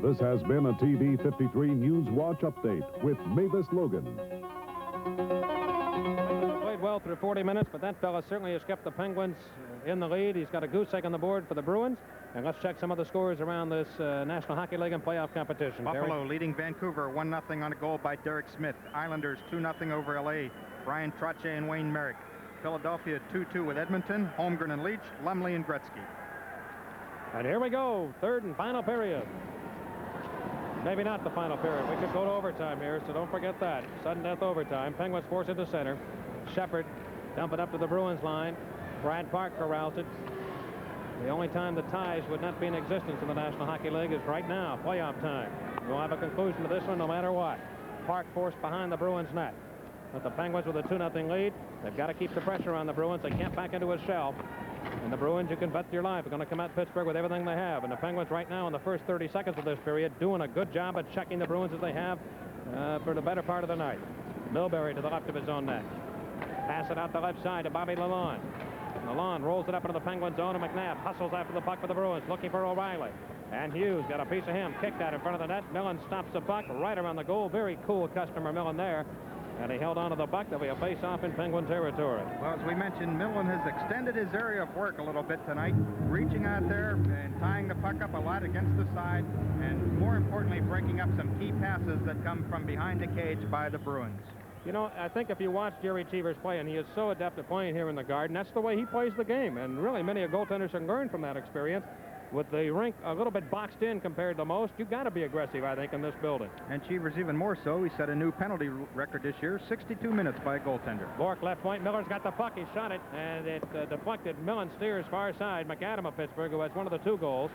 This has been a TV 53 News Watch Update with Mavis Logan. Played well through 40 minutes, but that fella certainly has kept the Penguins in the lead. He's got a goose egg on the board for the Bruins. And let's check some of the scores around this National Hockey League and playoff competition. Buffalo Terry? leading Vancouver 1-0 on a goal by Derek Smith. Islanders 2-0 over L.A. Brian Trottier and Wayne Merrick. Philadelphia 2-2 with Edmonton. Holmgren and Leach, Lumley and Gretzky. And here we go, 3rd and final period. Maybe not the final period. We could go to overtime here, so don't forget that. Sudden death overtime. Penguins force it to center. Shepard dump it up to the Bruins line. Brad Park corrals it. The only time the ties would not be in existence in the National Hockey League is right now, playoff time. We'll have a conclusion to this one no matter what. Park forced behind the Bruins net. But the Penguins with a 2-0 lead, they've got to keep the pressure on the Bruins. They can't back into a shell. And the Bruins, you can bet your life, are going to come at Pittsburgh with everything they have. And the Penguins right now in the first 30 seconds of this period doing a good job of checking the Bruins as they have for the better part of the night. Milbury to the left of his own net. Pass it out the left side to Bobby Lalonde. Lalonde rolls it up into the Penguin zone, and McNabb hustles after the puck for the Bruins, looking for O'Reilly. And Hughes got a piece of him, kicked out in front of the net. Millen stops the puck right around the goal. Very cool customer Millen there. And he held on to the puck. There'll be a face-off in Penguin territory. Well, as we mentioned, Millen has extended his area of work a little bit tonight, reaching out there and tying the puck up a lot against the side, and more importantly, breaking up some key passes that come from behind the cage by the Bruins. You know, I think if you watch Jerry Cheevers play, and he is so adept at playing here in the Garden, that's the way he plays the game. And really, many goaltenders can learn from that experience. With the rink a little bit boxed in compared to most, you've got to be aggressive, I think, in this building. And Cheevers even more so. He set a new penalty record this year, 62 minutes by a goaltender. Bork left point. Miller's got the puck. He shot it, and it deflected. Millen steers far side. McAdam of Pittsburgh, who has one of the 2 goals.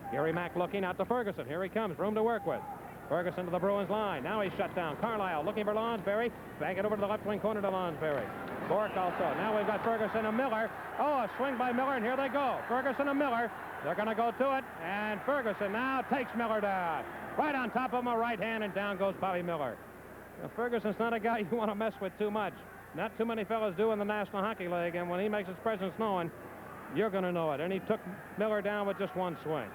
Gary Mack looking out to Ferguson. Here he comes. Room to work with. Ferguson to the Bruins line. Now he's shut down. Carlisle looking for Lonsberry. Bang it over to the left wing corner to Lonsberry. Bork also. Now we've got Ferguson and Miller. Oh, a swing by Miller, and here they go. Ferguson and Miller. They're going to go to it, and Ferguson now takes Miller down. Right on top of him, a right hand, and down goes Bobby Miller. Now, Ferguson's not a guy you want to mess with too much. Not too many fellas do in the National Hockey League, and when he makes his presence known, you're going to know it. And he took Miller down with just one swing.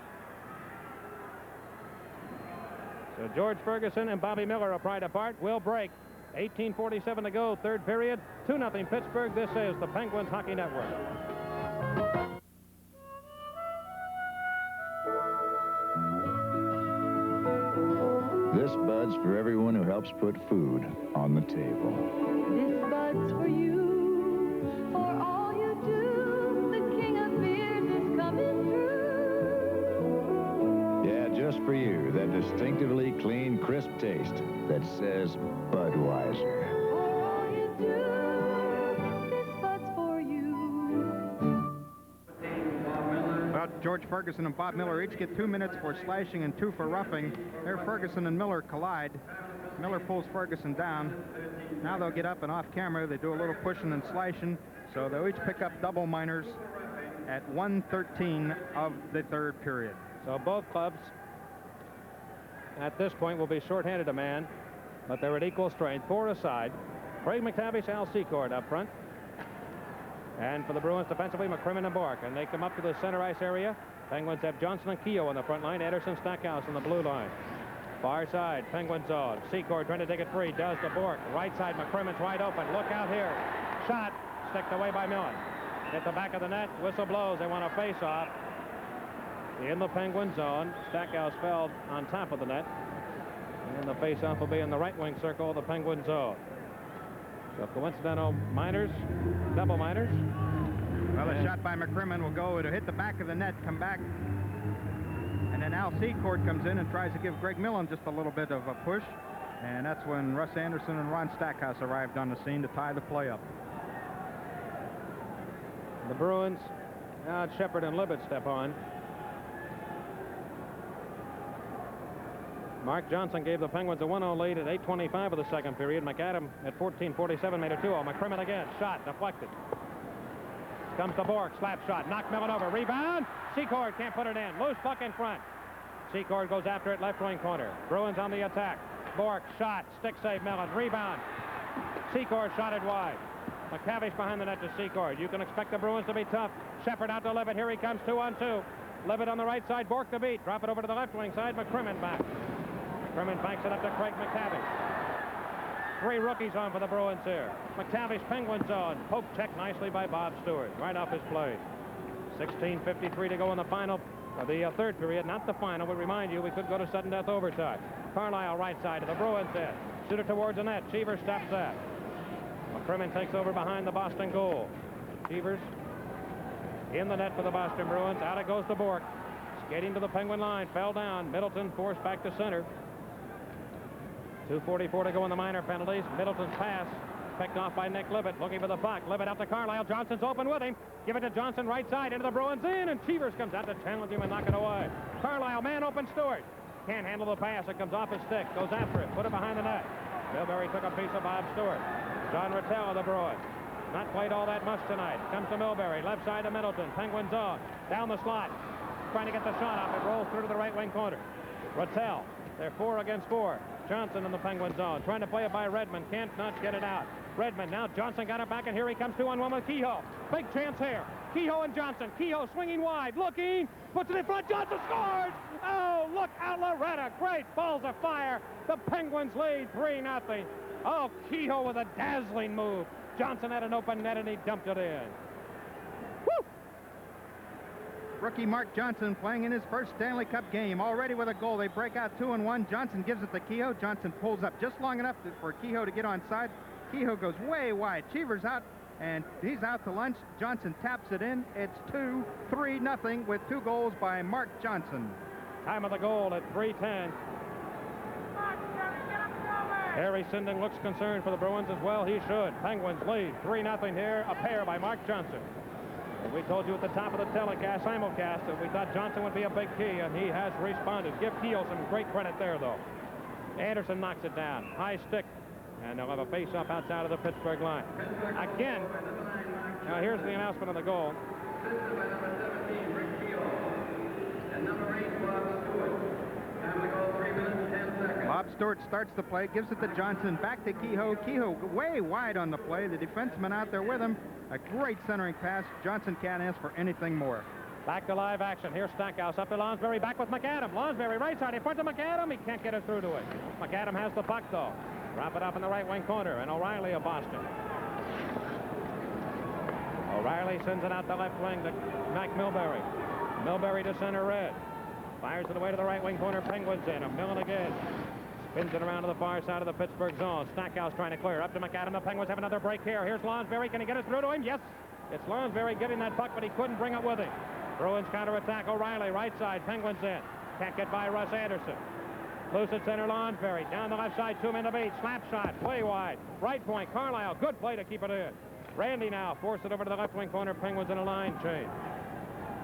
So George Ferguson and Bobby Miller are pried apart. Will break. 18:47 to go, third period. 2-0 Pittsburgh. This is the Penguins Hockey Network. This bud's for everyone who helps put food on the table. This bud's for you, for all you do. The king of beers is coming through. Yeah, just for you, that distinctively clean, crisp taste that says Budweiser. For all you do, this bud's for you. Well, George Ferguson and Bob Miller each get 2 minutes for slashing and 2 for roughing. There, Ferguson and Miller collide. Miller pulls Ferguson down. Now they'll get up and off camera. They do a little pushing and slashing. So they'll each pick up double minors at 1:13 of the third period. So both clubs at this point will be shorthanded a man, but they're at equal strength. 4 aside. Craig McTavish, Al Secord up front. And for the Bruins defensively, McCrimmon and Bork. And they come up to the center ice area. Penguins have Johnson and Keogh on the front line. Anderson, Stackhouse on the blue line. Far side, Penguin zone. Secord trying to take it free. Does to Bork. Right side, McCrimmon's wide open. Look out here. Shot. Sticked away by Millen. Hit the back of the net. Whistle blows. They want a face-off. In the Penguin zone. Stackhouse fell on top of the net. And the face-off will be in the right wing circle of the Penguin zone. So coincidental minors, double minors. Well, a shot by McCrimmon will go to hit the back of the net, come back. And then Al Secord comes in and tries to give Greg Millen just a little bit of a push. And that's when Russ Anderson and Ron Stackhouse arrived on the scene to tie the play up. The Bruins, now Shepard and Libet step on. Mark Johnson gave the Penguins a 1-0 lead at 8:25 of the second period. McAdam at 14:47 made it 2-0. McCrimmon again. Shot deflected. Comes to Bork. Slap shot. Knocked Millen over. Rebound. Secord can't put it in. Loose puck in front. Secord goes after it. Left wing corner. Bruins on the attack. Bork shot. Stick save Millen. Rebound. Secord shot it wide. McTavish behind the net to Secord. You can expect the Bruins to be tough. Shepard out to Libet. Here he comes 2-on-2. Libet on the right side. Bork the beat. Drop it over to the left wing side. McCrimmon back. McCrimmon banks it up to Craig McTavish. 3 rookies on for the Bruins here. McTavish, Penguin zone. Poke checked nicely by Bob Stewart. Right off his play. 16:53 to go in the final, the third period. Not the final. We remind you, we could go to sudden death overtime. Carlisle right side to the Bruins end. Shoot it towards the net. Cheevers stops that. McCrimmon takes over behind the Boston goal. Cheevers in the net for the Boston Bruins. Out it goes to Bork. Skating to the Penguin line. Fell down. Middleton forced back to center. 2:44 to go in the minor penalties. Middleton's pass picked off by Nick Libet. Looking for the puck. Libet out to Carlisle. Johnson's open with him. Give it to Johnson right side into the Bruins in. And Cheevers comes out to challenge him and knock it away. Carlisle, man open Stewart. Can't handle the pass. It comes off his stick. Goes after it. Put it behind the net. Milbury took a piece of Bob Stewart. John Rattel of the Bruins. Not played all that much tonight. Comes to Milbury. Left side to Middleton. Penguin zone. Down the slot. Trying to get the shot off. It rolls through to the right wing corner. Rattel. They're 4 against 4. Johnson in the Penguin zone. Trying to play it by Redmond. Can't not get it out. Redmond. Now Johnson got it back, and here he comes 2-on-1 with Kehoe. Big chance here. Kehoe and Johnson. Kehoe swinging wide. Looking. Puts it in front. Johnson scores! Oh, look out, Loretta. Great balls of fire. The Penguins lead 3-0. Oh, Kehoe with a dazzling move. Johnson had an open net, and he dumped it in. Woo! Rookie Mark Johnson playing in his first Stanley Cup game. Already with a goal. They break out 2-1. Johnson gives it to Kehoe. Johnson pulls up just long enough for Kehoe to get on side. Kehoe goes way wide. Cheevers out, and he's out to lunch. Johnson taps it in. It's 2-3-0 with 2 goals by Mark Johnson. Time of the goal at 3:10. Harry Sinden looks concerned for the Bruins as well. He should. Penguins lead 3-0 here. A pair by Mark Johnson. And we told you at the top of the telecast, simulcast, that we thought Johnson would be a big key, and he has responded. Give Kehoe some great credit there, though. Anderson knocks it down. High stick. And they'll have a face-off outside of the Pittsburgh line. Again, now here's the announcement of the goal. Bob Stewart starts the play, gives it to Johnson, back to Kehoe. Kehoe way wide on the play. The defenseman out there with him. A great centering pass. Johnson can't ask for anything more. Back to live action. Here's Stackhouse up to Lonsberry. Back with McAdam. Lonsberry right side in front of McAdam. He can't get it through to it. McAdam has the puck, though. Drop it up in the right wing corner. And O'Reilly of Boston. O'Reilly sends it out the left wing to Mike Milbury. Milbury to center red. Fires it away to the right wing corner. Penguins in. A Millen again. Spins it around to the far side of the Pittsburgh zone. Stackhouse trying to clear. Up to McAdam. The Penguins have another break here. Here's Lonsberry. Can he get it through to him? Yes. It's Lonsberry getting that puck, but he couldn't bring it with him. Bruins counterattack. O'Reilly right side. Penguins in. Can't get by Russ Anderson. Loose at center. Lonsberry. Down the left side. 2 men to beat. Slap shot. Way wide. Right point. Carlisle. Good play to keep it in. Randy now forced it over to the left wing corner. Penguins in a line change.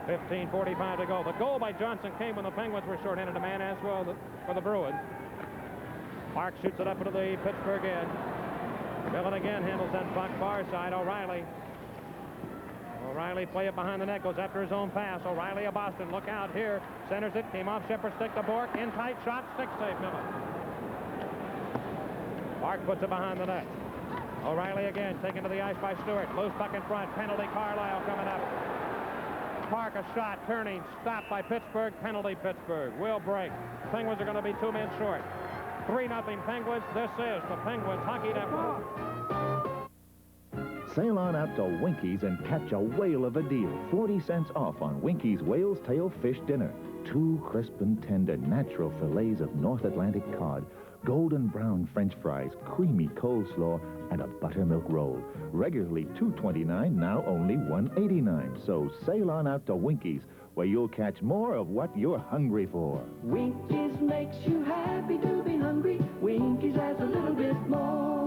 15:45 to go. The goal by Johnson came when the Penguins were shorthanded a man as well for the Bruins. Park shoots it up into the Pittsburgh end. Millen again handles that puck far side. O'Reilly. O'Reilly play it behind the net. Goes after his own pass. O'Reilly of Boston. Look out here. Centers it. Came off Shepard's stick to Bork. In tight shot. Stick save Millen. Park puts it behind the net. O'Reilly again, taken to the ice by Stewart. Loose puck in front. Penalty Carlisle coming up. Park a shot, turning, stopped by Pittsburgh. Penalty Pittsburgh. Will break. Penguins are going to be 2 men short. 3-0 Penguins. This is the Penguins Hockey Network. Sail on out to Winky's and catch a whale of a deal. 40 cents off on Winky's Whale's Tail Fish Dinner. 2 crisp and tender natural fillets of North Atlantic cod, golden brown French fries, creamy coleslaw, and a buttermilk roll. Regularly $2.29, now only $1.89. So sail on out to Winky's, where you'll catch more of what you're hungry for. Winkies makes you happy to be hungry. Winkies has a little bit more.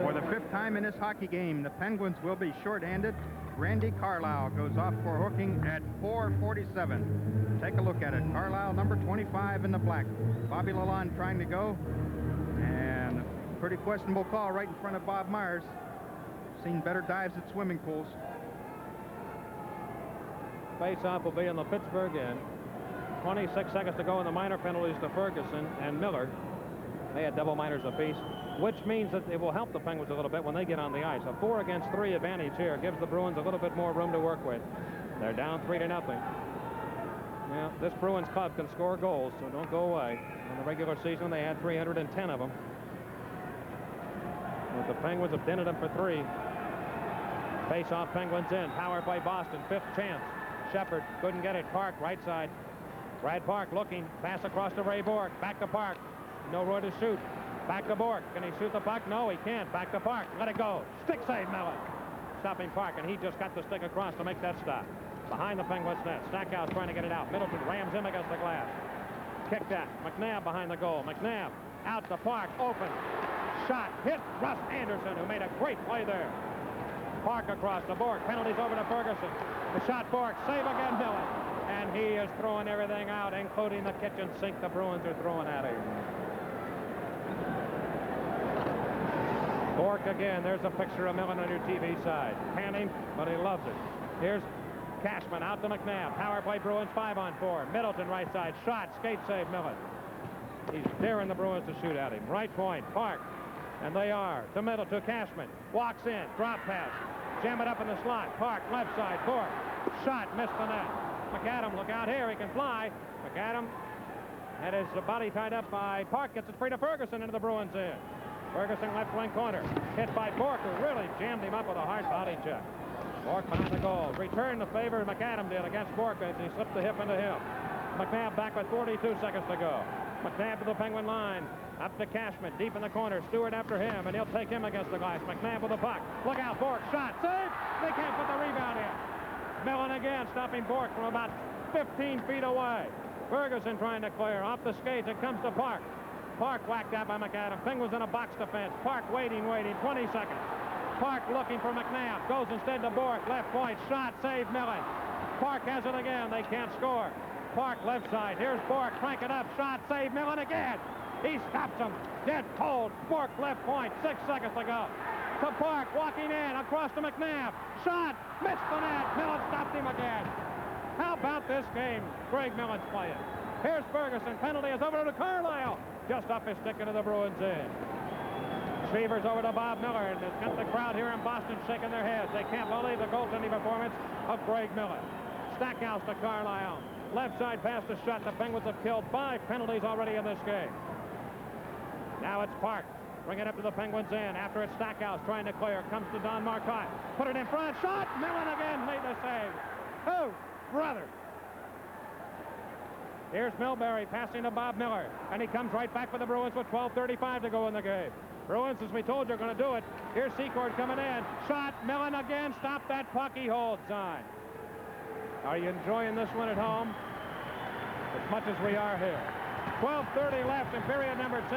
For the 5th time in this hockey game, the Penguins will be shorthanded. Randy Carlisle goes off for hooking at 4:47. Take a look at it. Carlisle, number 25 in the black. Bobby Lalonde trying to go. And a pretty questionable call right in front of Bob Myers. Seen better dives at swimming pools. Face-off will be in the Pittsburgh end. 26 seconds to go in the minor penalties to Ferguson and Miller. They had double minors apiece, which means that it will help the Penguins a little bit when they get on the ice. A 4-against-3 advantage here gives the Bruins a little bit more room to work with. They're down 3-0. Now, this Bruins club can score goals, so don't go away. In the regular season, they had 310 of them. But the Penguins have dented them for 3. Face-off, Penguins in. Power play, Boston. 5th chance. Shepard couldn't get it. Park, right side. Brad Park looking. Pass across to Ray Bork. Back to Park. No room to shoot. Back to Bork. Can he shoot the puck? No, he can't. Back to Park. Let it go. Stick save, Mellon. Stopping Park, and he just got the stick across to make that stop. Behind the Penguins net. Stackhouse trying to get it out. Middleton rams him against the glass. Kick that. McNabb behind the goal. McNabb out to Park. Open. Shot. Hit Russ Anderson, who made a great play there. Park across the Bork. Penalties over to Ferguson. The shot Bork. Save again, Miller. And he is throwing everything out, including the kitchen sink the Bruins are throwing at him. Bork again. There's a picture of Millen on your TV side. Panning, but he loves it. Here's Cashman out to McNabb. Power play Bruins 5-on-4. Middleton right side. Shot. Skate save Millen. He's daring the Bruins to shoot at him. Right point. Park. And they are. To middle to Cashman. Walks in. Drop pass. Jam it up in the slot. Park left side. Bork. Shot. Missed the net. McAdam, look out here. He can fly. McAdam had his body tied up by Park. Gets it free to Ferguson into the Bruins end. Ferguson left wing corner. Hit by Bork, who really jammed him up with a hard body check. Bork behind the goal. Returned the favor McAdam did against Bork as he slipped the hip into him. McNabb back with 42 seconds to go. McNabb to the Penguin line. Up to Cashman, deep in the corner. Stewart after him, and he'll take him against the glass. McNabb with the puck. Look out, Bork. Shot. Save. They can't put the rebound in. Millen again, stopping Bork from about 15 feet away. Ferguson trying to clear. Off the skates. It comes to Park. Park whacked out by McAdam. Penguins in a box defense. Park waiting. 20 seconds. Park looking for McNabb. Goes instead to Bork. Left point. Shot. Save Millen. Park has it again. They can't score. Park left side. Here's Bork. Crank it up. Shot. Save Millen again. He stops him. Dead cold. Bork left point. 6 seconds to go. To Park. Walking in. Across to McNabb. Shot. Missed the net. Millen stopped him again. How about this game? Greg Millen's playing. Here's Ferguson. Penalty is over to Carlisle. Just up his stick into the Bruins end. Severs over to Bob Miller, and it's got the crowd here in Boston shaking their heads. They can't believe the goaltending performance of Greg Miller. Stackhouse to Carlisle. Left side pass to Shutt. The Penguins have killed 5 penalties already in this game. Now it's Park. Bring it up to the Penguins end. After it's Stackhouse trying to clear. Comes to Don Marcotte. Put it in front. Shot! Millen again made the save. Oh, brother. Here's Milbury passing to Bob Miller. And he comes right back for the Bruins with 12:35 to go in the game. Bruins, as we told you, are going to do it. Here's Secord coming in. Shot. Millen again. Stop that puck. He holds on. Are you enjoying this one at home? As much as we are here. 12:30 left in period number 2.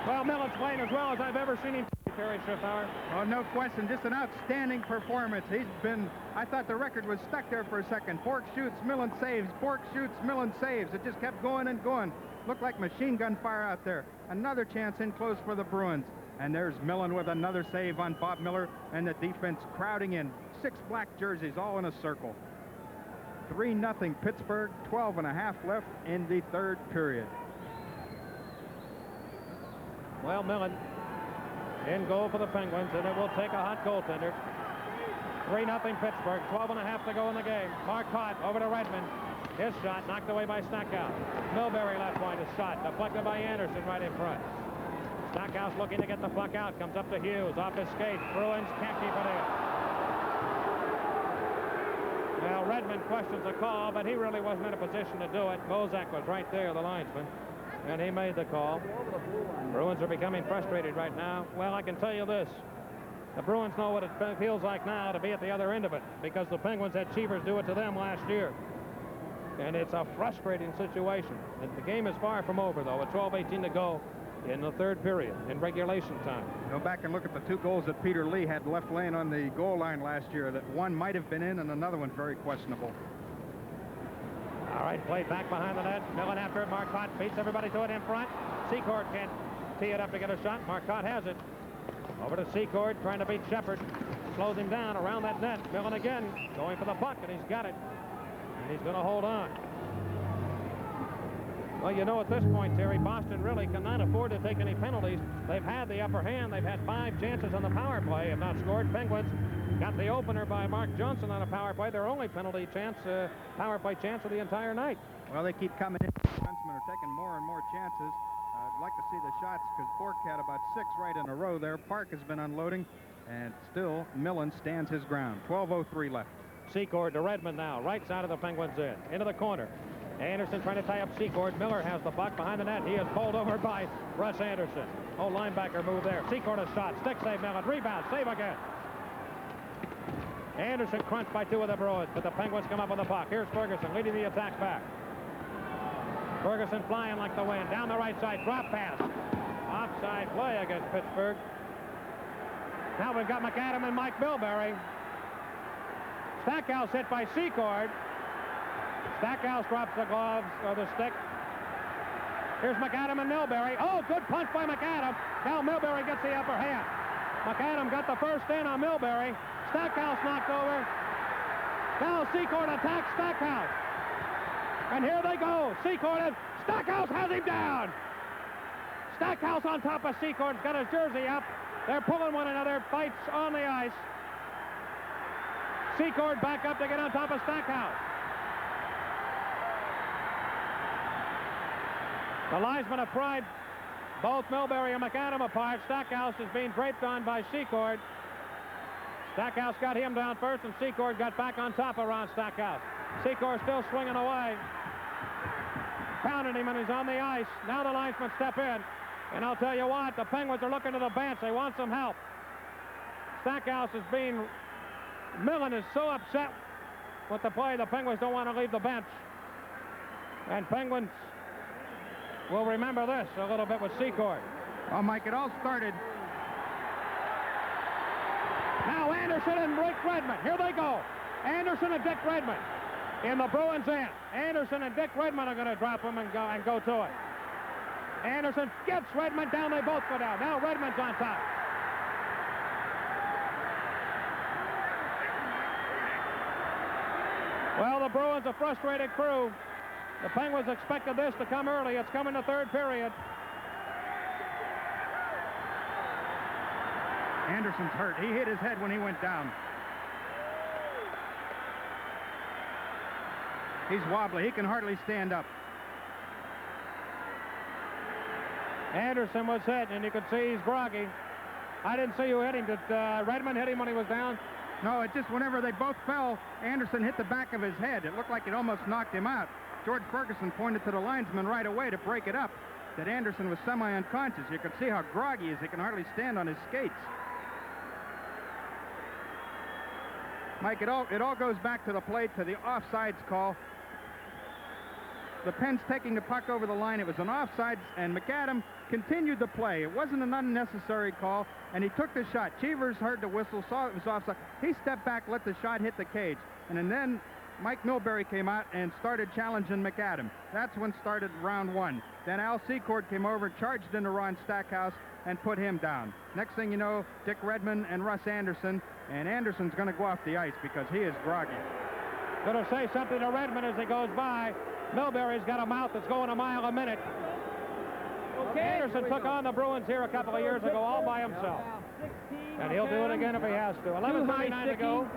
Well, Millen's playing as well as I've ever seen him, Terry Schiffauer. Oh, no question. Just an outstanding performance. He's been, I thought the record was stuck there for a second. Bork shoots, Millen saves. Bork shoots, Millen saves. It just kept going and going. Looked like machine gun fire out there. Another chance in close for the Bruins. And there's Millen with another save on Bob Miller, and the defense crowding in. 6 black jerseys all in a circle. 3-0 Pittsburgh, 12.5 left in the 3rd period. Well, Millen in goal for the Penguins, and it will take a hot goaltender. 3-0 Pittsburgh, 12.5 to go in the game. Marcotte over to Redmond. His shot knocked away by Stackhouse. Milbury left point, his shot deflected by Anderson right in front. Stackhouse looking to get the puck out, comes up to Hughes, off his skates. Bruins can't keep it in. Well, Redmond questions the call, but he really wasn't in a position to do it. Bozak was right there, the linesman, and he made the call. Bruins are becoming frustrated right now. Well, I can tell you this. The Bruins know what it feels like now to be at the other end of it, because the Penguins had Cheevers do it to them last year. And it's a frustrating situation. And the game is far from over, though. At 12:18 to go in the 3rd period, in regulation time. Go back and look at the 2 goals that Peter Lee had left laying on the goal line last year. That one might have been in, and another one very questionable. All right, play back behind the net. Millen after it. Marcotte beats everybody to it in front. Secord can't tee it up to get a shot. Marcotte has it. Over to Secord, trying to beat Shepard. Slows him down around that net. Millen again, going for the puck, and he's got it. And he's going to hold on. Well, you know, at this point, Terry, Boston really cannot afford to take any penalties. They've had the upper hand. They've had 5 chances on the power play, have not scored. Penguins got the opener by Mark Johnson on a power play. Their only penalty chance, power play chance of the entire night. Well, they keep coming in. The defensemen are taking more and more chances. I'd like to see the shots, because Bork had about 6 right in a row there. Park has been unloading, and still Millen stands his ground. 12:03 left. Secord to Redmond now, right side of the Penguins end, into the corner. Anderson trying to tie up Secord. Miller has the puck behind the net. He is pulled over by Russ Anderson. Oh, linebacker move there. Secord a shot. Stick save, Millen. Rebound. Save again. Anderson crunched by 2 of the Bruins, but the Penguins come up with the puck. Here's Ferguson leading the attack back. Ferguson flying like the wind. Down the right side. Drop pass. Offside play against Pittsburgh. Now we've got McAdam and Mike Milbury. Stackhouse hit by Secord. Stackhouse drops the gloves or the stick. Here's McAdam and Milbury. Oh, good punch by McAdam. Now Milbury gets the upper hand. McAdam got the first in on Milbury. Stackhouse knocked over. Now Secord attacks Stackhouse. And here they go. Secord, Stackhouse has him down. Stackhouse on top of Secord. Got his jersey up. They're pulling one another. Fights on the ice. Secord back up to get on top of Stackhouse. The linesmen have pried both Milbury and McAdam apart. Stackhouse is being draped on by Secord. Stackhouse got him down first, and Secord got back on top of Ron Stackhouse. Secord still swinging away. Pounding him, and he's on the ice. Now the linesmen step in. And I'll tell you what, the Penguins are looking to the bench. They want some help. Stackhouse is being... Millen is so upset with the play, the Penguins don't want to leave the bench. And Penguins will remember this a little bit with Secord. Oh, Mike, it all started. Now Anderson and Rick Redmond. Here they go. Anderson and Dick Redmond in the Bruins end. Anderson and Dick Redmond are going to drop him and go to it. Anderson gets Redmond down. They both go down. Now Redmond's on top. Well, the Bruins, a frustrated crew. The Penguins expected this to come early. It's coming the 3rd period. Anderson's hurt. He hit his head when he went down. He's wobbly. He can hardly stand up. Anderson was hit, and you can see he's groggy. I didn't see who hit him. Did Redmond hit him when he was down? No, it just whenever they both fell, Anderson hit the back of his head. It looked like it almost knocked him out. George Ferguson pointed to the linesman right away to break it up, that Anderson was semi-unconscious. You could see how groggy he is. He can hardly stand on his skates. Mike, it all goes back to the plate, to the offsides call. The Penn's taking the puck over the line. It was an offsides, and McAdam continued the play. It wasn't an unnecessary call, and he took the shot. Cheevers heard the whistle, saw it was offside. He stepped back, let the shot hit the cage, and then Mike Milbury came out and started challenging McAdam. That's when started round one. Then Al Secord came over, charged into Ron Stackhouse, and put him down. Next thing you know, Dick Redmond and Russ Anderson, and Anderson's going to go off the ice because he is groggy. Going to say something to Redmond as he goes by. Milbury's got a mouth that's going a mile a minute. Okay, Anderson took on the Bruins here a couple of years ago all by himself. And he'll do it again if he has to. 11:39 to go.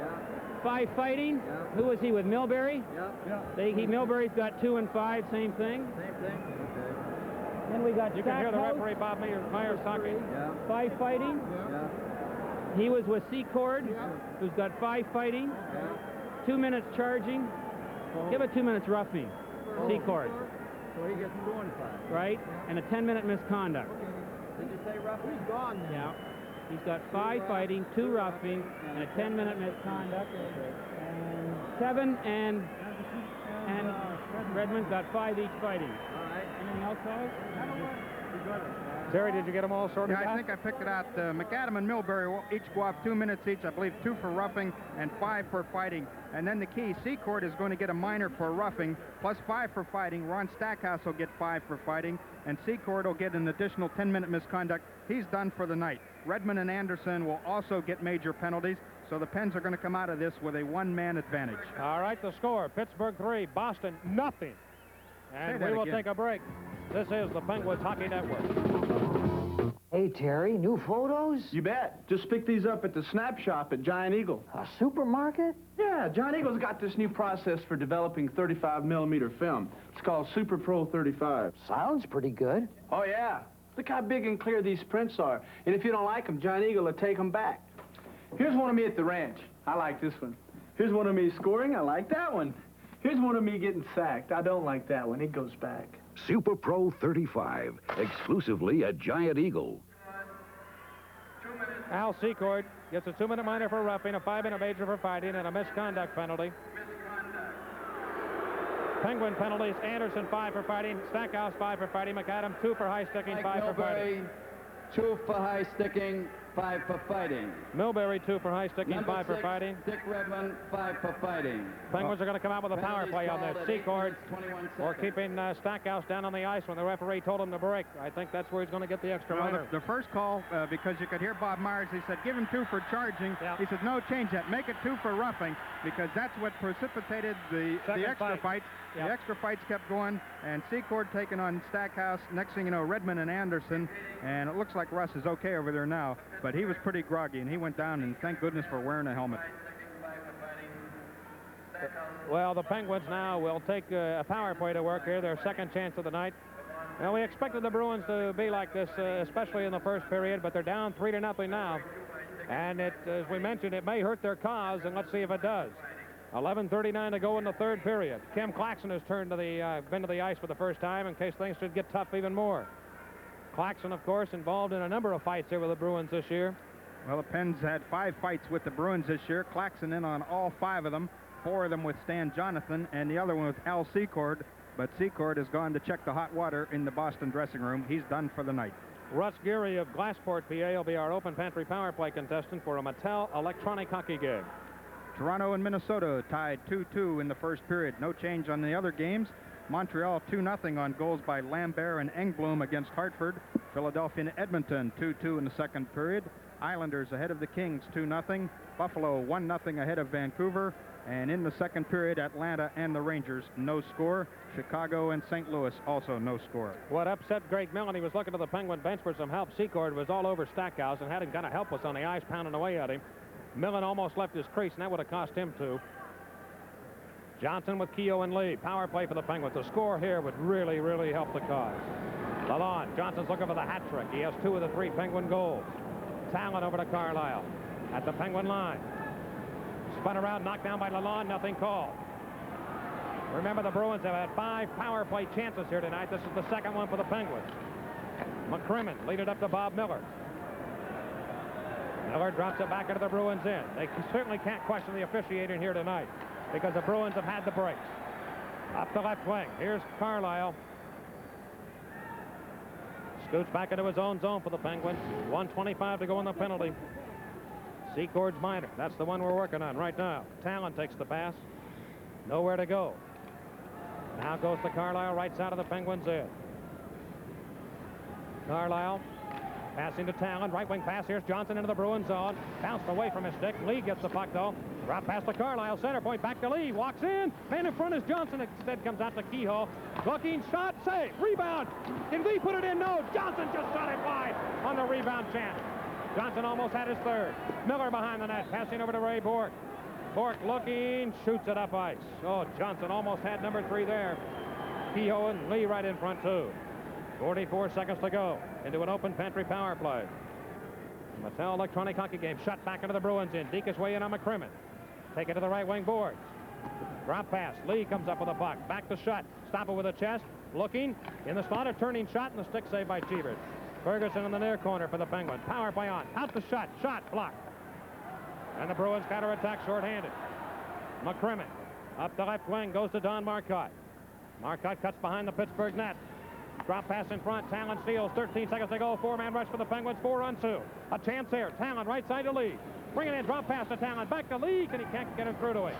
5 fighting. Who was he with, Milbury? Milbury's got 2 and 5, same thing. Same thing. Okay. Then we got You can hear the referee, Bob Myers talking. 5 fighting. He was with Secord, who's got 5 fighting. 2 minutes charging. Give it 2 minutes roughing. Secord. So he gets 2 and 5. Right? And a 10-minute misconduct. Did you say roughing? He's gone now. Yeah. He's got 5 fighting, 2 roughing, and a 10-minute misconduct. And 7 and Redmond's got 5 each fighting. All right. Anything else, fellas? Terry, did you get them all sorted out? Yeah, I think I picked it out. McAdam and Milbury will each go off 2 minutes each. I believe 2 for roughing and 5 for fighting. And then the key, Secord is going to get a minor for roughing, plus 5 for fighting. Ron Stackhouse will get 5 for fighting, and Secord will get an additional 10-minute misconduct. He's done for the night. Redmond and Anderson will also get major penalties, so the Pens are going to come out of this with a one-man advantage. All right, the score, Pittsburgh 3, Boston nothing. And we will take a break. This is the Penguins Hockey Network. Hey, Terry, new photos? You bet. Just picked these up at the Snap Shop at Giant Eagle. A supermarket? Yeah, Giant Eagle's got this new process for developing 35mm film. It's called Super Pro 35. Sounds pretty good. Oh, yeah. Look how big and clear these prints are. And if you don't like them, Giant Eagle will take them back. Here's one of me at the ranch. I like this one. Here's one of me scoring. I like that one. Here's one of me getting sacked. I don't like that one. It goes back. Super Pro 35, exclusively at Giant Eagle. Al Secord gets a 2-minute minor for roughing, a 5-minute major for fighting, and a misconduct penalty. Penguin penalties, Anderson 5 for fighting, Stackhouse 5 for fighting, McAdam 2 for high sticking, 5 for fighting. 2 for high sticking, 5 for fighting. Milbury 2 for high sticking, 5 for fighting. Dick Redmond 5 for fighting. Penguins are going to come out with a power play on this. Secord or keeping Stackhouse down on the ice when the referee told him to break. I think that's where he's going to get the extra minor. The first call, because you could hear Bob Myers, he said, give him 2 for charging. He said, no, change that. Make it 2 for roughing, because that's what precipitated the extra fights. The extra fights kept going, and Secord taking on Stackhouse. Next thing you know, Redmond and Anderson, and it looks like Russ is okay over there now, but he was pretty groggy, and he went down, and thank goodness for wearing a helmet. Well, the Penguins now will take a power play to work here, their second chance of the night. Now, we expected the Bruins to be like this, especially in the first period, but they're down 3-0 now. And as we mentioned, it may hurt their cause, and let's see if it does. 11:39 to go in the third period. Kim Claxton has been to the ice for the first time in case things should get tough even more. Claxton, of course, involved in a number of fights here with the Bruins this year. Well, the Pens had 5 fights with the Bruins this year. Claxton in on all 5 of them. 4 of them with Stan Jonathan, and the other one with Al Secord. But Secord has gone to check the hot water in the Boston dressing room. He's done for the night. Russ Geary of Glassport, PA, will be our open pantry power play contestant for a Mattel electronic hockey game. Toronto and Minnesota tied 2-2 in the first period. No change on the other games. Montreal 2-0 on goals by Lambert and Engblom against Hartford. Philadelphia and Edmonton 2-2 in the second period. Islanders ahead of the Kings 2-0. Buffalo 1-0 ahead of Vancouver. And in the second period, Atlanta and the Rangers, no score. Chicago and St. Louis, also no score. What upset Greg Millen, he was looking to the Penguin bench for some help. Secord was all over Stackhouse and had him kind of helpless on the ice, pounding away at him. Millen almost left his crease, and that would have cost him two. Johnson with Keogh and Lee. Power play for the Penguins. The score here would really, really help the cause. Lalonde. Johnson's looking for the hat trick. He has 2 of the 3 Penguin goals. Talon over to Carlisle at the Penguin line. Spun around, knocked down by Lalonde, nothing called. Remember, the Bruins have had 5 power play chances here tonight. This is the second one for the Penguins. McCrimmon lead it up to Bob Miller. Miller drops it back into the Bruins end. They certainly can't question the officiating here tonight because the Bruins have had the breaks. Up the left wing. Here's Carlisle. Scoots back into his own zone for the Penguins. 1:25 to go in the penalty. Secord's minor. That's the one we're working on right now. Talon takes the pass. Nowhere to go. Now goes to Carlisle, right side of the Penguins' end. Carlisle passing to Talon. Right wing pass. Here's Johnson into the Bruins zone. Bounced away from his stick. Lee gets the puck, though. Drop pass to Carlisle. Center point back to Lee. Walks in. Man in front is Johnson. Instead comes out to Kehoe. Looking. Shot. Save. Rebound. Can Lee put it in? No. Johnson just shot it wide on the rebound chance. Johnson almost had his third. Miller behind the net. Passing over to Ray Bork. Bork looking. Shoots it up ice. Oh, Johnson almost had number 3 there. Kehoe and Lee right in front, too. 44 seconds to go into an open pantry power play. Mattel electronic hockey game shut back into the Bruins in. Deacon's way in on McCrimmon. Take it to the right wing boards. Drop pass. Lee comes up with a puck. Back to Shutt. Stop it with a chest. Looking in the slot. A turning shot and the stick save by Cheevers. Ferguson in the near corner for the Penguins. Power play on. Out to Shutt. Shot blocked. And the Bruins counterattack shorthanded. McCrimmon up the left wing. Goes to Don Marcotte. Marcotte cuts behind the Pittsburgh net. Drop pass in front. Talon steals. 13 seconds to go. 4-man rush for the Penguins. 4-on-2. A chance here. Talon right side to Lee. Bring it in. Drop pass to Talon. Back to Lee. And he can't get it through to him.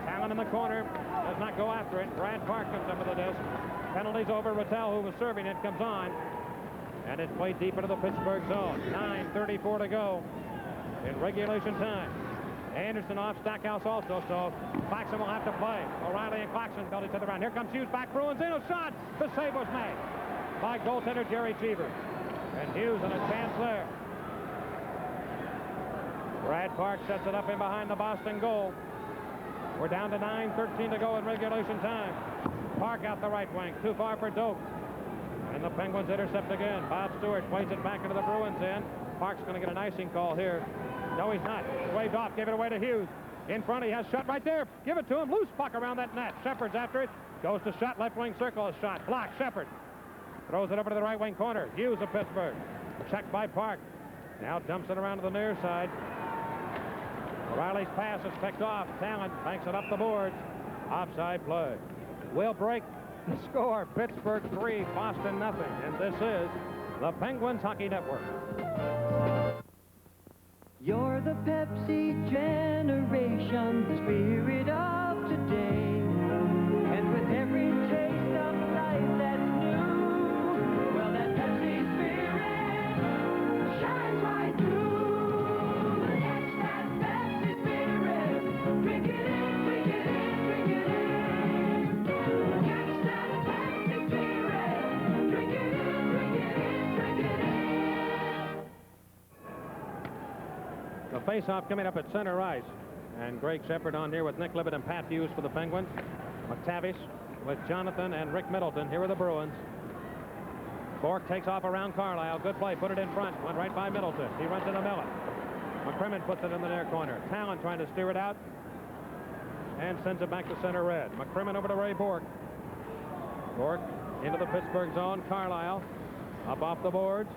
Talon in the corner. Does not go after it. Brad Park comes up with the disc. Penalty's over. Rattel, who was serving it, comes on. And it's played deep into the Pittsburgh zone. 9:34 to go in regulation time. Anderson off. Stackhouse also. So Claxon will have to play. O'Reilly and Claxon belly to the ground. Here comes Hughes back. Bruins in. A shot. The save was made by goaltender Jerry Cheevers. And Hughes in a chance there. Brad Park sets it up in behind the Boston goal. We're down to 9:13 to go in regulation time. Park out the right wing. Too far for Doak. And the Penguins intercept again. Bob Stewart plays it back into the Bruins end. Park's going to get an icing call here. No, he's not. Waved off. Gave it away to Hughes. In front, he has Shutt right there. Give it to him. Loose puck around that net. Shepard's after it. Goes to Shutt. Left wing circle. A shot. Blocked. Shepard throws it over to the right wing corner. Hughes of Pittsburgh. Checked by Park. Now dumps it around to the near side. O'Reilly's pass is picked off. Talon banks it up the boards. Offside play. We'll break the score. Pittsburgh 3, Boston nothing. And this is the Penguins Hockey Network. You're the Pepsi generation, the spirit of today. And with every taste of life that's new, well, that Pepsi spirit shines right through. Catch that Pepsi spirit. Drink it in, drink it in, drink it in. Catch that Pepsi spirit. Drink it in, drink it in, drink it in. The face-off coming up at center ice. And Greg Shepard on here with Nick Libet and Pat Hughes for the Penguins. McTavish with Jonathan and Rick Middleton. Here are the Bruins. Bork takes off around Carlisle. Good play. Put it in front. Went right by Middleton. He runs into Miller. McCrimmon puts it in the near corner. Talon trying to steer it out. And sends it back to center red. McCrimmon over to Ray Bork. Bork into the Pittsburgh zone. Carlisle up off the boards.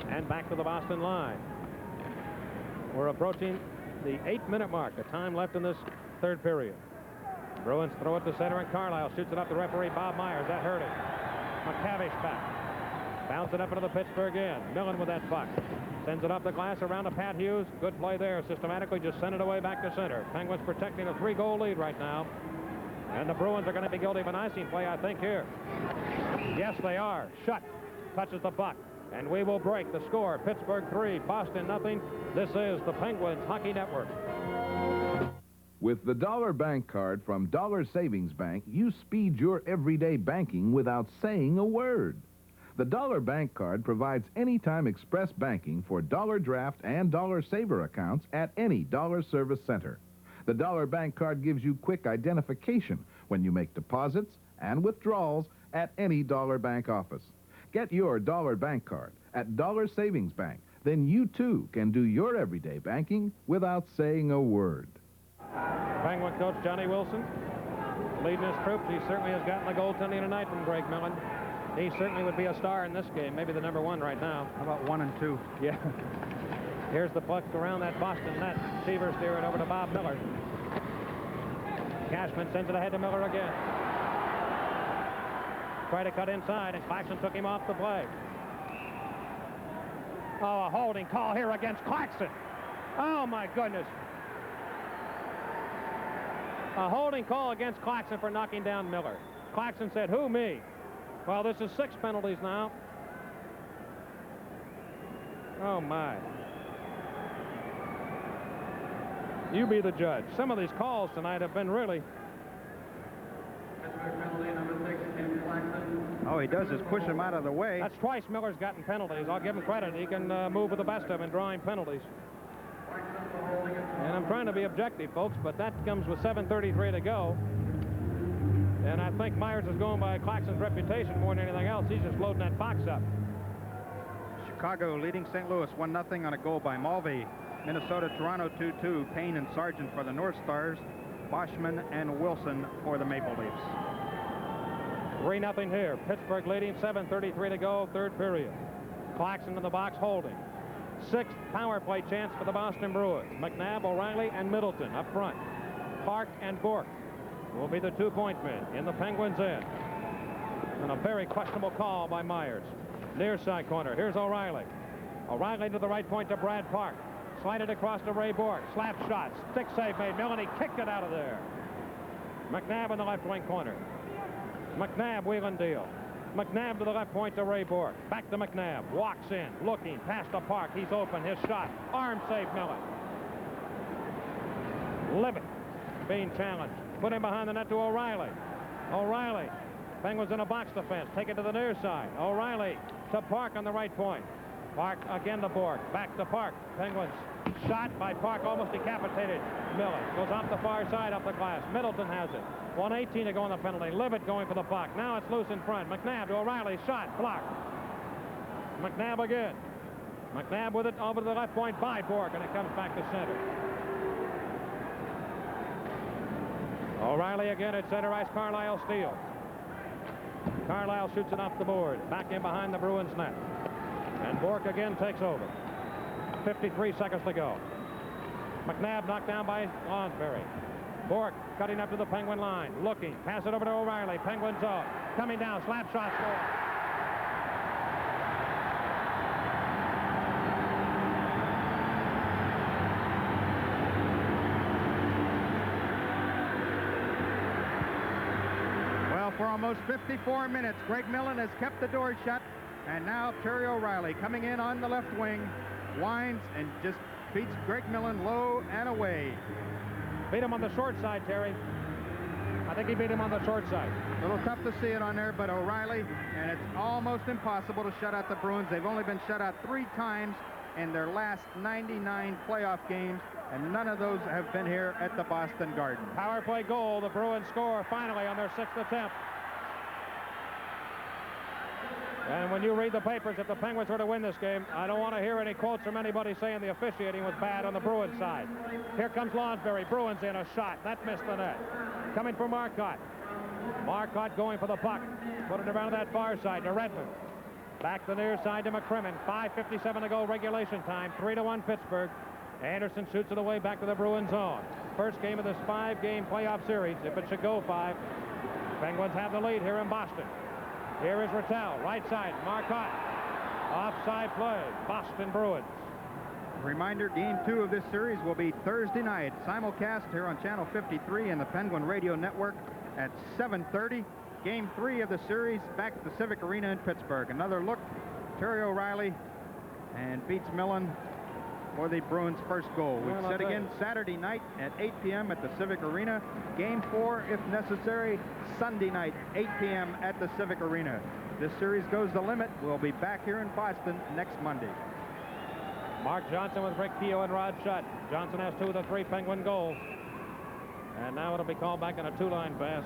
And back to the Boston line. We're approaching the 8-minute mark. A time left in this third period. Bruins throw it to center, and Carlisle shoots it up the referee, Bob Myers. That hurt him. McTavish back. Bounce it up into the Pittsburgh end. Millen with that puck. Sends it up the glass around to Pat Hughes. Good play there. Systematically just send it away back to center. Penguins protecting a 3-goal lead right now. And the Bruins are going to be guilty of an icing play, I think, here. Yes, they are. Shutt touches the puck. And we will break the score. Pittsburgh 3, Boston nothing. This is the Penguins Hockey Network. With the Dollar Bank card from Dollar Savings Bank, you speed your everyday banking without saying a word. The Dollar Bank card provides anytime express banking for Dollar Draft and Dollar Saver accounts at any Dollar Service Center. The Dollar Bank card gives you quick identification when you make deposits and withdrawals at any Dollar Bank office. Get your Dollar Bank card at Dollar Savings Bank. Then you, too, can do your everyday banking without saying a word. Penguin coach Johnny Wilson leading his troops. He certainly has gotten the goaltending tonight from Greg Millen. He certainly would be a star in this game, maybe the #1 right now. How about 1 and 2? Yeah. Here's the puck around that Boston net. Seaver steering over to Bob Miller. Cashman sends it ahead to Miller again. Try to cut inside, and Claxton took him off the play. Oh, a holding call here against Claxton. Oh, my goodness. A holding call against Claxton for knocking down Miller. Claxton said, "Who, me?" Well, this is 6 penalties now. Oh, my. You be the judge. Some of these calls tonight have been really... All he does is push him out of the way. That's twice Miller's gotten penalties. I'll give him credit. He can move with the best of them in drawing penalties. And I'm trying to be objective, folks, but that comes with 7:33 to go. And I think Myers is going by Claxton's reputation more than anything else. He's just loading that box up. Chicago leading St. Louis 1-0 on a goal by Mulvey. Minnesota, Toronto 2-2. Payne and Sargent for the North Stars. Boschman and Wilson for the Maple Leafs. 3-0 here. Pittsburgh leading, 7:33 to go, third period. Claxton in the box holding. 6th power play chance for the Boston Bruins. McNabb, O'Reilly, and Middleton up front. Park and Bourque will be the 2-point men in the Penguins' end. And a very questionable call by Myers. Near side corner. Here's O'Reilly. O'Reilly to the right point to Brad Park. Slided across to Ray Bourque. Slap shot. Stick save made. Melanie kicked it out of there. McNabb in the left wing corner. McNabb wheeling deal. McNabb to the left point to Ray Bourque. Back to McNabb. Walks in. Looking. Past the Park. He's open. His shot. Arm save Millen. Levitt being challenged. Put him behind the net to O'Reilly. O'Reilly. Penguins in a box defense. Take it to the near side. O'Reilly to Park on the right point. Park again to Bourque. Back to Park. Penguins shot by Park. Almost decapitated Millen. Goes off the far side, up the glass. Middleton has it. 1:18 to go on the penalty. Levitt going for the puck. Now it's loose in front. McNabb to O'Reilly. Shot. Blocked. McNabb again. McNabb with it over to the left point by Bourque, and it comes back to center. O'Reilly again at center ice. Carlisle steals. Carlisle shoots it off the board. Back in behind the Bruins net. And Bourque again takes over. 53 seconds to go. McNabb knocked down by Lonsberry. Bourque cutting up to the Penguin line. Looking. Pass it over to O'Reilly. Penguins off. Coming down. Slap shot score. Well, for almost 54 minutes, Greg Millen has kept the door shut. And now Terry O'Reilly coming in on the left wing. Winds and just beats Greg Millen low and away. Beat him on the short side, Terry. I think he beat him on the short side. A little tough to see it on there, but O'Reilly, and it's almost impossible to shut out the Bruins. They've only been shut out 3 times in their last 99 playoff games, and none of those have been here at the Boston Garden. Power play goal. The Bruins score finally on their 6th attempt. And when you read the papers, if the Penguins were to win this game, I don't want to hear any quotes from anybody saying the officiating was bad on the Bruins side. Here comes Lonsberry. Bruins in a shot. That missed the net. Coming for Marcotte. Marcotte going for the puck. Put it around that far side to Redmond. Back the near side to McCrimmon. 5:57 to go regulation time. 3-1 Pittsburgh. Anderson shoots it away back to the Bruins zone. First game of this 5-game playoff series. If it should go 5, Penguins have the lead here in Boston. Here is Rattel, right side, Marcotte. Offside play, Boston Bruins. Reminder, Game 2 of this series will be Thursday night. Simulcast here on Channel 53 and the Penguin Radio Network at 7:30. Game 3 of the series back at the Civic Arena in Pittsburgh. Another look, Terry O'Reilly and beats Millen for the Bruins' first goal. We've Well, set again Saturday night at 8 p.m. at the Civic Arena. Game 4, if necessary, Sunday night, 8 p.m. at the Civic Arena. This series goes the limit. We'll be back here in Boston next Monday. Mark Johnson with Rick Keogh and Rod Shutt. Johnson has 2 of the 3 Penguin goals. And now it'll be called back in a 2-line pass.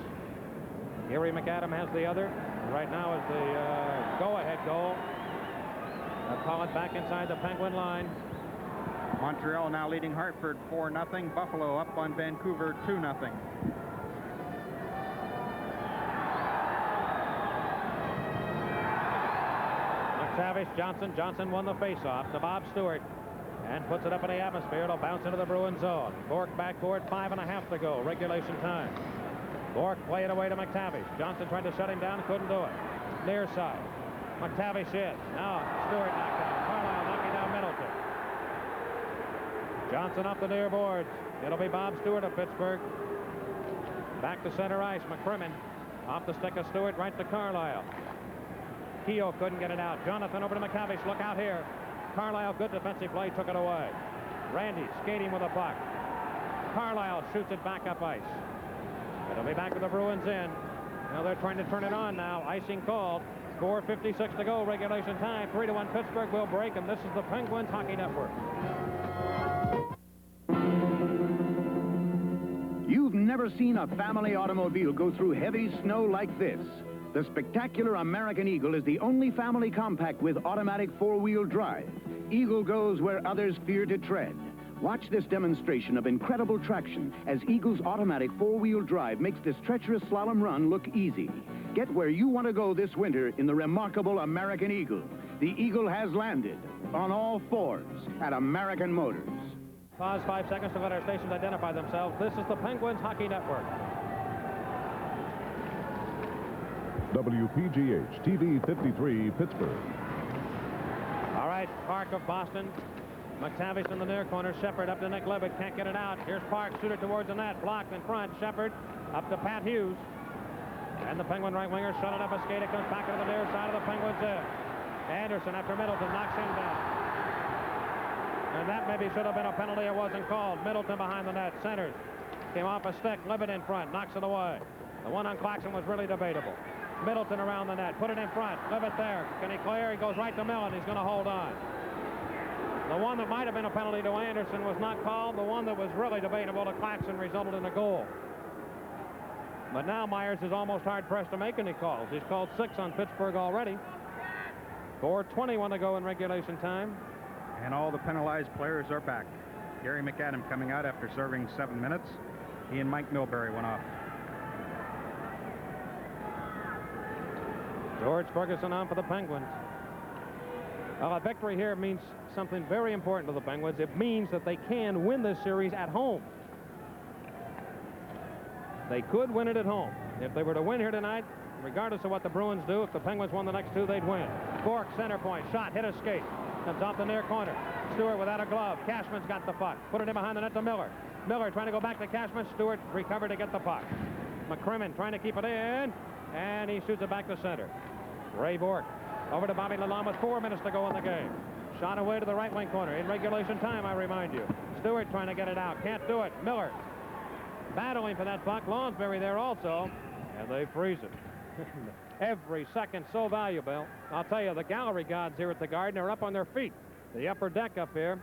Erie McAdam has the other. Right now is the go-ahead goal. They'll call it back inside the Penguin line. Montreal now leading Hartford 4-0. Buffalo up on Vancouver 2-0. McTavish, Johnson. Johnson won the face-off to Bob Stewart and puts it up in the atmosphere. It'll bounce into the Bruins zone. Bork backcourt, 5.5 to go, regulation time. Bork play it away to McTavish. Johnson tried to shut him down, couldn't do it. Near side. McTavish is. Now Stewart knocked down. Carlisle knocking down Middleton. Johnson up the near boards. It'll be Bob Stewart of Pittsburgh. Back to center ice. McCrimmon off the stick of Stewart right to Carlisle. Keogh couldn't get it out. Jonathan over to McTavish. Look out here. Carlisle, good defensive play, took it away. Randy skating with a puck. Carlisle shoots it back up ice. It'll be back to the Bruins in. Now they're trying to turn it on now. Icing called. 4:56 to go, regulation time. 3-1 Pittsburgh will break, and this is the Penguins Hockey Network. You've never seen a family automobile go through heavy snow like this. The spectacular American Eagle is the only family compact with automatic 4-wheel drive. Eagle goes where others fear to tread. Watch this demonstration of incredible traction as Eagle's automatic 4-wheel drive makes this treacherous slalom run look easy. Get where you want to go this winter in the remarkable American Eagle. The Eagle has landed on all fours at American Motors. Pause 5 seconds to let our stations identify themselves. This is the Penguins Hockey Network. WPGH TV 53, Pittsburgh. All right, Park of Boston. McTavish in the near corner. Shepard up to Nick Levitt. Can't get it out. Here's Park. Shooter towards the net. Blocked in front. Shepard up to Pat Hughes. And the Penguin right winger shut it up a skate. It comes back to the near side of the Penguins there. Anderson after Middleton knocks him down. And that maybe should have been a penalty. It wasn't called. Middleton behind the net. Centers. Came off a stick. Levitt in front. Knocks it away. The one on Claxton was really debatable. Middleton around the net. Put it in front. Levitt there. Can he clear? He goes right to Millen. He's going to hold on. The one that might have been a penalty to Anderson was not called. The one that was really debatable to Claxton resulted in a goal. But now Myers is almost hard-pressed to make any calls. He's called 6 on Pittsburgh already. 4:21 to go in regulation time. And all the penalized players are back. Gary McAdam coming out after serving 7 minutes. He and Mike Milbury went off. George Ferguson on for the Penguins. Well, a victory here means something very important to the Penguins. It means that they can win this series at home. They could win it at home. If they were to win here tonight, regardless of what the Bruins do, if the Penguins won the next 2, they'd win. Bork, center point, shot, hit a skate. Comes off the near corner. Stewart without a glove. Cashman's got the puck. Put it in behind the net to Miller. Miller trying to go back to Cashman. Stewart recovered to get the puck. McCrimmon trying to keep it in, and he shoots it back to center. Ray Bork over to Bobby Lalonde with 4 minutes to go in the game. Shot away to the right wing corner in regulation time, I remind you. Stewart trying to get it out. Can't do it. Miller battling for that puck. Lonsbury there also, and they freeze it. Every second so valuable. I'll tell you, the gallery gods here at the Garden are up on their feet. The upper deck up here.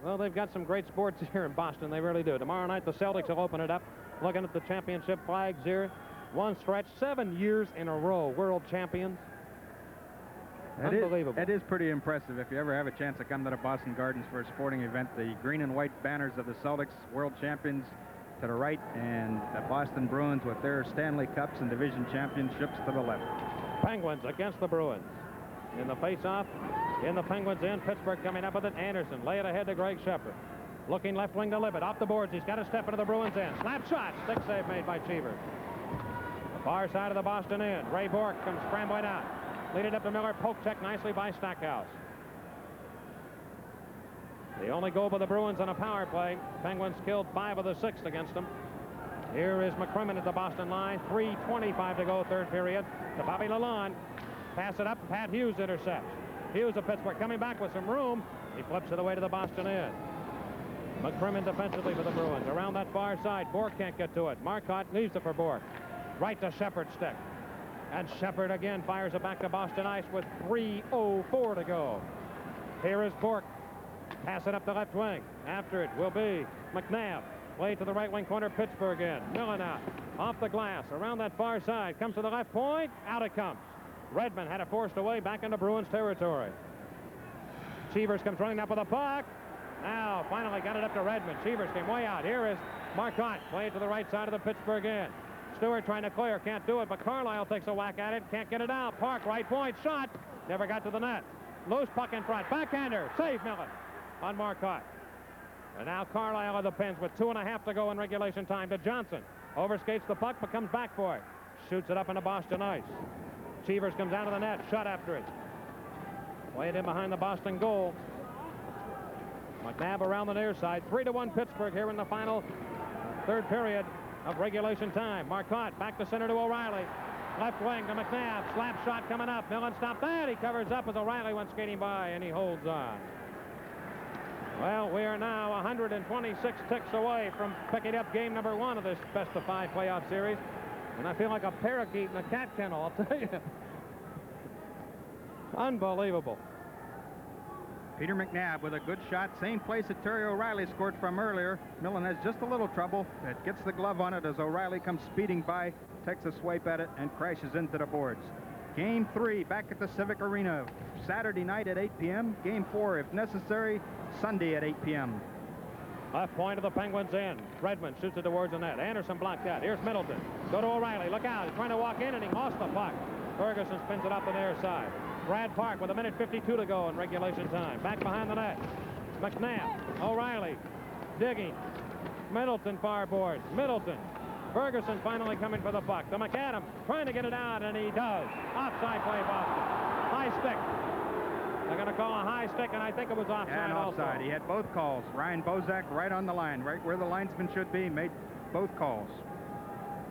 Well, they've got some great sports here in Boston. They really do. Tomorrow night, the Celtics will open it up. Looking at the championship flags here. One stretch, 7 years in a row, world champions. Unbelievable. It is pretty impressive. If you ever have a chance to come to the Boston Gardens for a sporting event, the green and white banners of the Celtics, world champions, to the right, and the Boston Bruins with their Stanley Cups and division championships to the left. Penguins against the Bruins. In the face-off, in the Penguins in. Pittsburgh coming up with it. Anderson lay it ahead to Greg Shepard. Looking left wing to Levitt. Off the boards. He's got to step into the Bruins end. Slap shot. Stick save made by Cheever. The far side of the Boston end. Ray Bork comes scrambling out. Lead it up to Miller. Poke check nicely by Stackhouse. The only goal by the Bruins on a power play. Penguins killed 5 of the 6 against them. Here is McCrimmon at the Boston line. 3:25 to go, third period. To Bobby Lalonde. Pass it up. Pat Hughes intercepts. Hughes of Pittsburgh coming back with some room. He flips it away to the Boston end. McCrimmon defensively for the Bruins. Around that far side, Bourque can't get to it. Marcotte leaves it for Bourque. Right to Shepard's stick. And Shepard again fires it back to Boston ice with 3:04 to go. Here is Bourque. Pass it up the left wing. After it will be McNabb. Play to the right wing corner, Pittsburgh in. Millen out. Off the glass, around that far side. Comes to the left point. Out it comes. Redmond had it forced away back into Bruins territory. Cheevers comes running up with a puck. Now, finally got it up to Redmond. Cheevers came way out. Here is Marcotte. Play it to the right side of the Pittsburgh end. Stewart trying to clear. Can't do it, but Carlisle takes a whack at it. Can't get it out. Park, right point. Shot. Never got to the net. Loose puck in front. Backhander. Save Millen on Marcotte. And now Carlisle of the Pens with 2.5 to go in regulation time to Johnson. Overskates the puck, but comes back for it. Shoots it up into Boston ice. Cheevers comes down to the net. Shot after it. Play it in behind the Boston goal. McNabb around the near side. 3-1 Pittsburgh here in the final third period of regulation time. Marcotte back to center to O'Reilly. Left wing to McNabb. Slap shot coming up. Millen stopped that. He covers up as O'Reilly went skating by, and he holds on. Well, we are now 126 ticks away from picking up game number 1 of this best-of-5 playoff series. And I feel like a parakeet in a cat kennel, I'll tell you. Unbelievable. Peter McNabb with a good shot. Same place that Terry O'Reilly scored from earlier. Millen has just a little trouble. It gets the glove on it as O'Reilly comes speeding by, takes a swipe at it, and crashes into the boards. Game 3 back at the Civic Arena. Saturday night at 8 p.m. Game 4, if necessary, Sunday at 8 p.m. Left point of the Penguins in. Redmond shoots it towards the net. Anderson blocked out. Here's Middleton. Go to O'Reilly. Look out. He's trying to walk in, and he lost the puck. Ferguson spins it up the near side. Brad Park with 1:52 to go in regulation time. Back behind the net. McNabb. O'Reilly. Digging. Middleton far boards. Middleton. Ferguson finally coming for the puck. To McAdam. Trying to get it out, and he does. Offside play, Boston. High stick. They're going to call a high stick, and I think it was offside and offside. also. He had both calls. Ryan Bozak right on the line, right where the linesman should be, made both calls.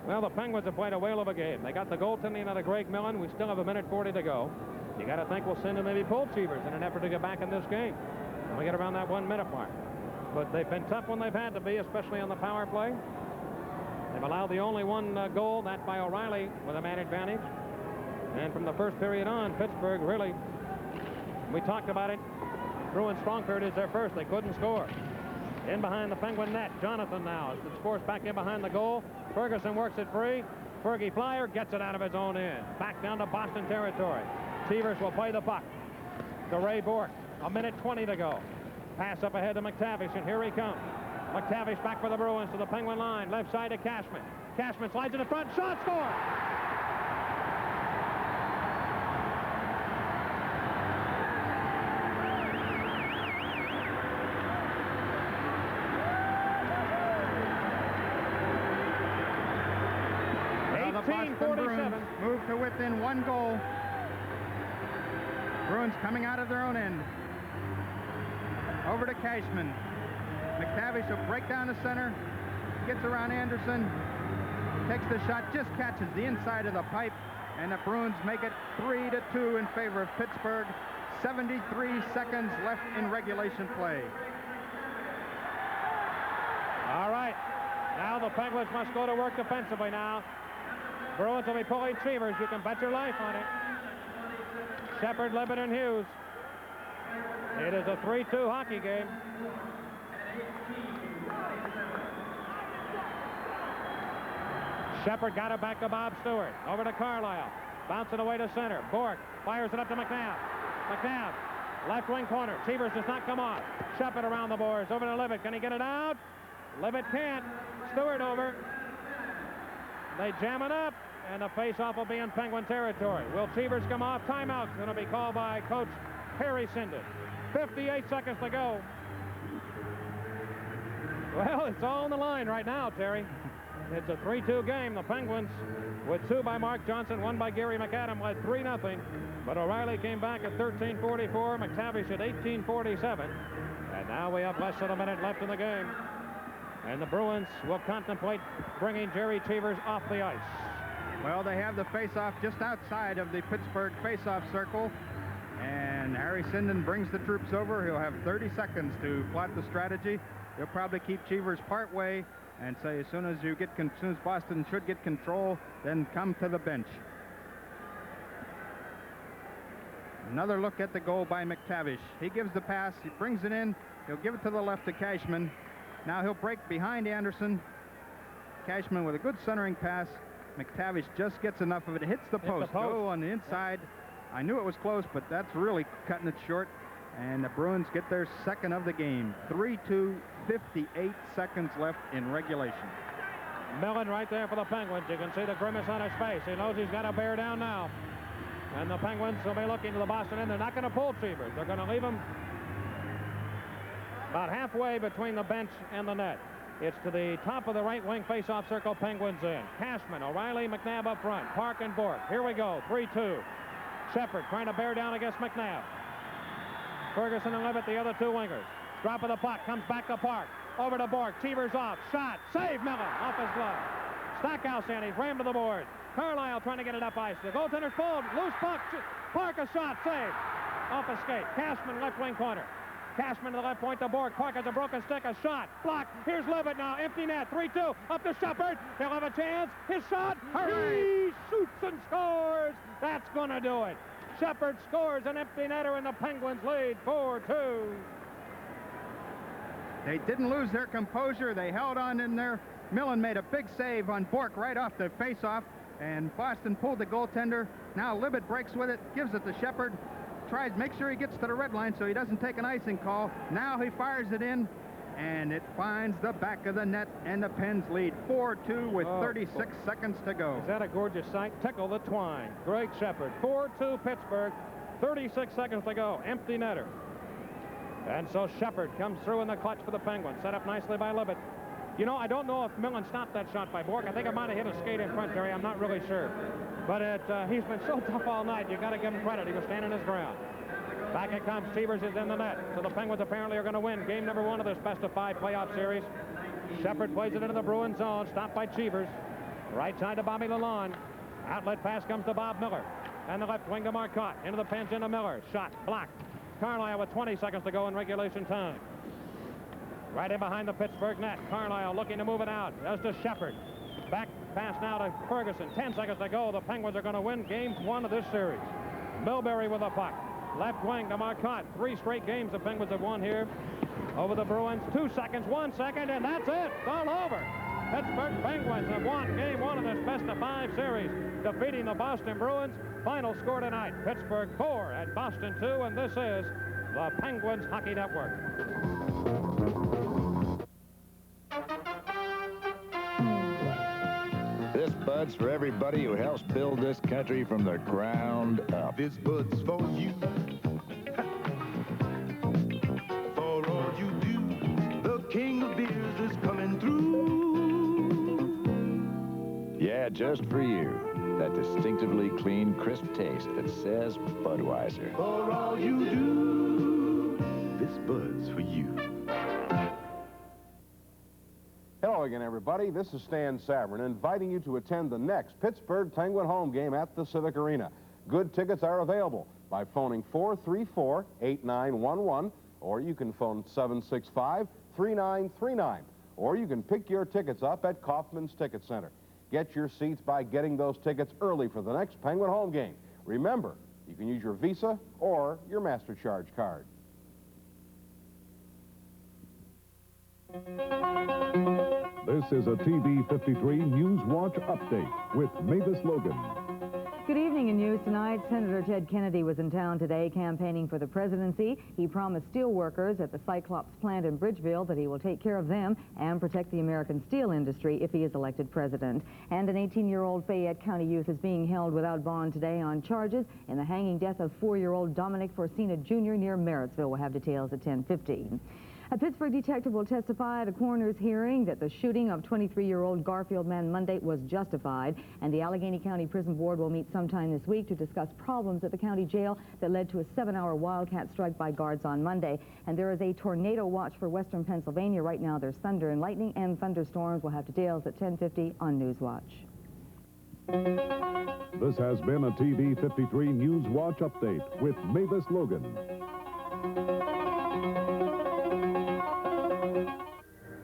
Well, the Penguins have played a whale of a game. They got the goaltending out of Greg Millen. We still have 1:40 to go. You got to think we'll send in maybe pull Cheevers in an effort to get back in this game. And we get around that 1 minute mark. But they've been tough when they've had to be, especially on the power play. They've allowed the only one goal, that by O'Reilly, with a man advantage. And from the first period on, Pittsburgh really, we talked about it, Bruins strong period is their first. They couldn't score. In behind the Penguin net, Jonathan now is forced back in behind the goal. Ferguson works it free. Fergie Flyer gets it out of his own end. Back down to Boston territory. Cheevers will play the puck to Ray Bourque. 1:20 to go. Pass up ahead to McTavish, and here he comes. McTavish back for the Bruins to the Penguin line. Left side to Cashman. Cashman slides in the front. Shot, score! Move to within 1 goal. Bruins coming out of their own end. Over to Cashman. McTavish will break down the center. Gets around Anderson. Takes the shot. Just catches the inside of the pipe. And the Bruins make it 3-2 in favor of Pittsburgh. 73 seconds left in regulation play. All right. Now the Penguins must go to work defensively now. Bruins will be pulling Cheevers. You can bet your life on it. Shepard, Libet, and Hughes. It is a 3-2 hockey game. Shepard got it back to Bob Stewart. Over to Carlisle. Bouncing away to center. Bourque fires it up to McNabb. McNabb, left wing corner. Cheevers does not come off. Shepard around the boards. Over to Libet. Can he get it out? Libet can't. Stewart over. They jam it up, and the face-off will be in Penguin territory. Will Cheevers come off? Timeout's going to be called by Coach Harry Sinden. 58 seconds to go. Well, it's all on the line right now, Terry. It's a 3-2 game. The Penguins, with 2 by Mark Johnson, 1 by Gary McAdam, led 3-0. But O'Reilly came back at 13:44. McTavish at 18:47. And now we have less than a minute left in the game. And the Bruins will contemplate bringing Jerry Cheevers off the ice. Well, they have the face-off just outside of the Pittsburgh face-off circle. And Harry Sinden brings the troops over. He'll have 30 seconds to plot the strategy. He'll probably keep Cheevers part way and say as soon as Boston should get control, then come to the bench. Another look at the goal by McTavish. He gives the pass. He brings it in. He'll give it to the left to Cashman. Now he'll break behind Anderson. Cashman with a good centering pass. McTavish just gets enough of it. It hits the post. Goal on the inside. I knew it was close, but that's really cutting it short. And the Bruins get their second of the game. 3-2, 58 seconds left in regulation. Millen right there for the Penguins. You can see the grimace on his face. He knows he's got to bear down now. And the Penguins will be looking to the Boston end. They're not going to pull Cheevers. They're going to leave him about halfway between the bench and the net. It's to the top of the right wing face-off circle. Penguins in. Cashman, O'Reilly, McNabb up front. Park and Bork. Here we go. 3-2. Shepard trying to bear down against McNabb. Ferguson and Levitt, the other two wingers. Drop of the puck. Comes back to Park. Over to Bork. Cheevers off. Shot. Save Millen. Off his glove. Stackhouse and he's rammed to the board. Carlisle trying to get it up ice. The goaltender's pulled. Loose puck. Park a shot. Save. Off a skate. Cashman left wing corner. Cashman to the left point to Bork. Park has a broken stick. A shot. Blocked. Here's Levitt now. Empty net. 3-2. Up to Shepard. He'll have a chance. His shot. He shoots and scores. That's going to do it. Shepard scores an empty netter and the Penguins lead 4-2. They didn't lose their composure. They held on in there. Millen made a big save on Bork right off the face-off, and Boston pulled the goaltender. Now Levitt breaks with it, gives it to Shepard, makes sure he gets to the red line so he doesn't take an icing call. Now he fires it in, and it finds the back of the net, and the Pens lead 4-2 with 36 seconds to go. Is that a gorgeous sight? Tickle the twine. Greg Shepard. 4-2 Pittsburgh. 36 seconds to go. Empty netter. And so Shepard comes through in the clutch for the Penguins. Set up nicely by Levitt. You know, I don't know if Millen stopped that shot by Bork. I think it might have hit a skate in front, Terry. I'm not really sure. But he's been so tough all night. You've got to give him credit. He was standing his ground. Back it comes. Cheevers is in the net. So the Penguins apparently are going to win game number 1 of this best-of-5 playoff series. Shepard plays it into the Bruins zone. Stopped by Cheevers. Right side to Bobby Lalonde. Outlet pass comes to Bob Miller. And the left wing to Marcotte. Into the Pens, into Miller. Shot. Blocked. Carlisle with 20 seconds to go in regulation time. Right in behind the Pittsburgh net. Carlisle looking to move it out. Goes to Shepard. Back pass now to Ferguson. 10 seconds to go. The Penguins are going to win game 1 of this series. Milbury with the puck. Left wing to Marcotte. 3 straight games the Penguins have won here over the Bruins. 2 seconds, 1 second, and that's it. It's all over. Pittsburgh Penguins have won game 1 of this best-of-5 series, defeating the Boston Bruins. Final score tonight, Pittsburgh 4 and Boston 2, and this is the Penguins Hockey Network. This Bud's for everybody who helps build this country from the ground up. This Bud's for you. For all you do, the king of beers is coming through. Yeah, just for you. That distinctively clean, crisp taste that says Budweiser. For all you do, this Bud's for you. Hello again, everybody. This is Stan Savran inviting you to attend the next Pittsburgh Penguin home game at the Civic Arena. Good tickets are available by phoning 434-8911, or you can phone 765-3939, or you can pick your tickets up at Kaufman's Ticket Center. Get your seats by getting those tickets early for the next Penguin home game. Remember, you can use your Visa or your MasterCharge card. This is a TV 53 News Watch update with Mavis Logan. Good evening. In news tonight, Senator Ted Kennedy was in town today campaigning for the presidency. He promised steel workers at the Cyclops plant in Bridgeville that he will take care of them and protect the American steel industry if he is elected president. And an 18-year-old Fayette County youth is being held without bond today on charges in the hanging death of 4-year-old Dominic Forcina Jr. near Merrittsville. We'll have details at 10:15. A Pittsburgh detective will testify at a coroner's hearing that the shooting of 23-year-old Garfield man Monday was justified, and the Allegheny County Prison Board will meet sometime this week to discuss problems at the county jail that led to a 7-hour wildcat strike by guards on Monday. And there is a tornado watch for western Pennsylvania right now. There's thunder and lightning and thunderstorms. We'll have details at 10:50 on Newswatch. This has been a TV 53 News Watch Update with Mavis Logan.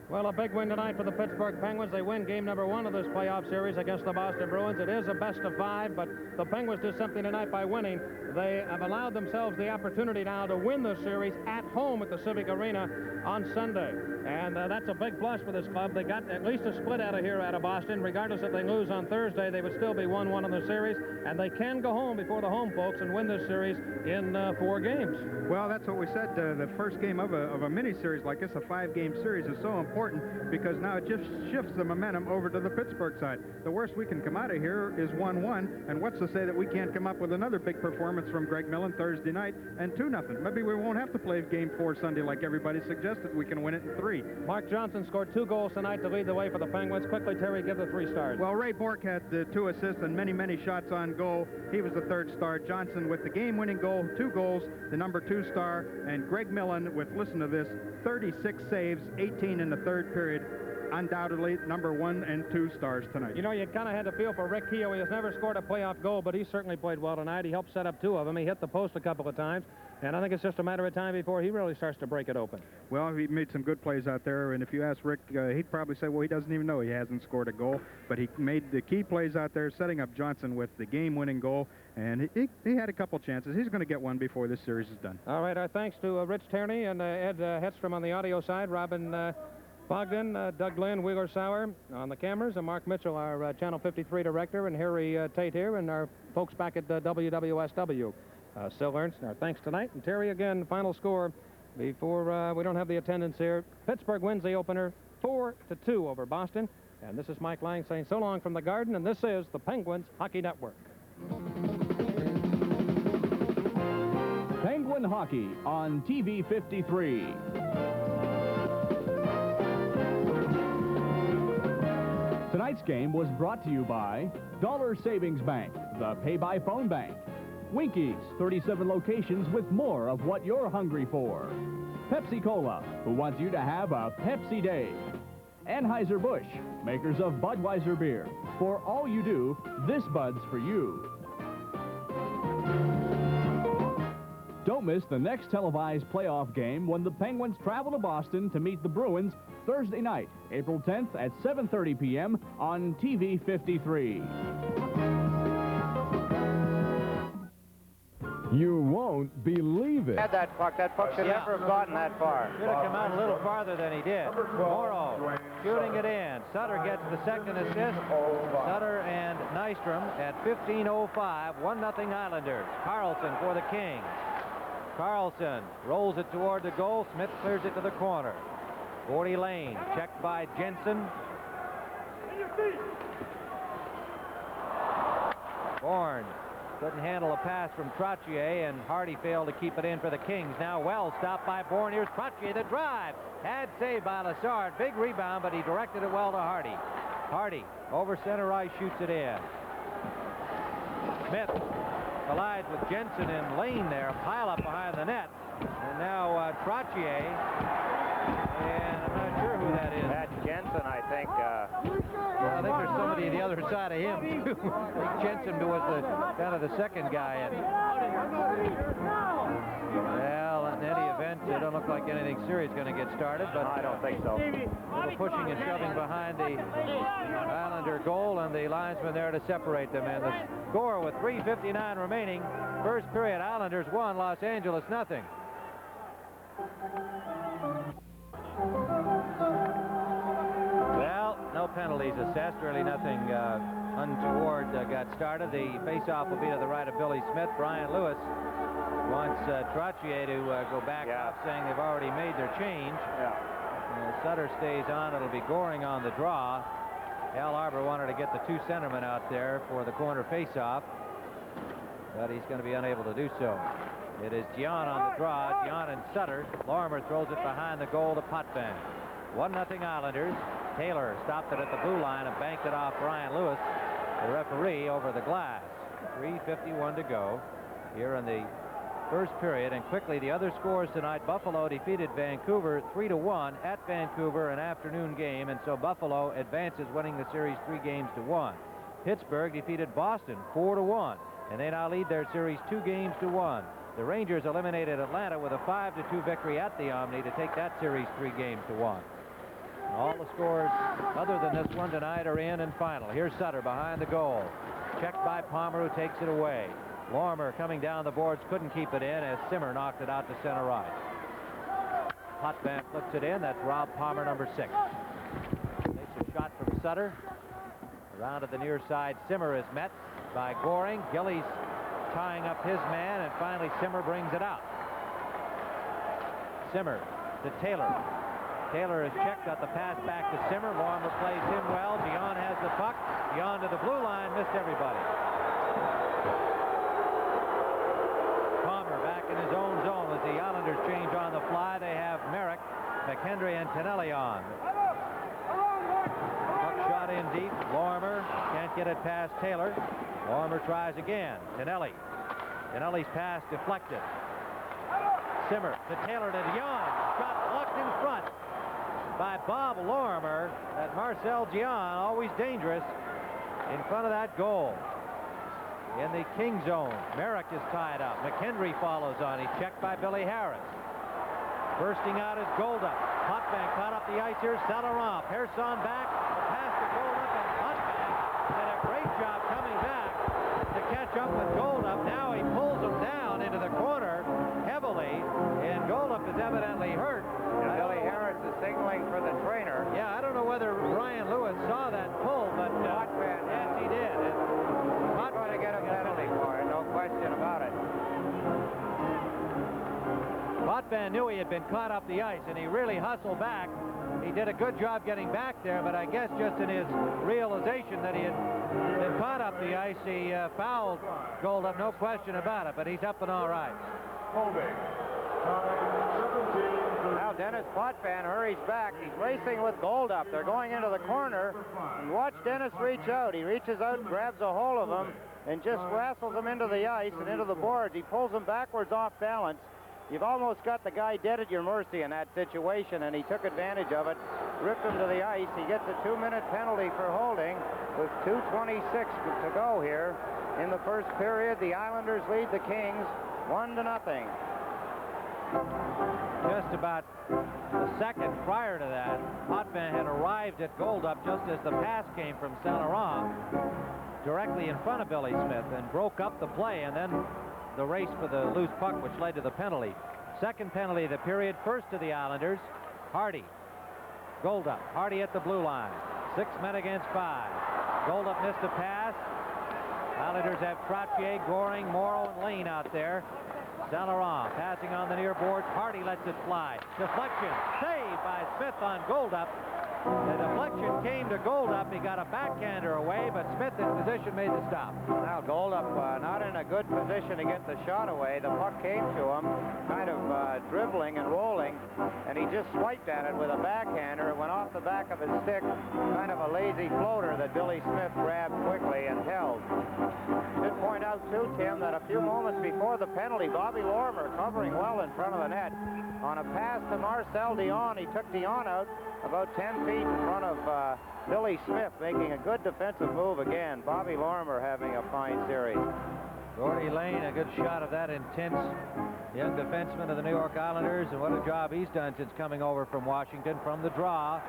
Well, a big win tonight for the Pittsburgh Penguins. They win game number 1 of this playoff series against the Boston Bruins. It is a best of 5, but the Penguins did something tonight by winning. They have allowed themselves the opportunity now to win the series at home at the Civic Arena on Sunday. And that's a big plus for this club. They got at least a split out of here out of Boston. Regardless if they lose on Thursday, they would still be 1-1 in the series. And they can go home before the home folks and win this series in 4 games. Well, that's what we said. The first game of a mini-series like this, a 5-game series, is so important because now it just shifts the momentum over to the Pittsburgh side. The worst we can come out of here is 1-1, and what's to say that we can't come up with another big performance from Greg Millen Thursday night and 2-0. Maybe we won't have to play game 4 Sunday like everybody suggested. We can win it in 3. Mark Johnson scored 2 goals tonight to lead the way for the Penguins. Quickly, Terry, give the 3 stars. Well, Ray Bourque had 2 assists and many shots on goal. He was the 3rd star. Johnson with the game-winning goal, 2 goals, the number 2 star, and Greg Millen with, listen to this, 36 saves, 18 in the 3rd period. Undoubtedly number 1 and 2 stars tonight. You know, you kind of had to feel for Rick Keogh. He has never scored a playoff goal, but he certainly played well tonight. He helped set up 2 of them. He hit the post a couple of times, and I think it's just a matter of time before he really starts to break it open. Well, he made some good plays out there, and if you ask Rick, he'd probably say, well, he doesn't even know he hasn't scored a goal, but he made the key plays out there, setting up Johnson with the game-winning goal, and he had a couple chances. He's going to get one before this series is done. All right, our thanks to Rich Tierney and Ed Hedstrom on the audio side, Robin Bogdan, Doug Lynn, Wheeler Sauer on the cameras, and Mark Mitchell, our Channel 53 director, and Harry Tate here, and our folks back at WWSW. Sil Ernst, our thanks tonight. And Terry, again, final score before we don't have the attendance here. Pittsburgh wins the opener 4-2 over Boston. And this is Mike Lang saying so long from the Garden, and this is the Penguins Hockey Network. Penguin Hockey on TV 53. Tonight's game was brought to you by Dollar Savings Bank, the pay-by-phone bank. Winkies, 37 locations with more of what you're hungry for. Pepsi-Cola, who wants you to have a Pepsi Day. Anheuser-Busch, makers of Budweiser beer. For all you do, this Bud's for you. Don't miss the next televised playoff game when the Penguins travel to Boston to meet the Bruins Thursday night, April 10th at 7:30 p.m. on TV 53. You won't believe it. Had that puck. That puck should never have gotten that far. Should have come out a little farther than he did. Morrow shooting it in. Sutter gets the second assist. Sutter and Nystrom at 15:05. 1-0 Islanders. Carlson for the Kings. Carlson rolls it toward the goal. Smith clears it to the corner. 40 lane. Checked by Jensen. Bourne couldn't handle a pass from Trottier, and Hardy failed to keep it in for the Kings. Now well stopped by Bourne. Here's Trottier, the drive. Had saved by Lassard. Big rebound, but he directed it well to Hardy. Hardy over center ice shoots it in. Smith collides with Jensen and Lane there. A pile up behind the net. And now Trottier. And I'm not sure who that is. That's Jensen, I think. I think there's somebody the other side of him, too. I think Jensen was kind of the second guy in. Well, in any event, it doesn't look like anything serious is going to get started, but I don't think so. A little pushing and shoving behind the Islander goal, and the linesman there to separate them. And the score with 3:59 remaining. First period, Islanders 1, Los Angeles nothing. Well, no penalties assessed. Really nothing untoward got started. The face-off will be to the right of Billy Smith. Brian Lewis wants Trottier to go back up, saying they've already made their change. Sutter stays on. It'll be Goring on the draw. Al Arbor wanted to get the 2 centermen out there for the corner face-off, but he's going to be unable to do so. It is Gian on the draw. Gian and Sutter. Lorimer throws it behind the goal to Potvin. 1-0 Islanders. Taylor stopped it at the blue line and banked it off Brian Lewis, the referee, over the glass. 3:51 to go here in the first period. And quickly, the other scores tonight. Buffalo defeated Vancouver 3-1 at Vancouver, an afternoon game, and so Buffalo advances, winning the series 3-1. Pittsburgh defeated Boston 4-1, and they now lead their series 2-1. The Rangers eliminated Atlanta with a 5-2 victory at the Omni to take that series 3-1. All the scores other than this one tonight are in and final. Here's Sutter behind the goal. Checked by Palmer, who takes it away. Lormer coming down the boards, couldn't keep it in as Simmer knocked it out to center right. Potvin flips it in. That's Rob Palmer, number 6. Takes a shot from Sutter. Around to the near side, Simmer is met by Goring. Gillies tying up his man, and finally Simmer brings it out. Simmer to Taylor. Taylor is checked, got the pass back to Simmer. Lormer plays him well. Dion has the puck. Dion to the blue line, missed everybody. Palmer back in his own zone as the Islanders change on the fly. They have Merrick, McHenry, and Tonelli on. Puck shot in deep. Lormer can't get it past Taylor. Lormer tries again. Tonelli. Tonelli's pass deflected. Simmer to Taylor to Dion. Shot blocked in front by Bob Lorimer. That Marcel Dion, always dangerous, in front of that goal. In the King zone, Merrick is tied up. McHenry follows on. He's checked by Billy Harris. Bursting out is Goldup. Potvin caught up the ice here. Saint-Laurent. Persson back. Pass to Goldup, and Potvin did a great job coming back to catch up with Goldup. Now he pulls him down into the corner heavily, and Goldup is evidently hurt. And Billy Harris is signaling for the trainer. Yeah, I don't know whether Ryan Lewis saw that pull, but yes, he did. He's going to get a penalty for it, no question about it. Potvin knew he had been caught up the ice, and he really hustled back. He did a good job getting back there, but I guess just in his realization that he had been caught up the ice, he fouled Goldup, no question about it, but he's up and all right. Now Dennis Potvin hurries back. He's racing with Goldup. They're going into the corner. And watch Dennis reach out. He reaches out and grabs a hold of him and just wrestles him into the ice and into the boards. He pulls him backwards off balance. You've almost got the guy dead at your mercy in that situation, and he took advantage of it, ripped him to the ice. He gets a 2-minute penalty for holding with 2:26 to go here in the first period. The Islanders lead the Kings 1-0. Just about a second prior to that, Potvin had arrived at Goldup just as the pass came from Saint-Laurent directly in front of Billy Smith and broke up the play, and then the race for the loose puck, which led to the penalty. Second penalty of the period, first to the Islanders. Hardy. Goldup. Hardy at the blue line. 6 men against 5. Goldup missed a pass. Islanders have Trottier, Goring, Morrow, and Lane out there. Saint-Laurent passing on the near boards. Hardy lets it fly. Deflection. Saved by Smith on Goldup. The deflection came to Goldup. He got a backhander away, but Smith in position made the stop. Now Goldup not in a good position to get the shot away. The puck came to him, kind of dribbling and rolling, and he just swiped at it with a backhander. It went off the back of his stick, kind of a lazy floater that Billy Smith grabbed quickly and held. Should point out too, Tim, that a few moments before the penalty, Bobby Lorimer covering well in front of the net. On a pass to Marcel Dion, he took Dion out about 10 feet in front of Billy Smith, making a good defensive move again. Bobby Lorimer having a fine series. Gordy Lane, a good shot of that intense young defenseman of the New York Islanders, and what a job he's done since coming over from Washington from the draw.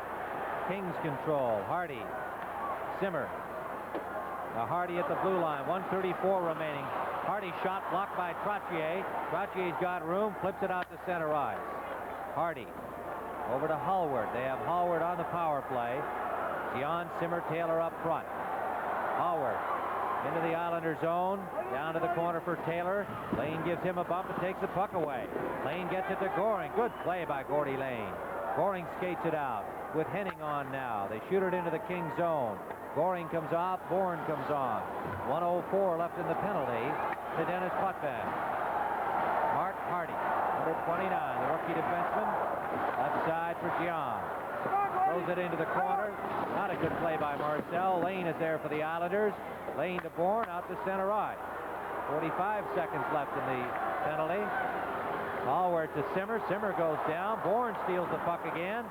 Kings control. Hardy. Simmer. Now Hardy at the blue line. 1:34 remaining. Hardy shot blocked by Trottier. Trottier's got room, flips it out to center ice. Hardy. Over to Hallward. They have Hallward on the power play. Dion, Simmer, Taylor up front. Hallward into the Islander zone. Down to the corner for Taylor. Lane gives him a bump and takes the puck away. Lane gets it to Goring. Good play by Gordy Lane. Goring skates it out with Henning on now. They shoot it into the King zone. Goring comes off. Bourne comes on. 1:04 left in the penalty to Dennis Potvin. Mark Hardy, number 29, the rookie defenseman. Left side for Gian. Throws it into the corner. Not a good play by Marcel. Lane is there for the Islanders. Lane to Bourne, out to center right. 45 seconds left in the penalty. Hallward to Simmer. Simmer goes down. Bourne steals the puck again.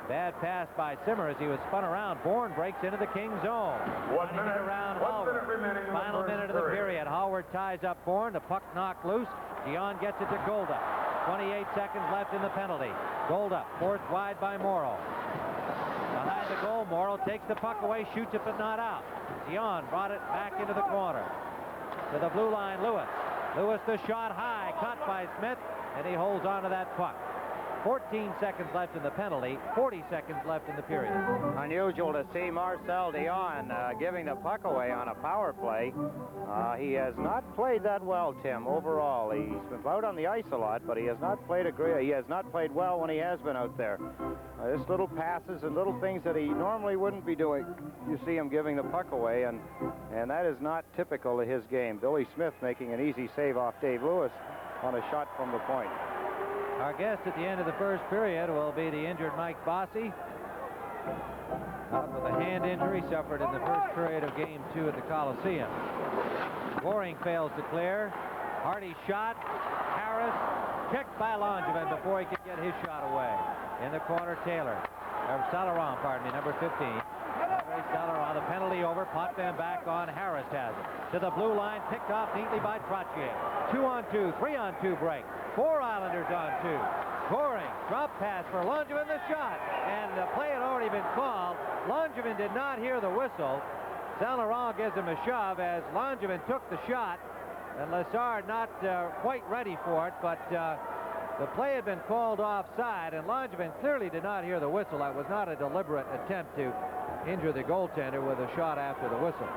Bad pass by Simmer as he was spun around. Bourne breaks into the King zone. 1 minute, around 1 minute remaining in the Final first minute of the period. period. Howard ties up Bourne. The puck knocked loose. Gian gets it to Golda. 28 seconds left in the penalty. Golda forced wide by Morrow. Behind the goal, Morrow takes the puck away, shoots it but not out. Gian brought it back into the corner. To the blue line, Lewis. Lewis the shot high, caught by Smith, and he holds on to that puck. 14 seconds left in the penalty, 40 seconds left in the period. Unusual to see Marcel Dion giving the puck away on a power play. He has not played that well, Tim, overall. He's been out on the ice a lot, but he has not played he has not played well when he has been out there. Just little passes and little things that he normally wouldn't be doing. You see him giving the puck away, and that is not typical of his game. Billy Smith making an easy save off Dave Lewis on a shot from the point. Our guest at the end of the first period will be the injured Mike Bossy. Out with a hand injury suffered in the first period of Game 2 at the Coliseum. Goring fails to clear. Hardy shot. Harris checked by Langevin before he could get his shot away. In the corner, Taylor. Salaron, pardon me, number 15. Salaron, the penalty over. Potvin back on. Harris has it. To the blue line, picked off neatly by Trottier. 2-on-2, 3-on-2 break. 4 Islanders on 2. Goring, drop pass for Langevin, the shot. And the play had already been called. Langevin did not hear the whistle. Saint-Laurent gives him a shove as Langevin took the shot. And Lazard not quite ready for it, but the play had been called offside, and Langevin clearly did not hear the whistle. That was not a deliberate attempt to injure the goaltender with a shot after the whistle.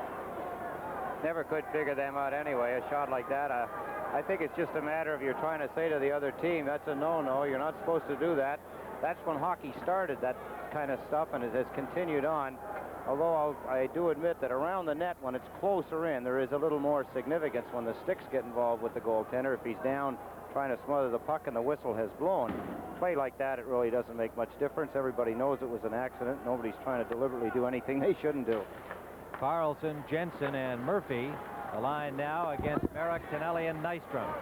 Never could figure them out anyway, a shot like that. I think it's just a matter of you're trying to say to the other team, that's a no-no, you're not supposed to do that. That's when hockey started, that kind of stuff, and it has continued on. Although I do admit that around the net, when it's closer in, there is a little more significance when the sticks get involved with the goaltender. If he's down trying to smother the puck and the whistle has blown, play like that, it really doesn't make much difference. Everybody knows it was an accident. Nobody's trying to deliberately do anything they shouldn't do. Carlson, Jensen, and Murphy. The line now against Merrick, Tonelli, and Nystrom.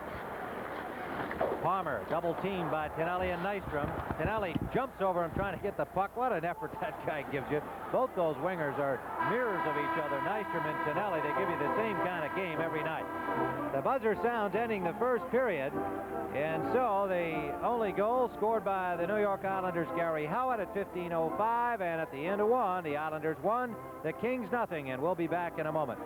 Palmer, double teamed by Tonelli and Nystrom. Tonelli jumps over him trying to get the puck. What an effort that guy gives you. Both those wingers are mirrors of each other. Nystrom and Tonelli, they give you the same kind of game every night. The buzzer sounds ending the first period. And so the only goal scored by the New York Islanders, Gary Howard, at 15:05. And at the end of one, the Islanders won, the Kings nothing. And we'll be back in a moment.